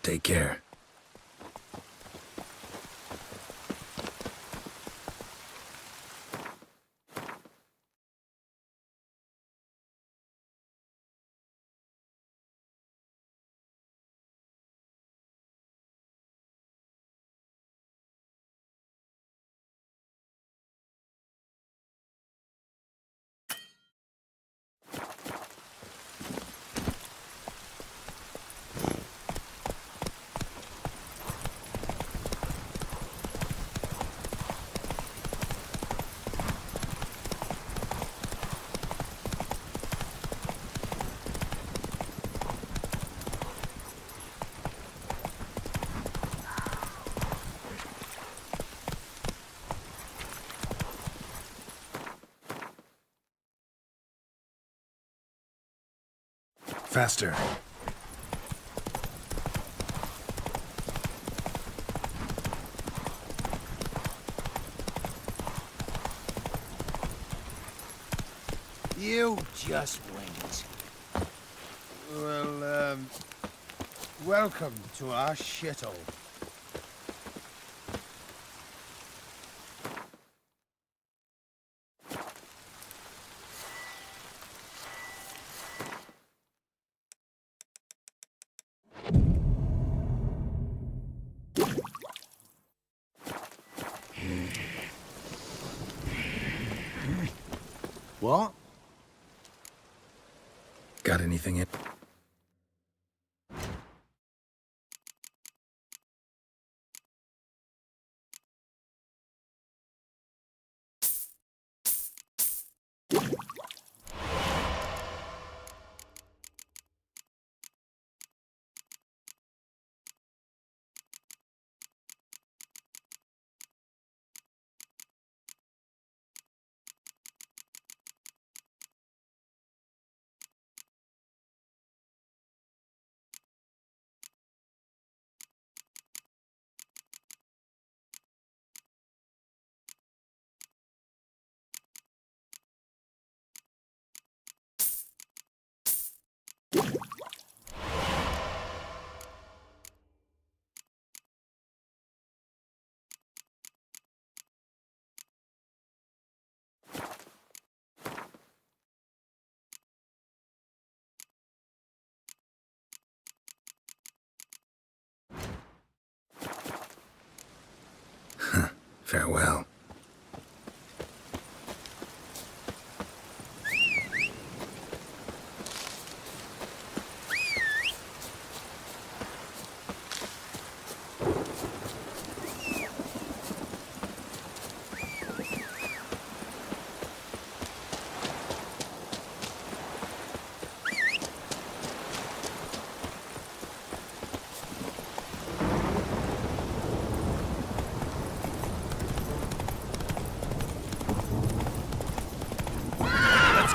Take care. Faster. You just wait. Well, welcome to our shithole. What? Got anything in? Farewell.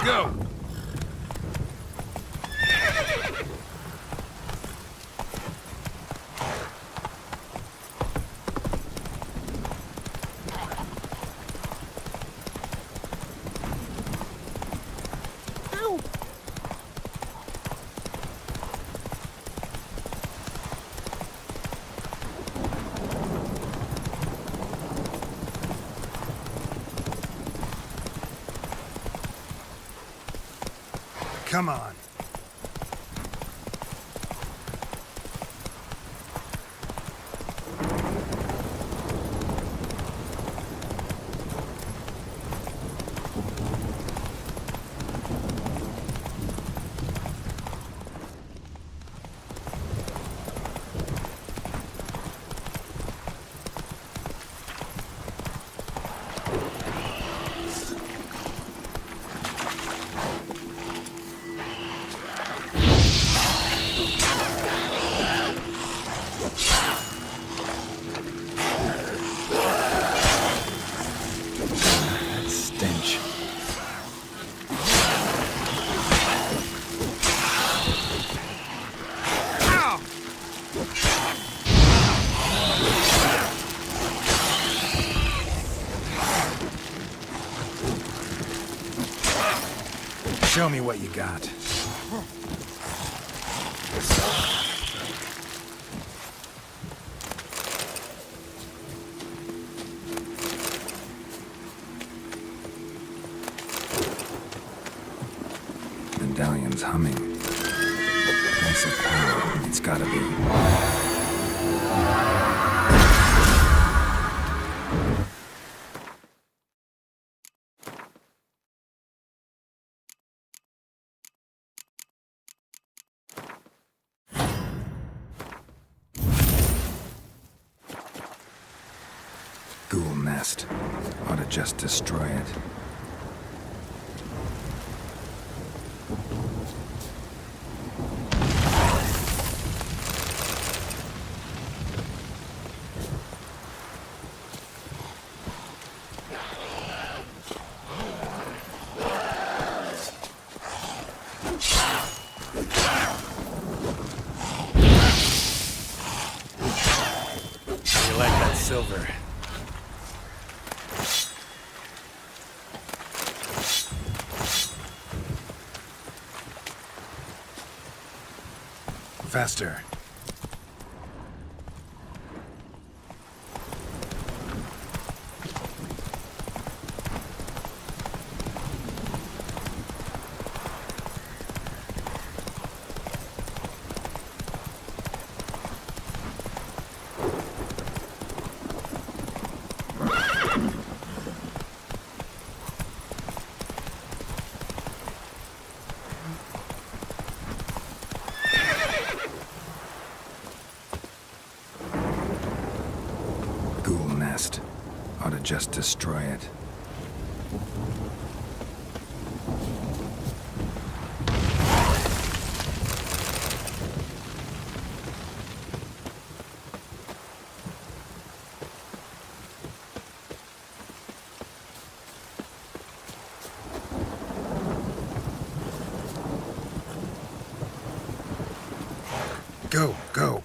Go! Come on. Show me what you got. Medallion's humming. Place of power. It's gotta be. Ghoul nest. Ought to just destroy it. How you like that silver? Faster. Ghoul nest. Ought to just destroy it. Go, go.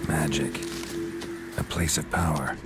Magic. A place of power.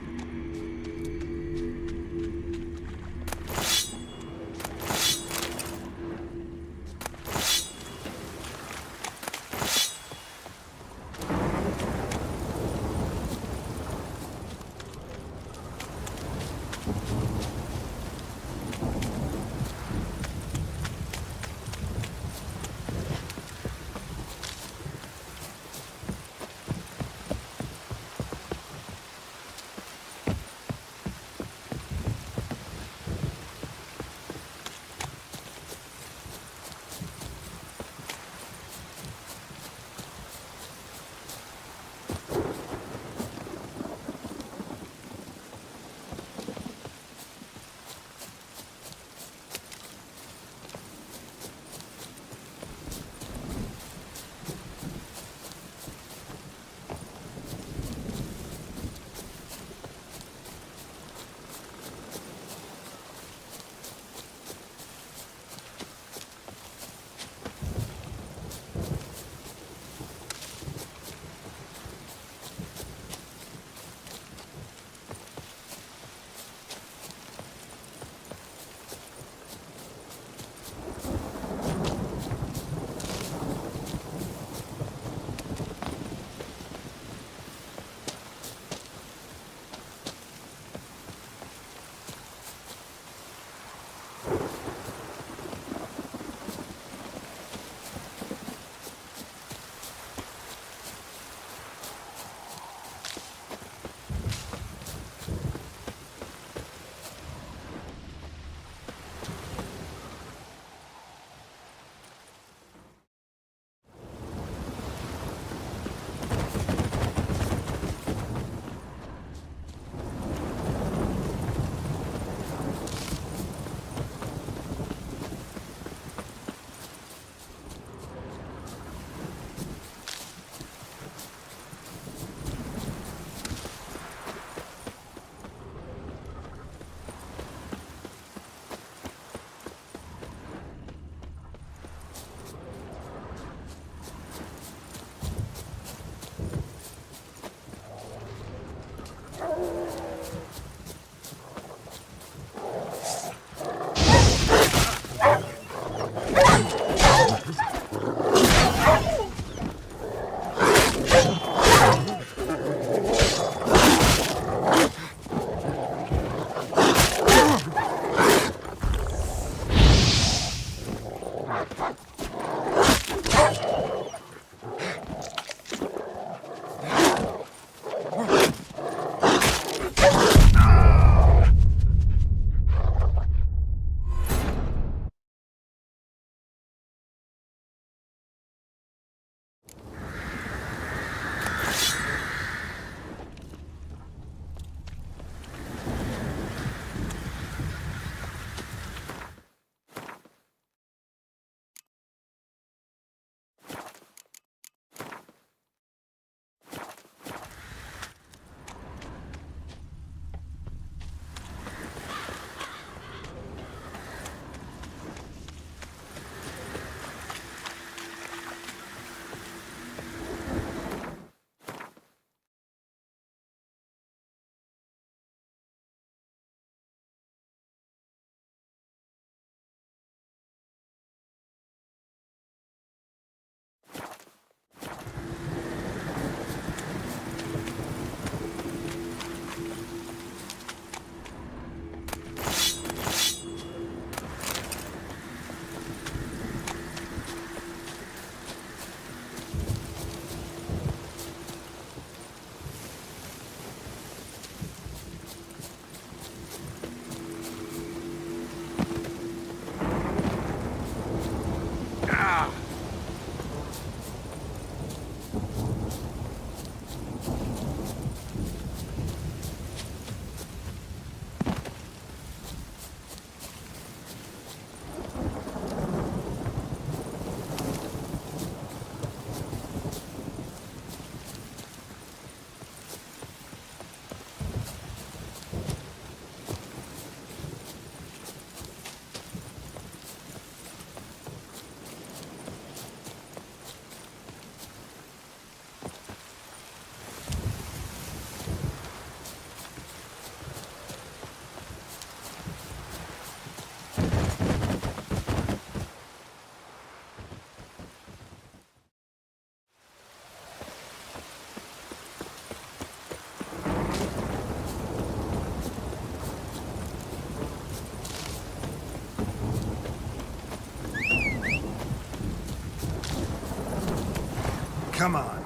Come on.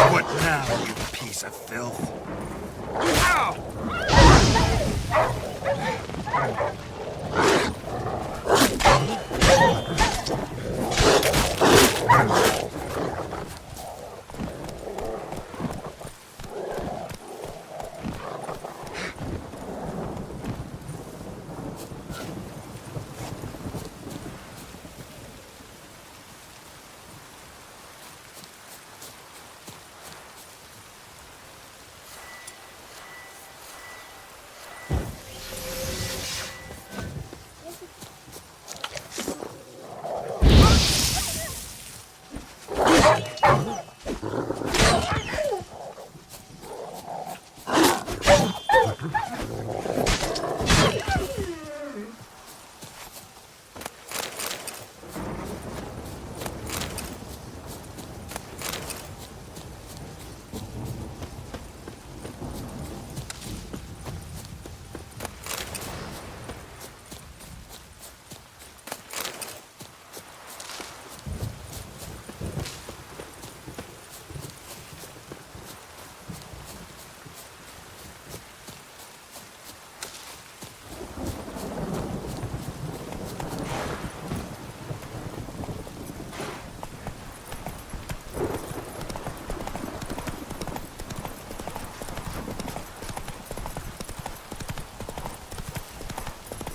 What now, you piece of filth?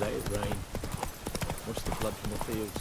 Let it rain. Wash the blood from the fields.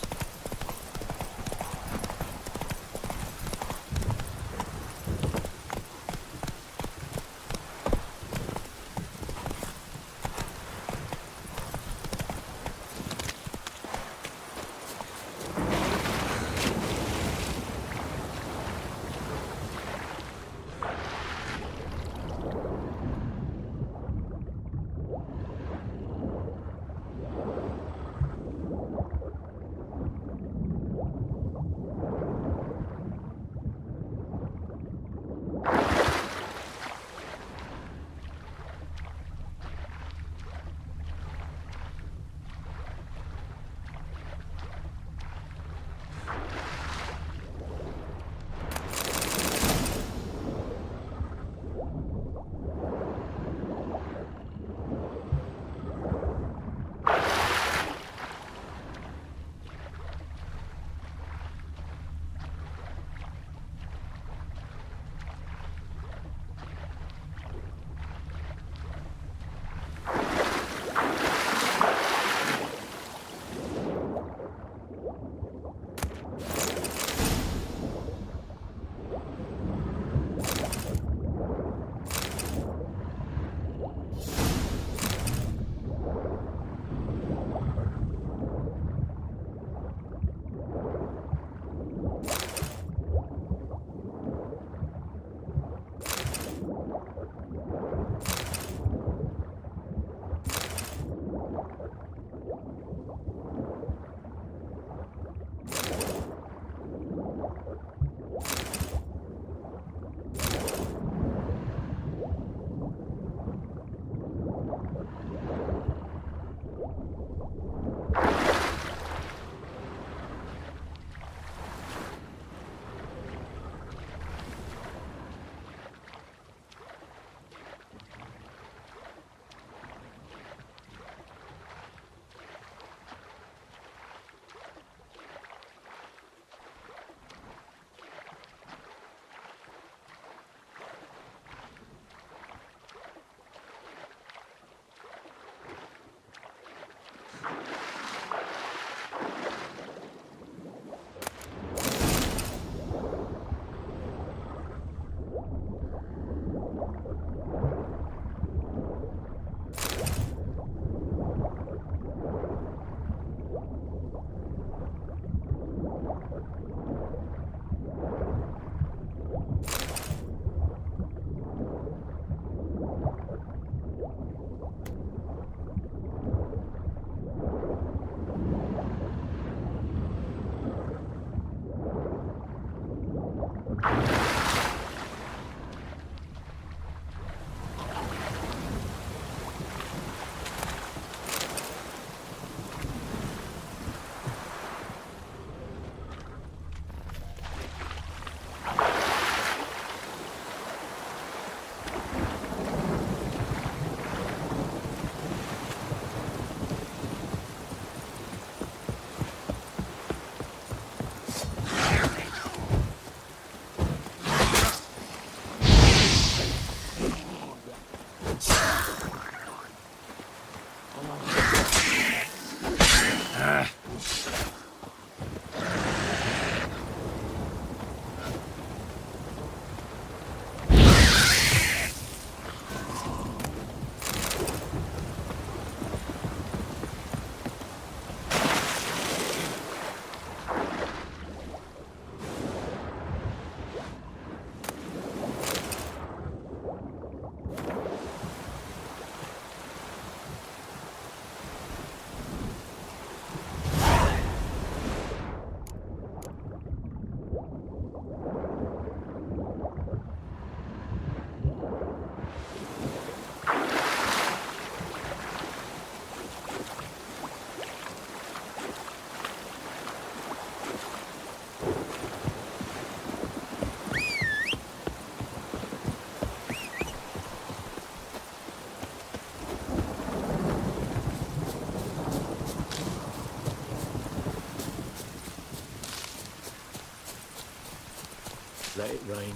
Let it rain.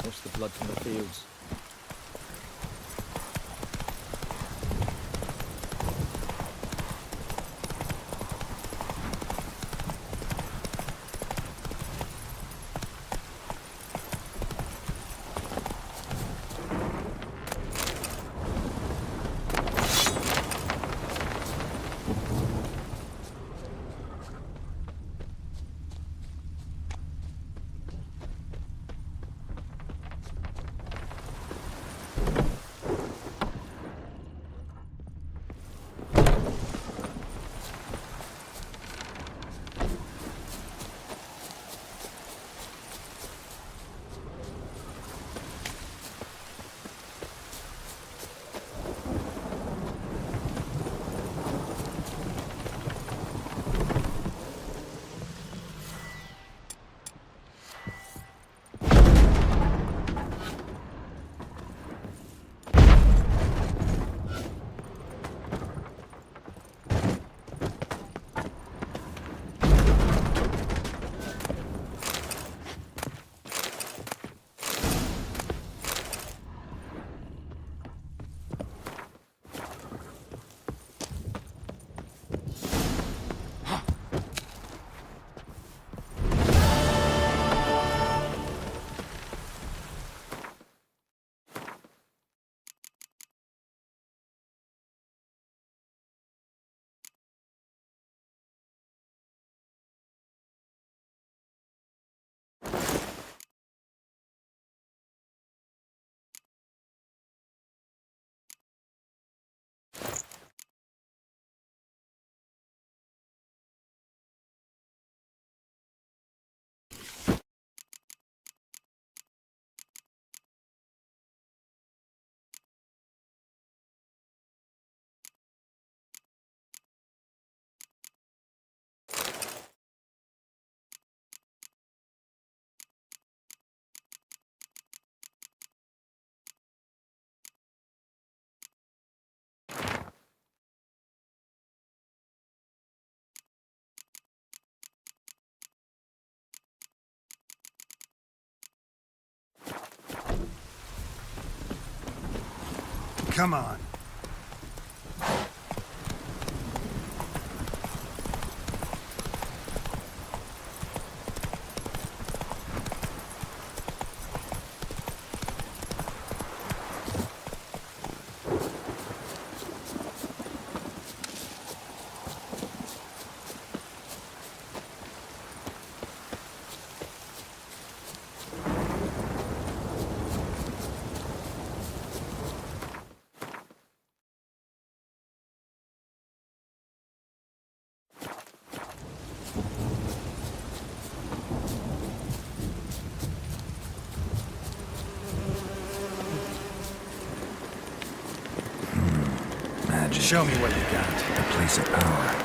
Wash the blood from the fields. Come on. Show me what you got. The place of power.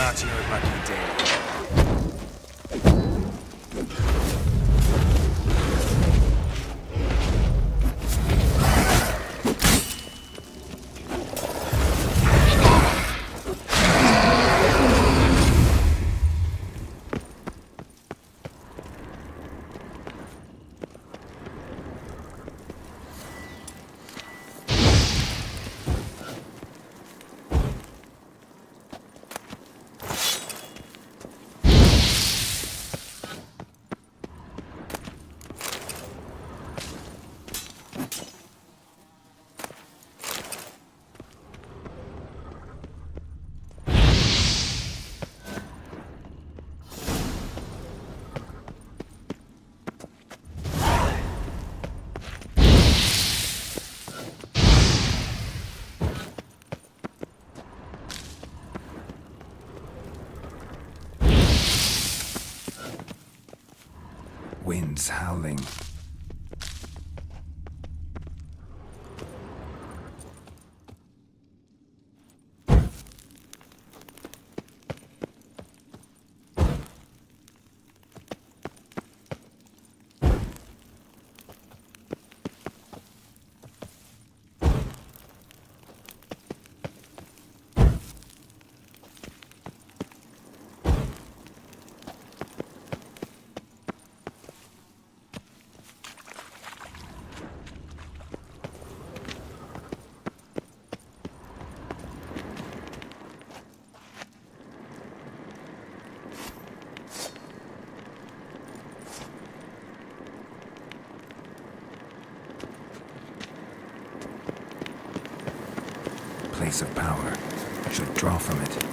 Not your lucky day. Winds howling. Place of power. Should draw from it.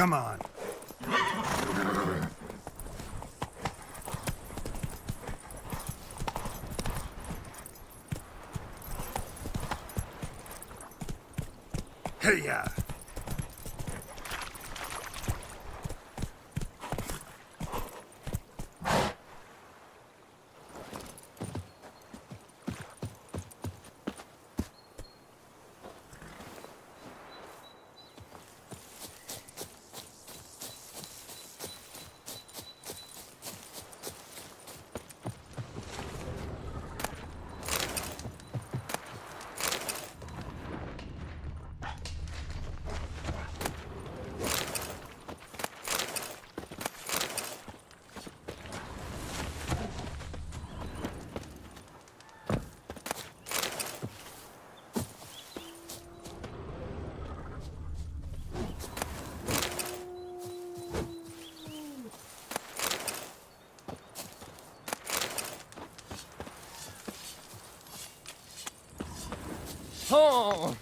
Come on. Hey-ya! Oh!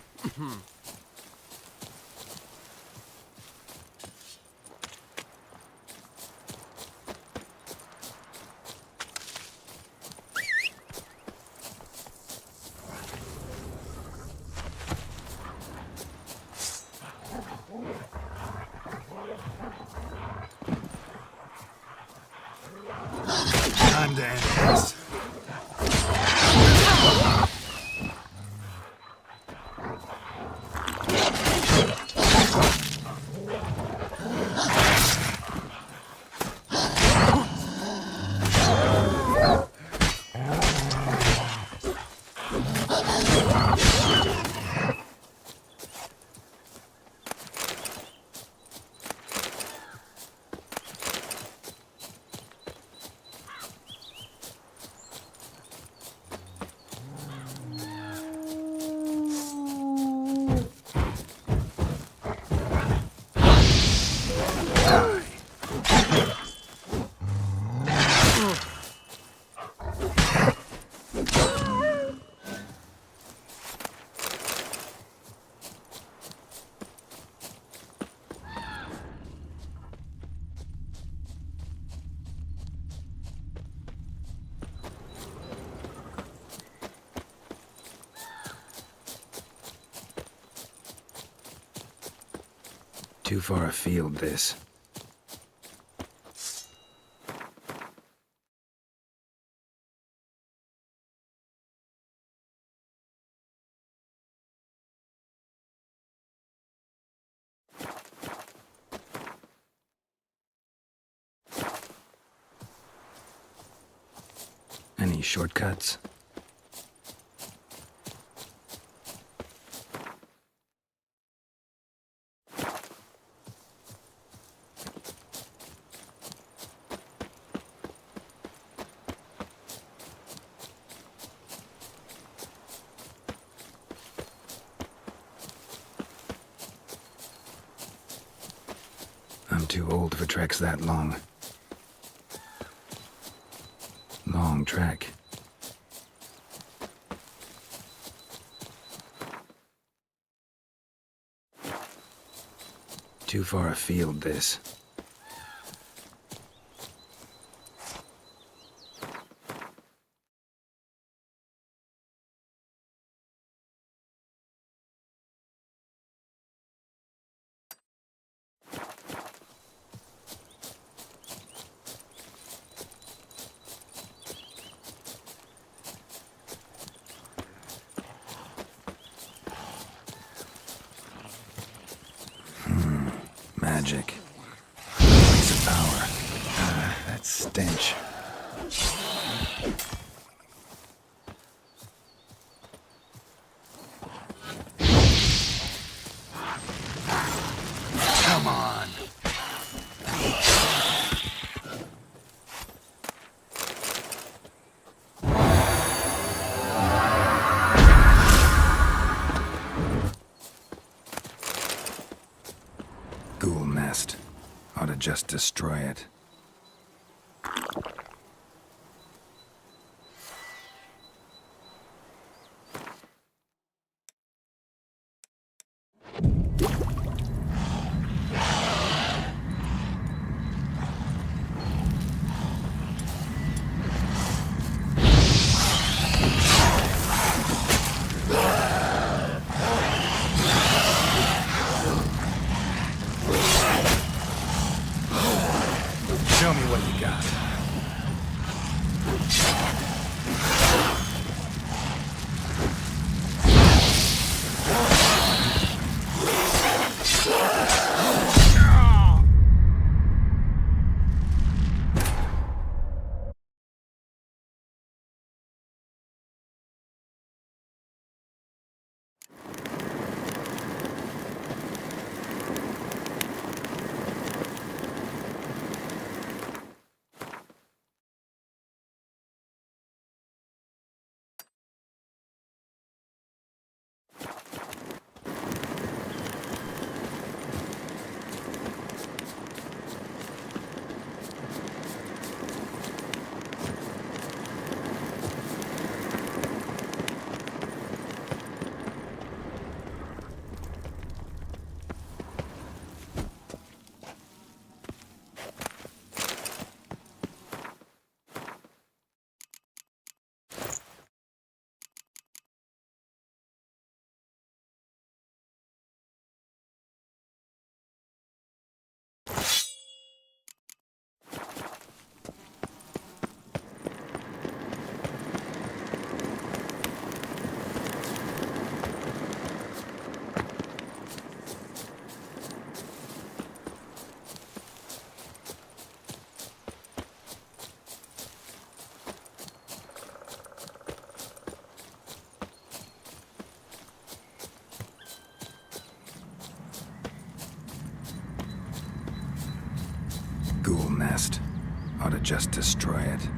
Time to end this. Too far afield, this. Any shortcuts? I'm too old for treks that long. Long trek. Too far afield, this. Magic. Place of power. That stench. Come on. Ghoul nest. Ought to just destroy it. nest. Ought to just destroy it.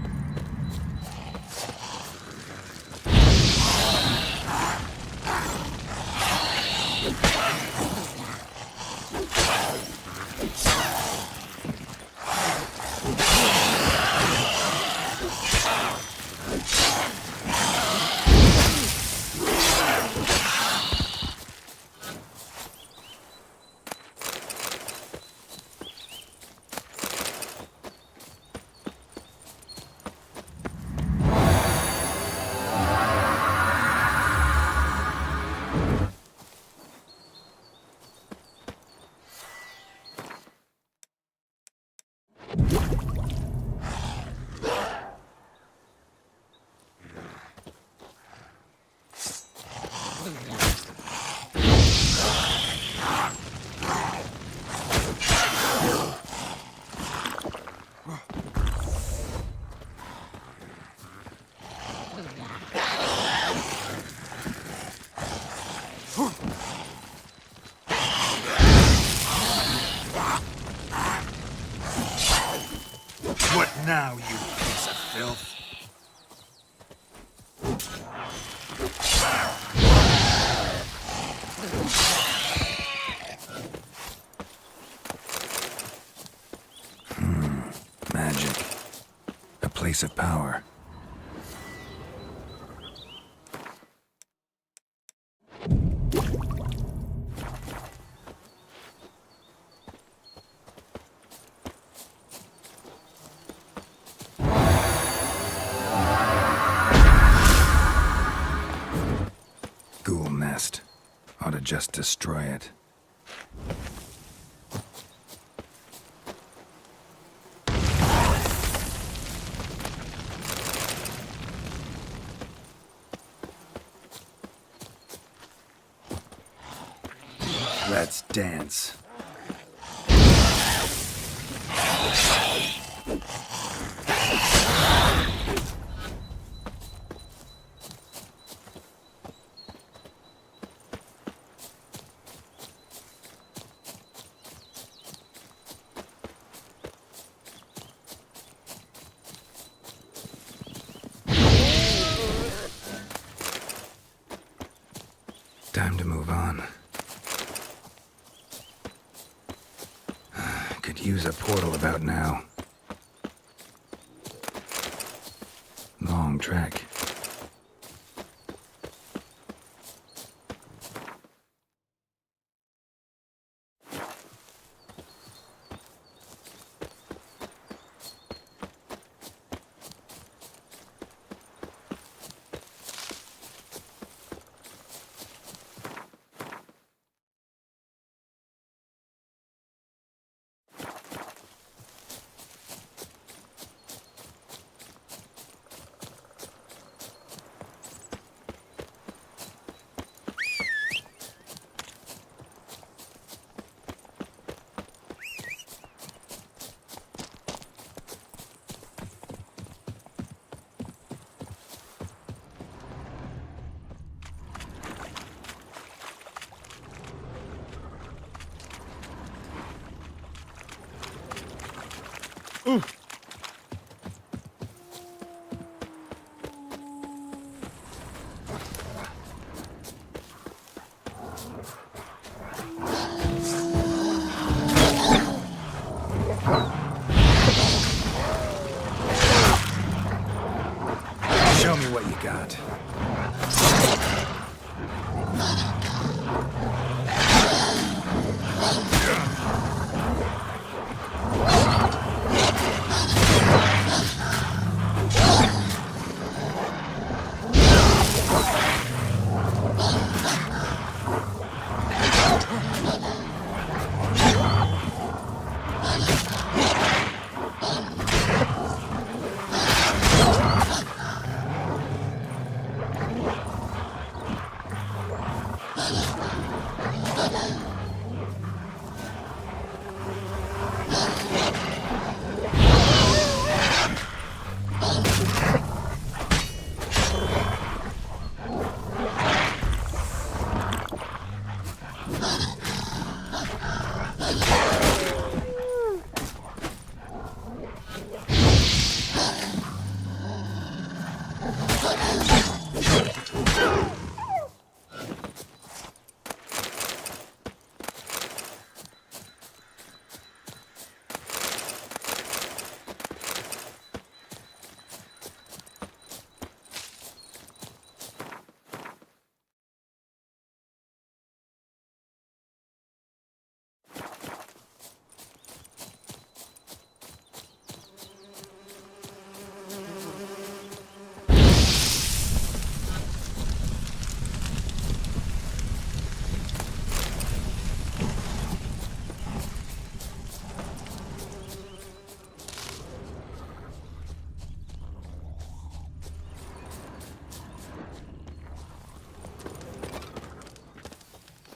What now, you piece of filth? Magic. A place of power. Ghoul nest. Ought to just destroy it. Let's dance. Time to move on. Could use a portal about now. Long trek. Show me what you got.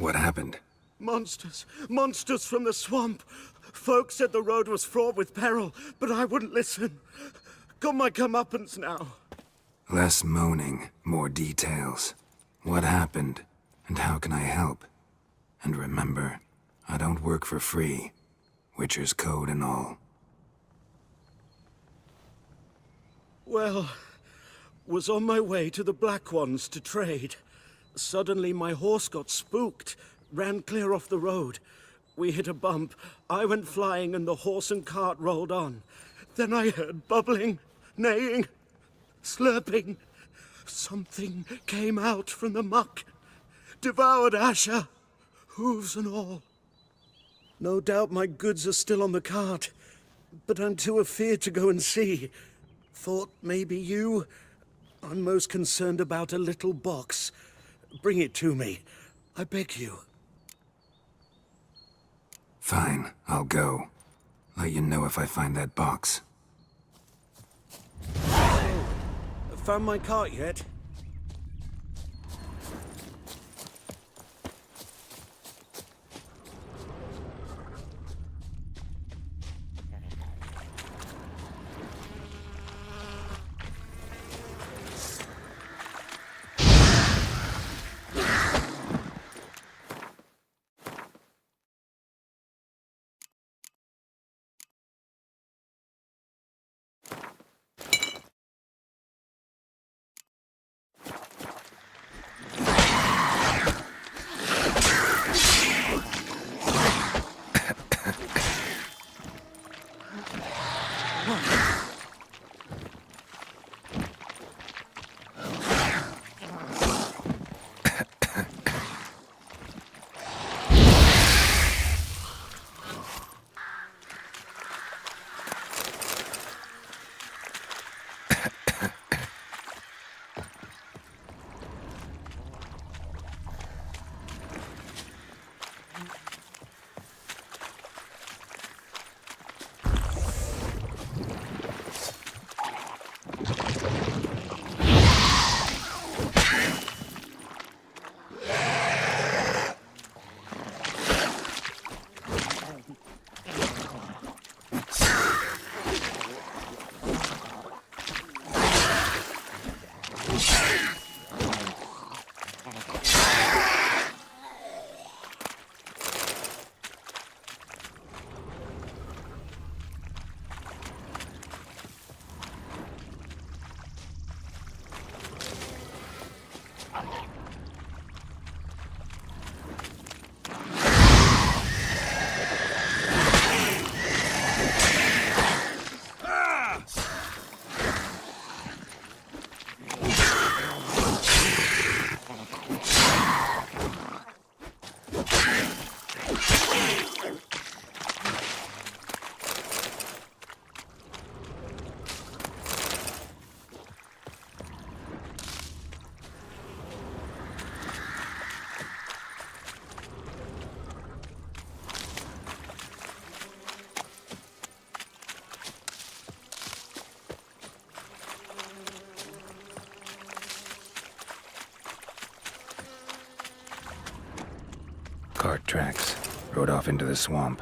What happened? Monsters! Monsters from the swamp! Folk said the road was fraught with peril, but I wouldn't listen. Got my comeuppance now. Less moaning, more details. What happened, and how can I help? And remember, I don't work for free. Witcher's code and all. Well, was on my way to the Black Ones to trade. Suddenly my horse got spooked, ran clear off the road. We hit a bump, I went flying and the horse and cart rolled on. Then I heard bubbling, neighing, slurping. Something came out from the muck, devoured Asher, hooves and all. No doubt my goods are still on the cart, but I'm too afeard to go and see. Thought maybe you... I'm most concerned about a little box. Bring it to me. I beg you. Fine, I'll go. Let you know if I find that box. Found my cart yet? Cart tracks. Rode off into the swamp.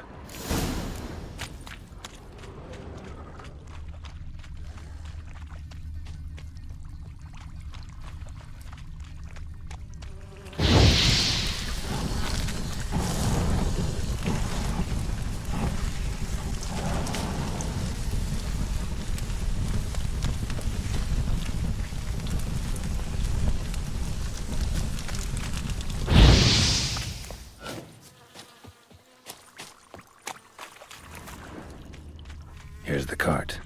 Here's the cart.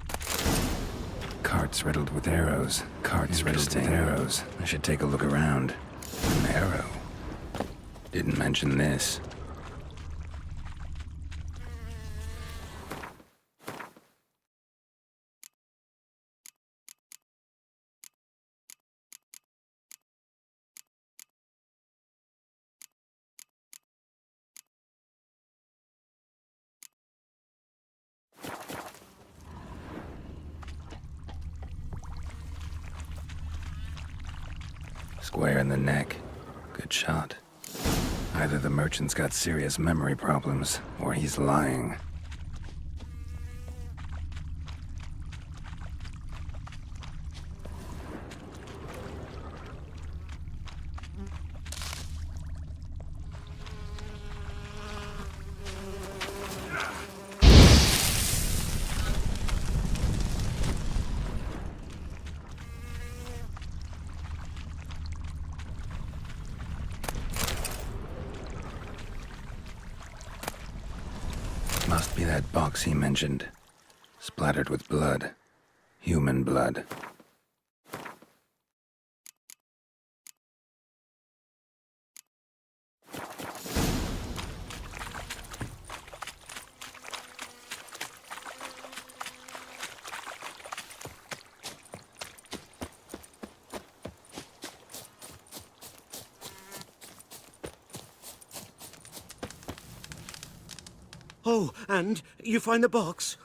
Cart's riddled with arrows. Cart's riddled with arrows. I should take a look around. An arrow. Didn't mention this. Square in the neck. Good shot. Either the merchant's got serious memory problems, or he's lying. Must be that box he mentioned. Splattered with blood. Human blood. Oh, and you find the box?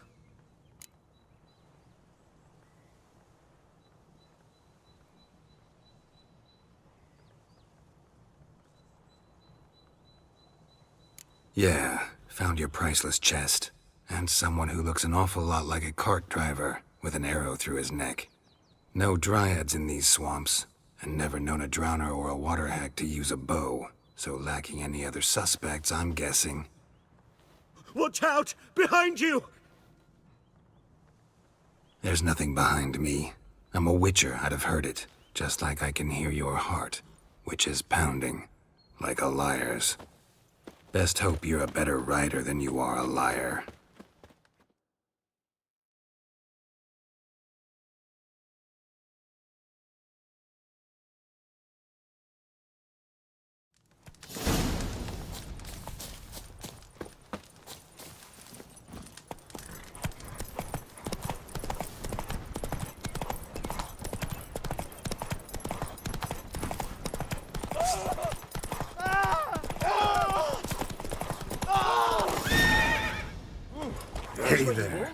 Yeah, found your priceless chest. And someone who looks an awful lot like a cart driver, with an arrow through his neck. No dryads in these swamps, and never known a drowner or a water hag to use a bow. So lacking any other suspects, I'm guessing. Watch out! Behind you! There's nothing behind me. I'm a witcher, I'd have heard it. Just like I can hear your heart, which is pounding, like a liar's. Best hope you're a better writer than you are a liar. Hey there.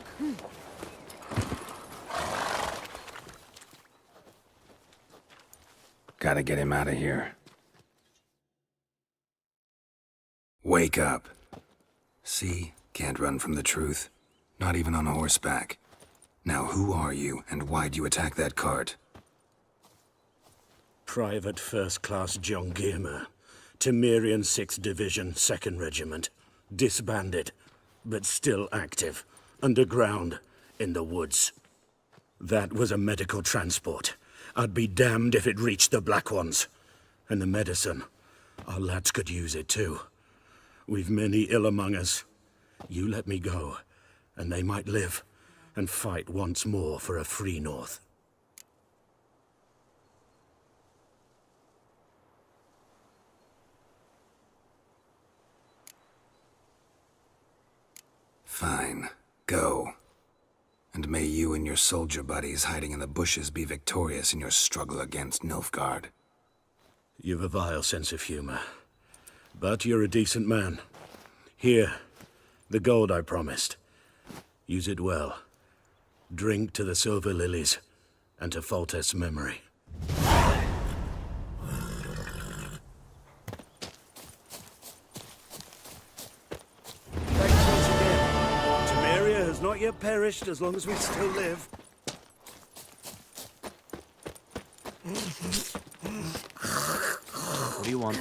Gotta get him out of here. Wake up. See? Can't run from the truth. Not even on horseback. Now who are you, and why'd you attack that cart? Private First Class John Giermer, Temerian 6th Division, 2nd Regiment. Disbanded, but still active. Underground, in the woods. That was a medical transport. I'd be damned if it reached the Black Ones. And the medicine. Our lads could use it too. We've many ill among us. You let me go, and they might live, and fight once more for a free North. Fine. Go. And may you and your soldier buddies hiding in the bushes be victorious in your struggle against Nilfgaard. You've a vile sense of humor. But you're a decent man. Here, the gold I promised. Use it well. Drink to the silver lilies, and to Foltest's memory. Not yet perished as long as we still live. What do you want?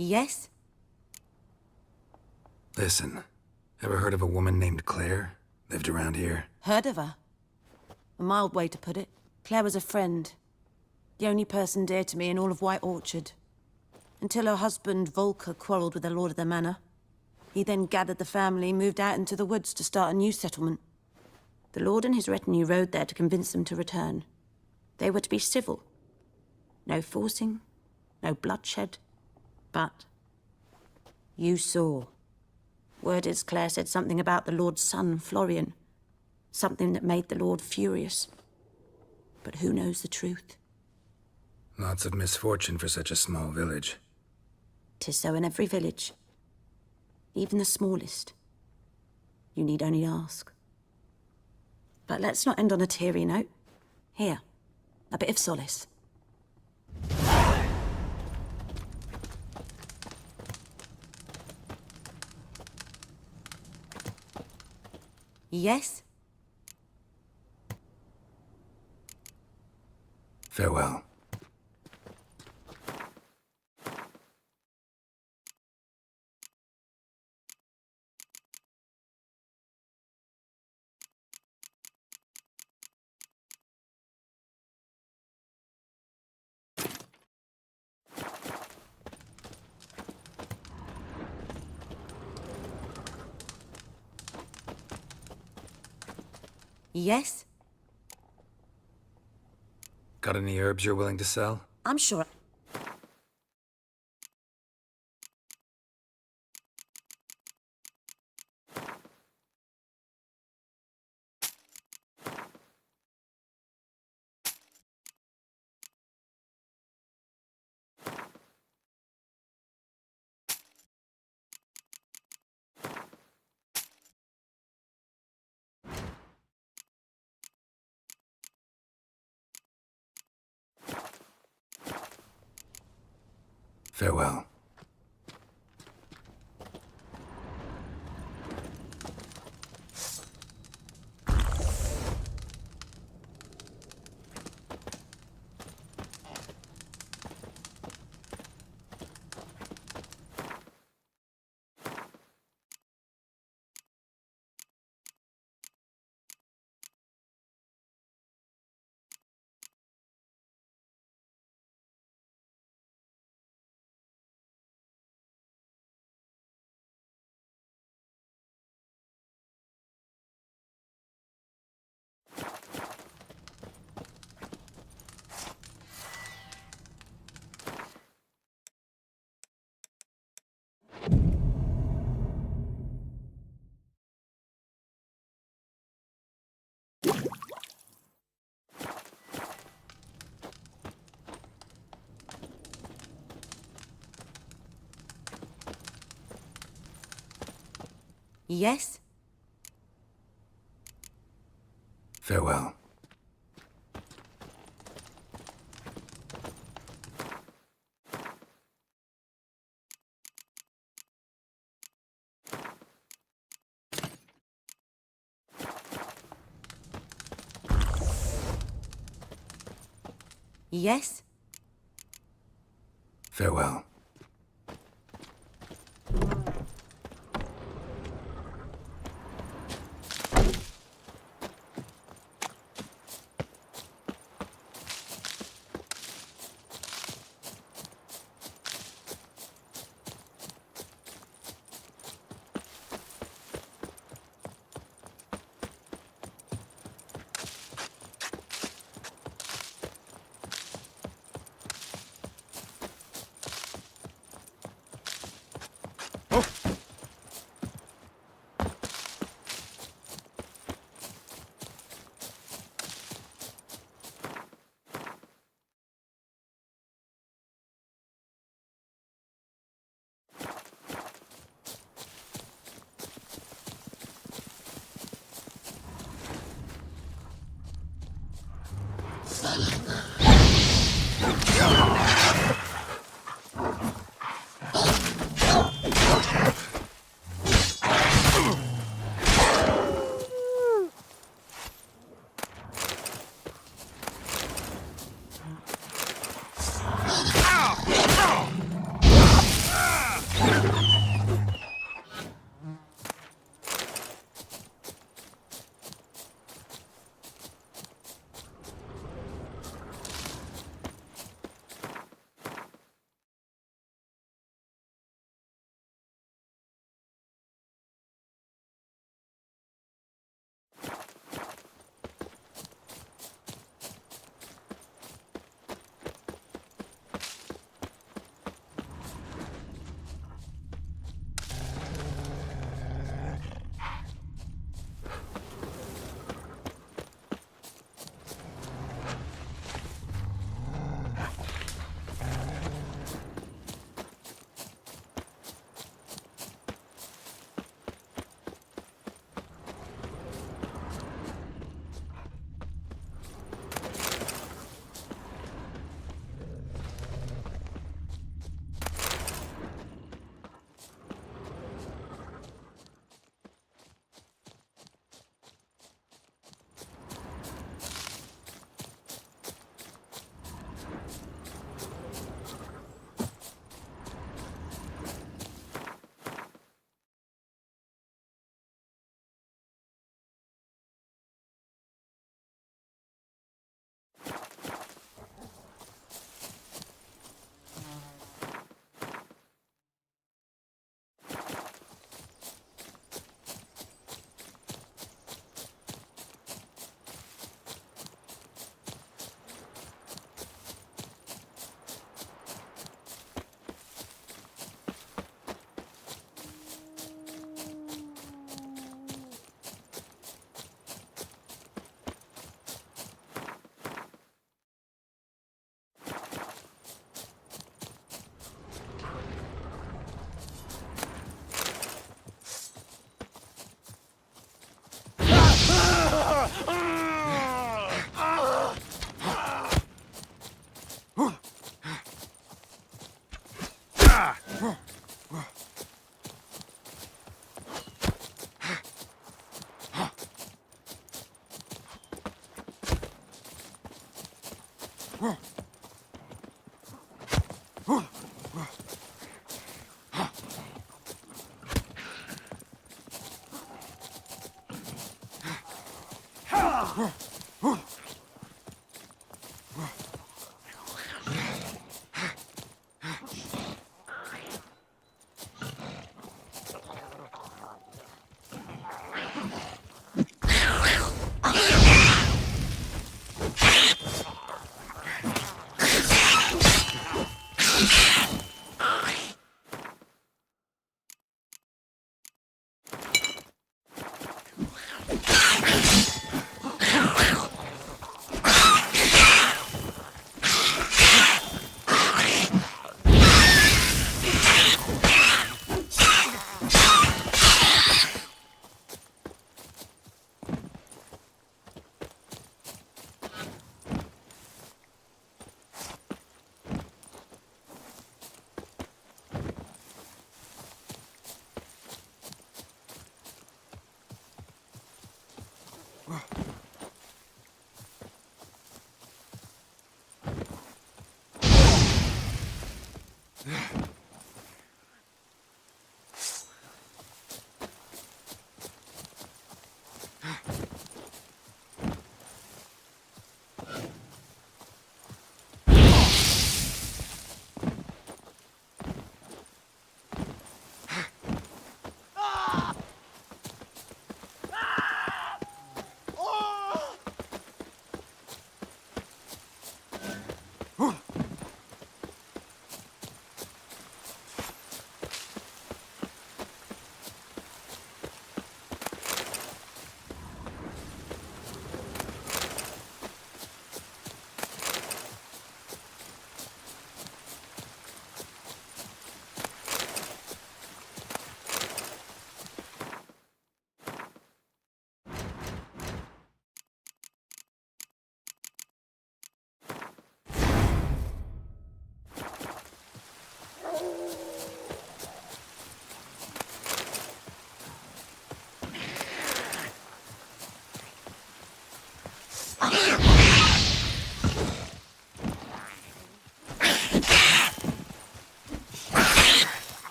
Yes? Listen, ever heard of a woman named Claire? Lived around here? Heard of her? A mild way to put it. Claire was a friend. The only person dear to me in all of White Orchard. Until her husband, Volker, quarrelled with the lord of the manor. He then gathered the family, moved out into the woods to start a new settlement. The lord and his retinue rode there to convince them to return. They were to be civil. No forcing, no bloodshed. But you saw. Word is Claire said something about the lord's son, Florian. Something that made the lord furious. But who knows the truth? Lots of misfortune for such a small village. 'Tis so in every village. Even the smallest. You need only ask. But let's not end on a teary note. Here, a bit of solace. Yes? Farewell. Yes? Got any herbs you're willing to sell? I'm sure. Farewell. Yes? Farewell. Yes? Farewell.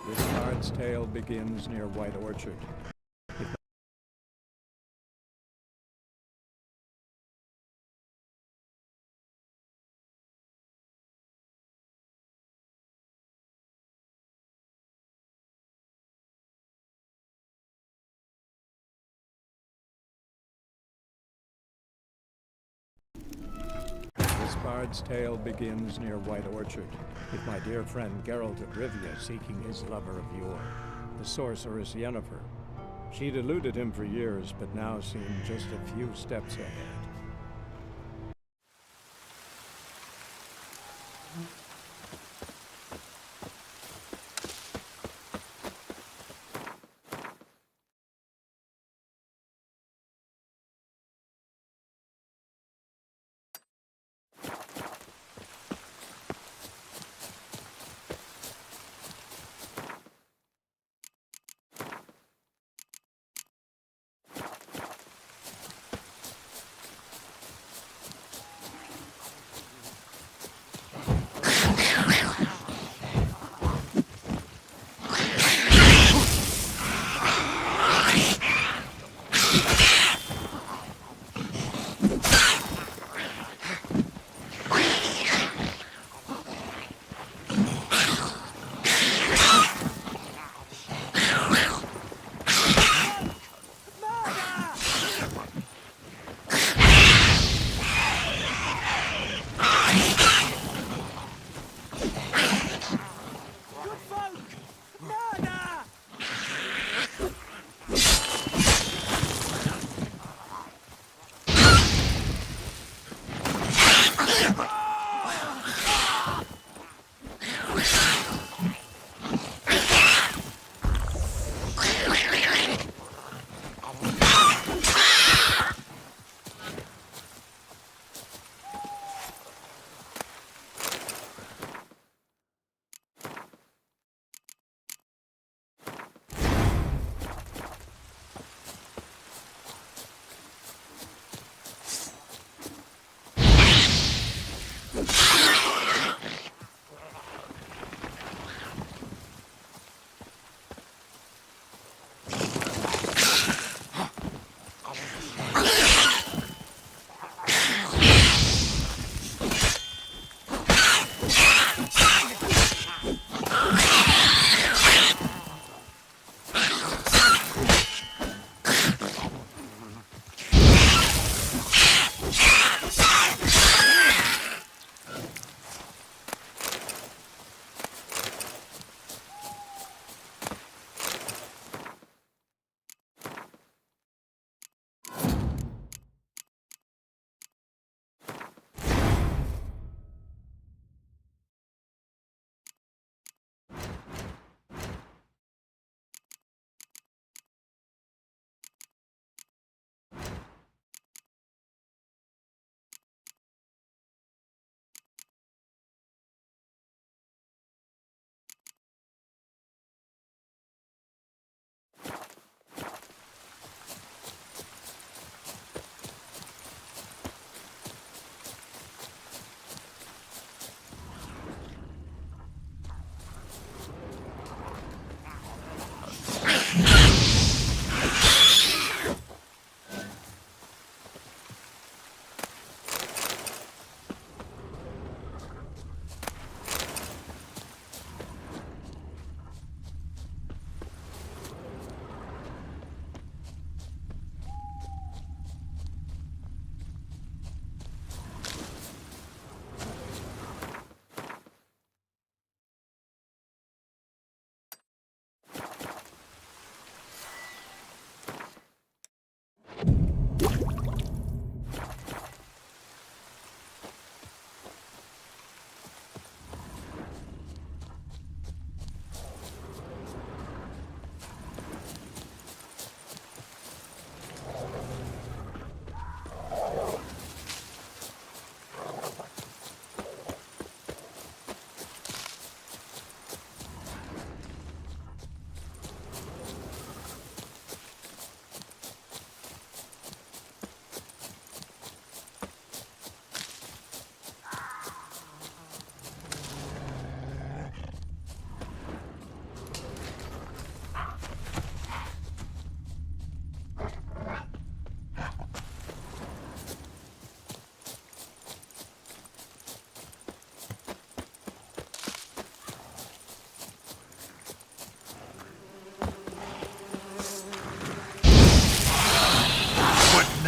This card's tale begins near White Orchard. This bard's tale begins near White Orchard, with my dear friend Geralt of Rivia seeking his lover of yore, the sorceress Yennefer. She'd eluded him for years, but now seemed just a few steps ahead.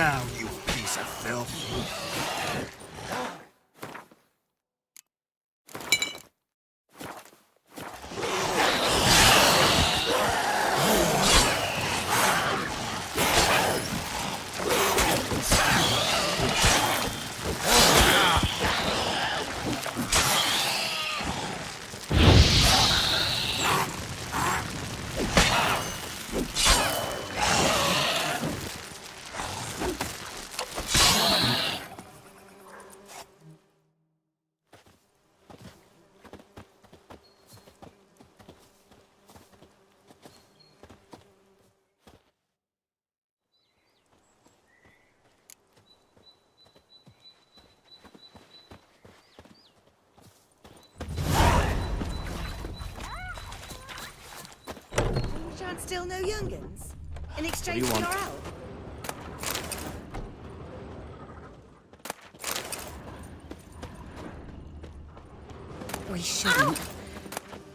now, you piece of filth? You shan't steal no young'uns in exchange for your help. We shouldn't.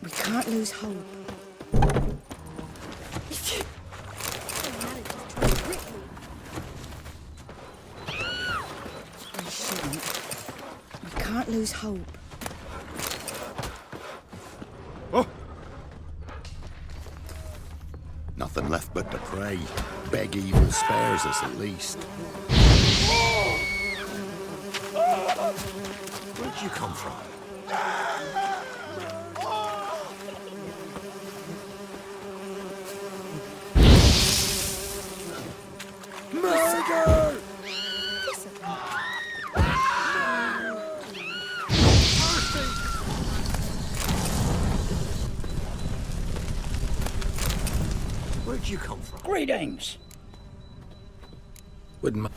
We can't lose hope. We shouldn't. We can't lose hope. Nothing left but to pray. Beg evil spares us at least. Where'd you come from? Murder! Where'd you come from? Greetings. Wouldn't mi-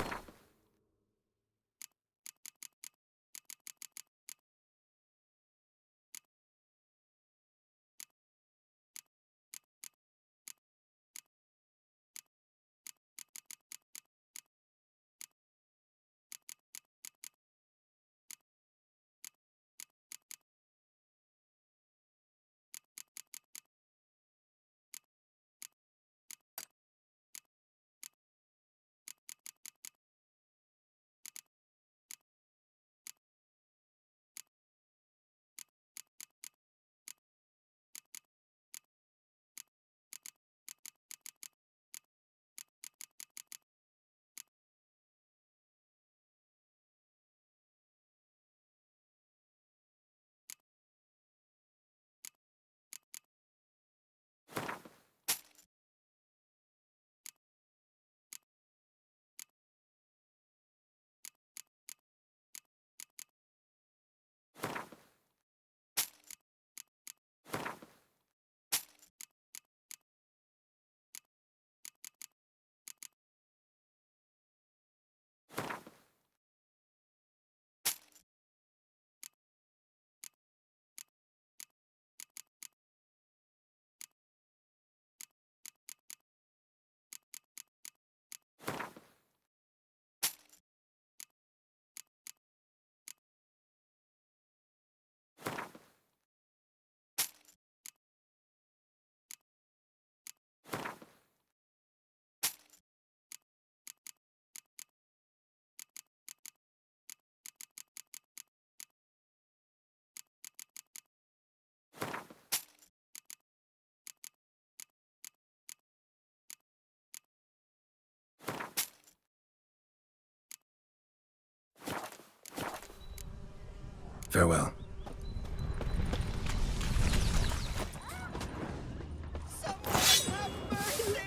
Farewell.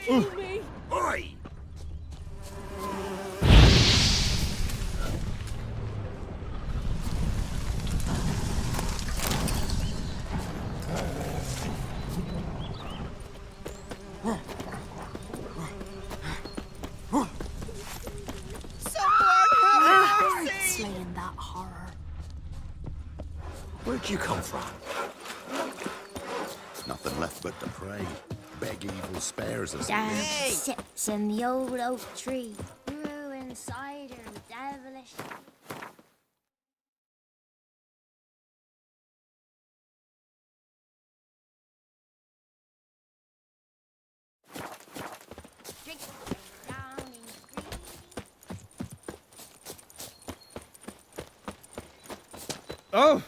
Me. Oi! Slaying that horror. Where'd you come from? Nothing left but to pray. Beg evil spares us. Dark sips in the old oak tree, brewing cider devilish. Drink down in green. Oh!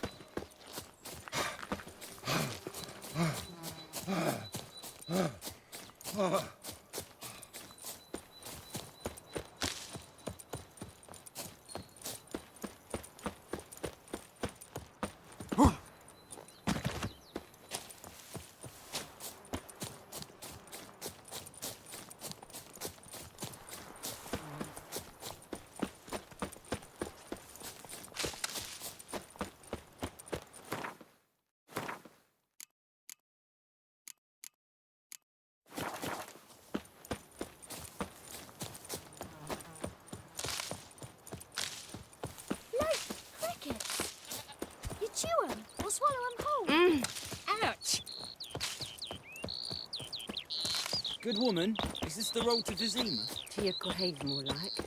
Crickets. You chew 'em or swallow 'em whole. Ouch! Good woman, is this the road to Vizima? To your grave, more like.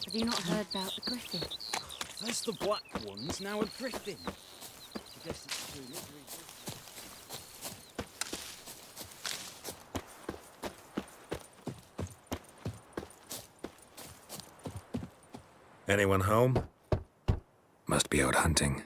Have you not heard about the griffin? First the black ones, now a griffin. I guess it's true. Anyone home? Must be out hunting.